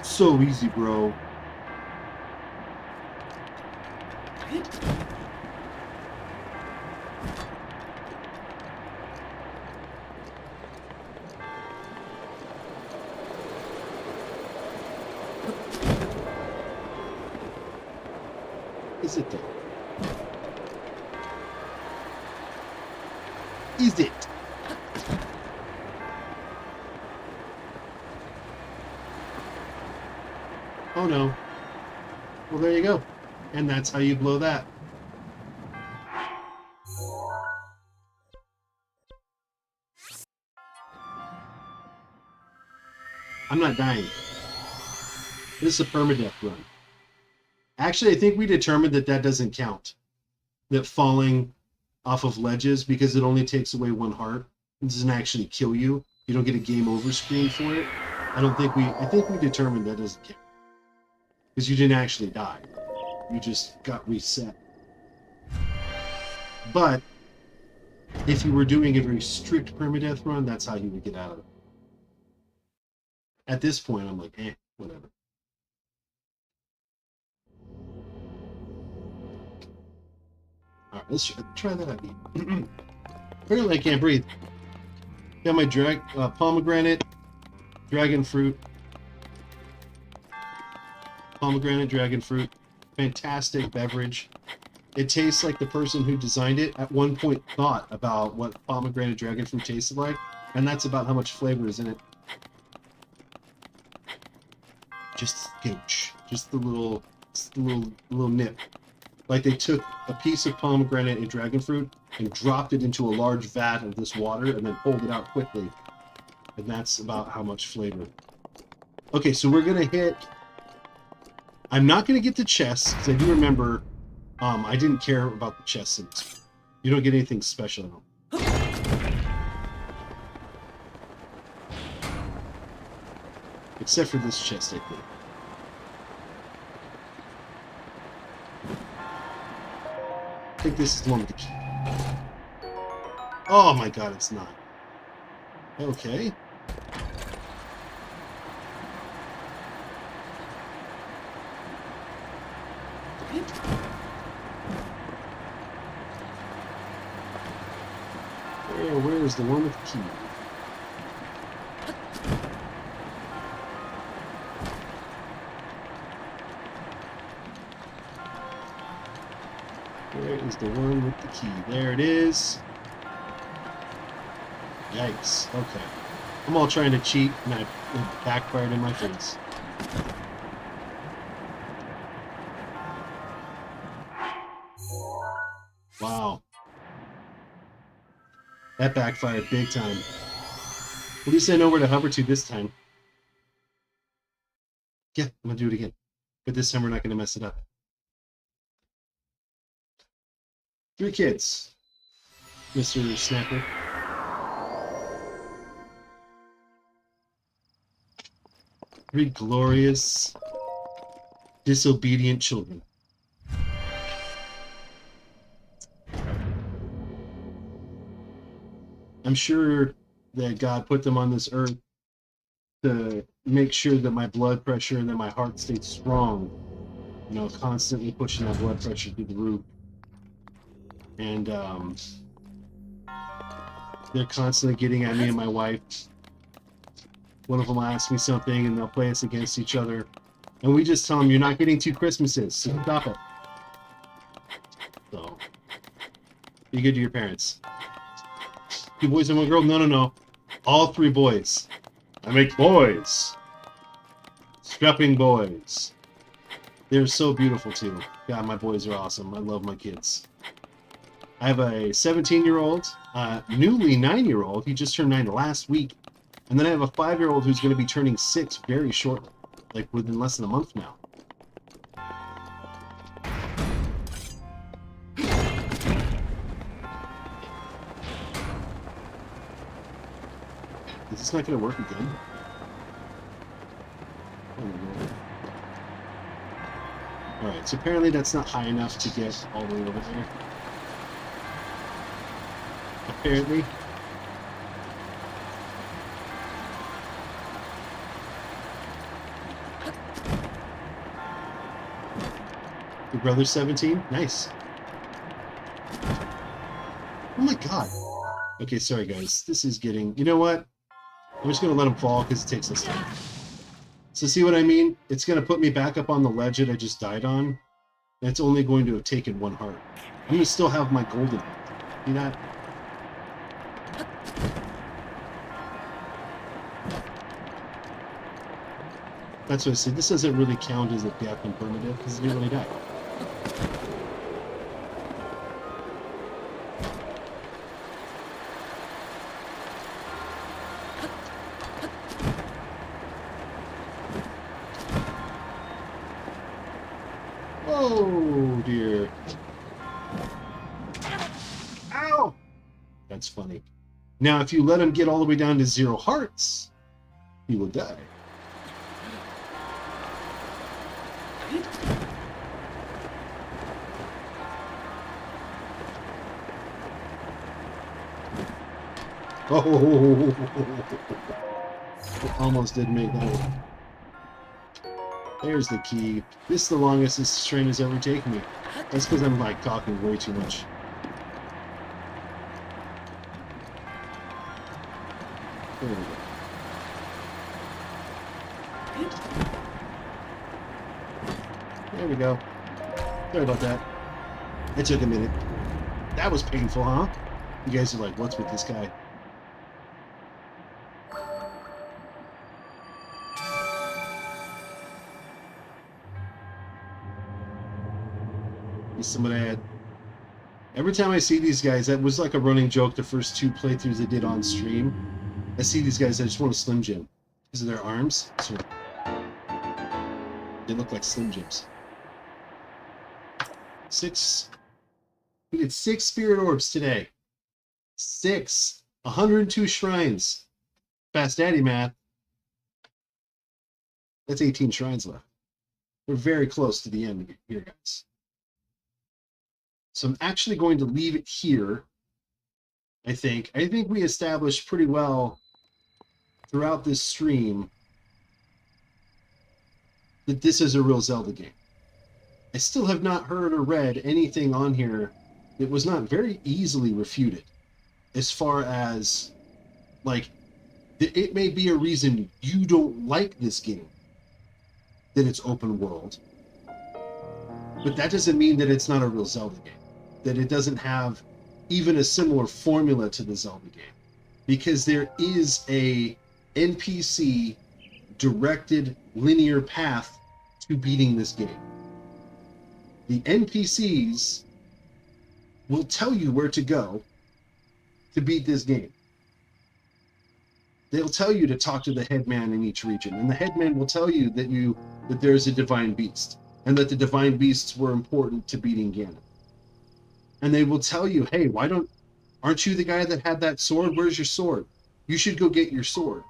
So easy, bro. Is it though? Is it? Oh no. Well, there you go. And that's how you blow that. I'm not dying. This is a permadeath run. Actually, I think we determined that that doesn't count. That falling off of ledges, because it only takes away one heart. It doesn't actually kill you. You don't get a game over screen for it. I think we determined that doesn't count. Because you didn't actually die. You just got reset. But if you were doing a very strict permadeath run, that's how you would get out of it. At this point, I'm like, whatever. Alright, let's try that out. Apparently I can't breathe. Got my pomegranate, dragon fruit. Pomegranate, dragon fruit. Fantastic beverage. It tastes like the person who designed it at one point thought about what pomegranate dragon fruit tasted like, and that's about how much flavor is in it. Just a scooch. Just the little nip. Like they took a piece of pomegranate and dragon fruit and dropped it into a large vat of this water and then pulled it out quickly. And that's about how much flavor. Okay, so we're gonna hit. I'm not gonna get the chests because I do remember I didn't care about the chests in this. You don't get anything special. Except for this chest, I think. I think this is the one with the key. Oh my god, it's not. Okay. Where is the one with the key? Where is the one with the key? There it is. Yikes. Okay. I'm all trying to cheat, and it backfired in my face. Wow. That backfired big time. At least I know where to hover to this time. Yeah, I'm going to do it again. But this time we're not going to mess it up. 3 kids, Mr. Snapper. Three glorious, disobedient children. I'm sure that God put them on this earth to make sure that my blood pressure and that my heart stayed strong. You know, constantly pushing that blood pressure through the roof. And they're constantly getting at me and my wife. One of them will ask me something and they'll play us against each other. And we just tell them, you're not getting 2 Christmases, so stop it. So, be good to your parents. 2 boys and 1 girl? No. All 3 boys. I make boys. Strapping boys. They're so beautiful too. God, my boys are awesome. I love my kids. I have a 17-year-old, newly 9-year-old. He just turned 9 last week. And then I have a 5-year-old who's going to be turning 6 very shortly, like within less than a month now. Is this not going to work again? Oh my God. Alright, so apparently that's not high enough to get all the way over there. Apparently. Your brother's 17? Nice. Oh my God. Okay, sorry guys. This is getting... You know what? I'm just going to let him fall because it takes us time. So see what I mean? It's going to put me back up on the ledge that I just died on. And it's only going to have taken 1 heart. I'm going to still have my golden heart. See that? That's what I said. This doesn't really count as a death in Permadeath because it didn't really die. Oh dear. Ow! That's funny. Now, if you let him get all the way down to 0 hearts, he will die. Oh, almost didn't make that one. There's the key. This is the longest this train has ever taken me. That's because I'm like talking way too much. There we go. There we go. Sorry about that. It took a minute. That was painful, huh? You guys are like, what's with this guy? Somebody had. Every time I see these guys, that was like a running joke the first 2 playthroughs I did on stream. I see these guys, I just want to Slim Jim. Because of their arms. So they look like Slim Jims. 6. We did 6 spirit orbs today. 6. 102 shrines. Fast Daddy math. That's 18 shrines left. We're very close to the end here, guys. So I'm actually going to leave it here, I think. I think we established pretty well throughout this stream that this is a real Zelda game. I still have not heard or read anything on here that was not very easily refuted as far as, like, it may be a reason you don't like this game, that it's open world, but that doesn't mean that it's not a real Zelda game. That it doesn't have even a similar formula to the Zelda game. Because there is a NPC directed linear path to beating this game. The NPCs will tell you where to go to beat this game. They'll tell you to talk to the headman in each region, and the headman will tell you that there's a divine beast, and that the divine beasts were important to beating Ganon. And they will tell you, hey, aren't you the guy that had that sword? Where's your sword? You should go get your sword.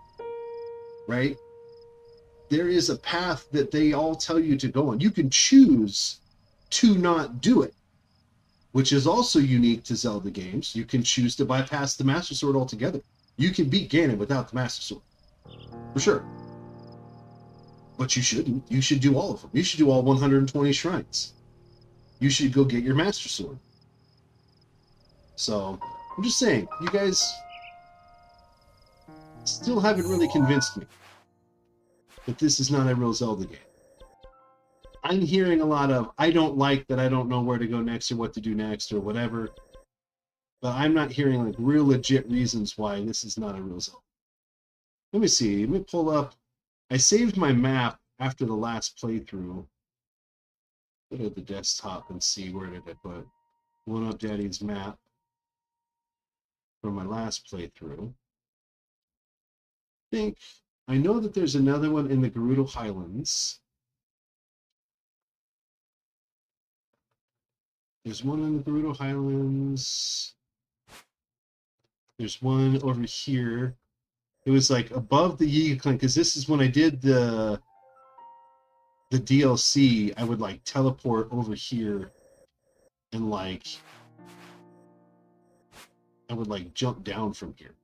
Right? There is a path that they all tell you to go on. You can choose to not do it, which is also unique to Zelda games. You can choose to bypass the Master Sword altogether. You can beat Ganon without the Master Sword. For sure. But you shouldn't. You should do all of them. You should do all 120 shrines. You should go get your Master Sword. So, I'm just saying, you guys still haven't really convinced me that this is not a real Zelda game. I'm hearing a lot of, I don't like that I don't know where to go next or what to do next or whatever. But I'm not hearing like real legit reasons why this is not a real Zelda. Let me see. Let me pull up. I saved my map after the last playthrough. Go to the desktop and see where did I put 1UPdaddy's map from my last playthrough. think I know that there's another one in the Gerudo Highlands. There's one in the Gerudo Highlands. There's one over here. It was like above the Yiga Clan, because this is when I did the DLC. I would like teleport over here and like I would like jump down from here.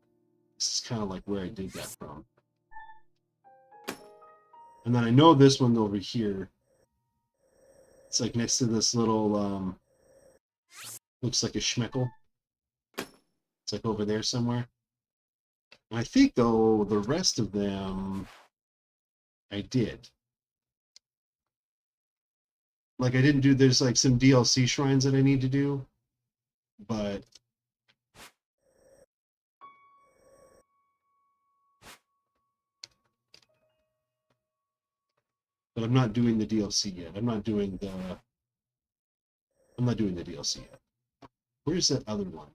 This is kind of like where I did that from. And then I know this one over here. It's like next to this little looks like a schmeckle. It's like over there somewhere. And I think though the rest of them I did. Like I didn't do, there's like some DLC shrines that I need to do, but I'm not doing the DLC yet. I'm not doing the DLC yet. Where's that other one?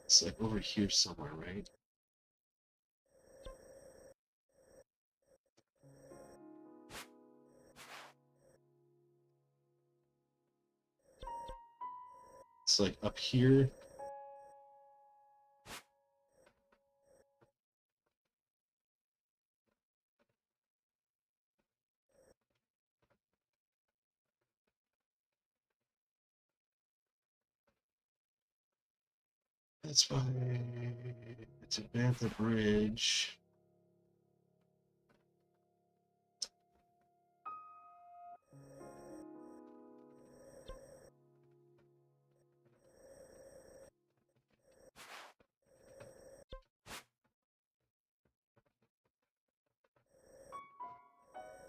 It's like over here somewhere, right? It's like up here. That's why it's a Bantha Bridge.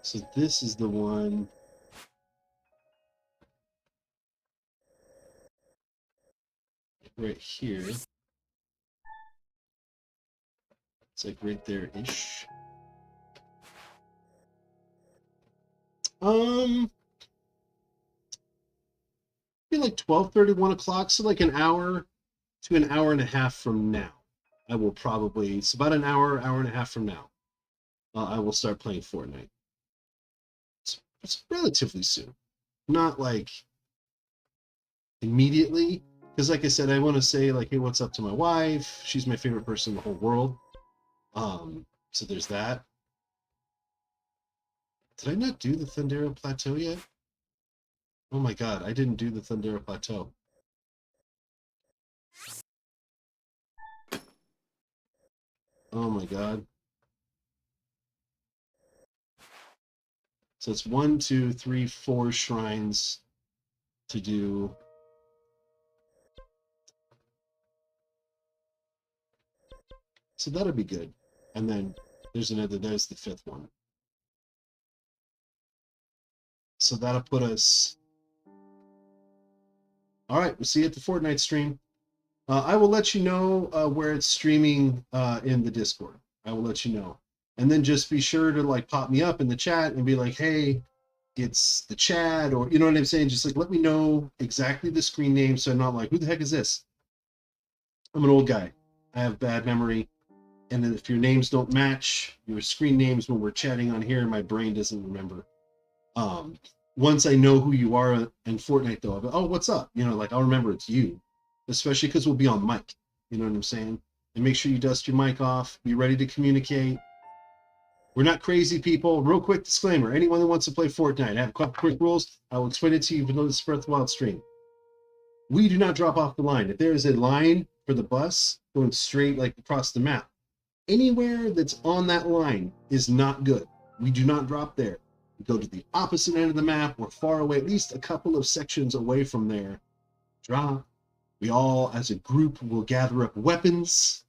So this is the one. Right here. It's like right there-ish. Be like 12:30, 1 o'clock, so like an hour to an hour and a half from now. I will probably, it's about an hour, hour and a half from now. I will start playing Fortnite. It's relatively soon. Not like immediately. Because like I said, I want to say like, hey, what's up to my wife? She's my favorite person in the whole world. So there's that. Did I not do the Thundera Plateau yet? Oh my god, I didn't do the Thundera Plateau. Oh my god. So it's 1, 2, 3, 4 shrines to do. So that'll be good. And then there's another, there's the 5th one. So that'll put us. All right, we'll see you at the Fortnite stream. I will let you know where it's streaming in the Discord. I will let you know. And then just be sure to like pop me up in the chat and be like, hey, it's the Chad, or you know what I'm saying? Just like let me know exactly the screen name so I'm not like, who the heck is this? I'm an old guy. I have bad memory. And then if your names don't match your screen names when we're chatting on here, my brain doesn't remember. Once I know who you are in Fortnite, though, I'll be, oh, what's up? You know, like I'll remember it's you, especially because we'll be on mic. You know what I'm saying? And make sure you dust your mic off. Be ready to communicate. We're not crazy people. Real quick disclaimer: anyone that wants to play Fortnite, I have a couple quick rules. I will explain it to you even though this is Breath of the Wild stream. We do not drop off the line. If there is a line for the bus going straight like across the map, anywhere that's on that line is not good. We do not drop there. We go to the opposite end of the map or far away, at least a couple of sections away from there. Drop. We all, as a group, will gather up weapons.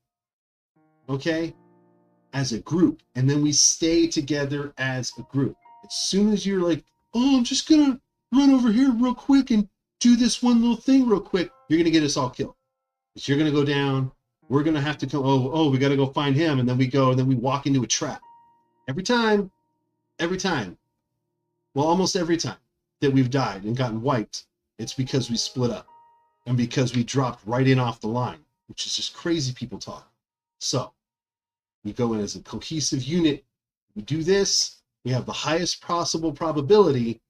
Okay? As a group. And then we stay together as a group. As soon as you're like, oh, I'm just going to run over here real quick and do this one little thing real quick, you're going to get us all killed. Because you're going to go down. We're going to have to come, oh, we got to go find him. And then we go, and then we walk into a trap. Every time, well, almost every time that we've died and gotten wiped, it's because we split up and because we dropped right in off the line, which is just crazy people talk. So We go in as a cohesive unit. We do this, we have the highest possible probability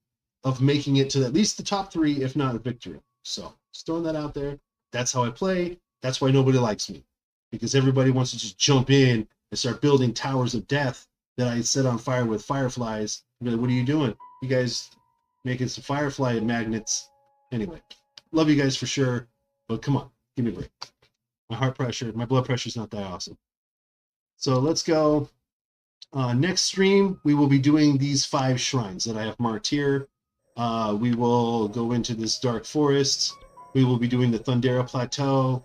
of making it to at least the top 3, if not a victory. So just throwing that out there. That's how I play. That's why nobody likes me, because everybody wants to just jump in and start building towers of death that I set on fire with fireflies. Like, what are you doing? You guys making some firefly magnets. Anyway, love you guys for sure, but come on, give me a break. My blood pressure is not that awesome. So let's go. Next stream, we will be doing these 5 shrines that I have marked here. We will go into this dark forest. We will be doing the Thundera Plateau.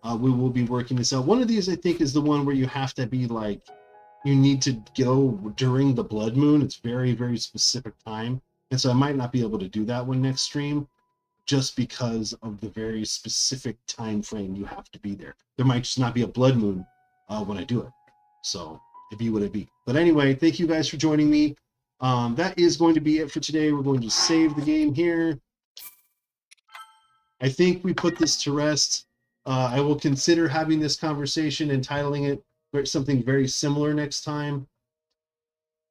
We will be working this out. One of these, I think, is the one where you have to be like, you need to go during the blood moon. It's very, very specific time. And so I might not be able to do that one next stream just because of the very specific time frame you have to be there. There might just not be a blood moon when I do it. So it be what it be. But anyway, thank you guys for joining me. That is going to be it for today. We're going to save the game here. I think we put this to rest. I will consider having this conversation and titling it something very similar next time.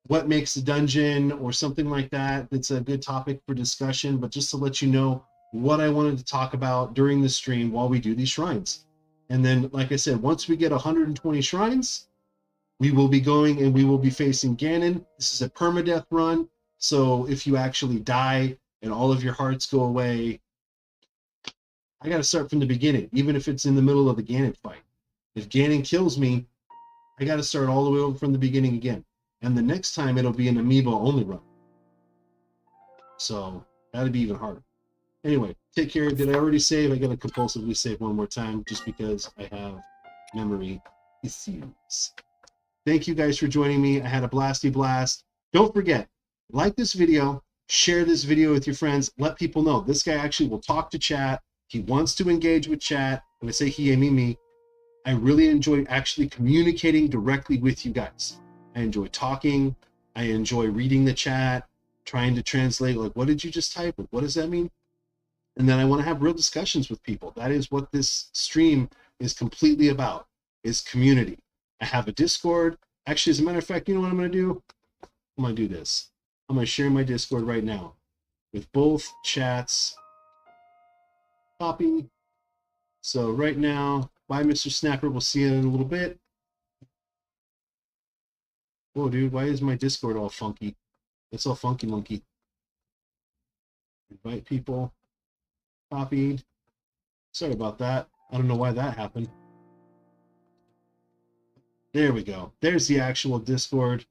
What makes a dungeon or something like that. It's a good topic for discussion, but just to let you know what I wanted to talk about during the stream while we do these shrines. And then, like I said, once we get 120 shrines, we will be going and we will be facing Ganon. This is a permadeath run. So if you actually die and all of your hearts go away, I got to start from the beginning, even if it's in the middle of the Ganon fight. If Ganon kills me, I got to start all the way over from the beginning again. And the next time it'll be an amiibo only run. So that'd be even harder. Anyway, take care. Did I already save? I got to compulsively save one more time just because I have memory issues. Thank you guys for joining me. I had a blasty blast. Don't forget, like this video, share this video with your friends. Let people know this guy actually will talk to chat. He wants to engage with chat. When I say he, I mean me. I really enjoy actually communicating directly with you guys. I enjoy talking. I enjoy reading the chat, trying to translate, like, what did you just type? What does that mean? And then I want to have real discussions with people. That is what this stream is completely about, is community. I have a Discord. Actually, as a matter of fact, you know what I'm going to do? I'm going to do this. I'm going to share my Discord right now with both chats. Copy. So right now, bye, Mr. Snapper. We'll see you in a little bit. Whoa, dude, why is my Discord all funky? It's all funky monkey. Invite people. Copied. Sorry about that. I don't know why that happened. There we go. There's the actual Discord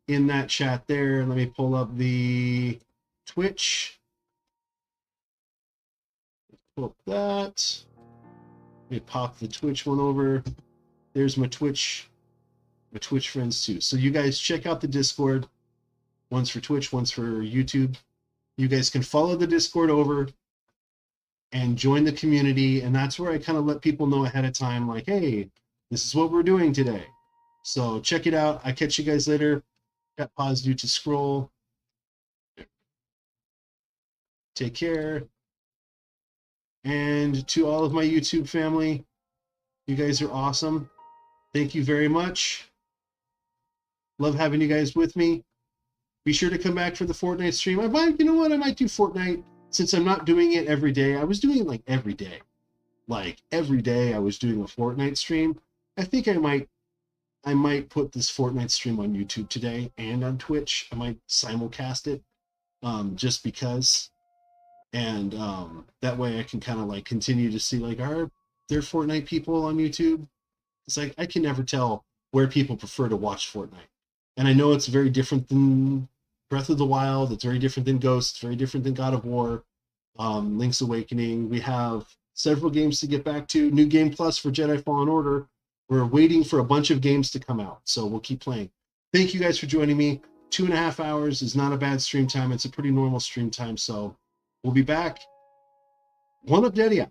in that chat there. Let me pull up the Twitch. Pull up that. Let me pop the Twitch one over. There's my Twitch friends too. So you guys check out the Discord. One's for Twitch, one's for YouTube. You guys can follow the Discord over and join the community. And that's where I kind of let people know ahead of time, like, hey, this is what we're doing today. So check it out. I catch you guys later. Got pause due to scroll. Take care. And to all of my YouTube family, you guys are awesome. Thank you very much. Love having you guys with me. Be sure to come back for the Fortnite stream. I might, you know what? I might do Fortnite since I'm not doing it every day. I was doing it like every day. Like every day I was doing a Fortnite stream. I think I might put this Fortnite stream on YouTube today and on Twitch. I might simulcast it just because. And that way I can kind of like continue to see, like, are there Fortnite people on YouTube? It's like I can never tell where people prefer to watch Fortnite. And I know it's very different than Breath of the Wild. It's very different than Ghost. It's very different than God of War, Link's Awakening. We have several games to get back to. New Game Plus for Jedi Fallen Order. We're waiting for a bunch of games to come out, so we'll keep playing. Thank you guys for joining me. 2.5 hours is not a bad stream time. It's a pretty normal stream time, so we'll be back. 1UPdaddy out.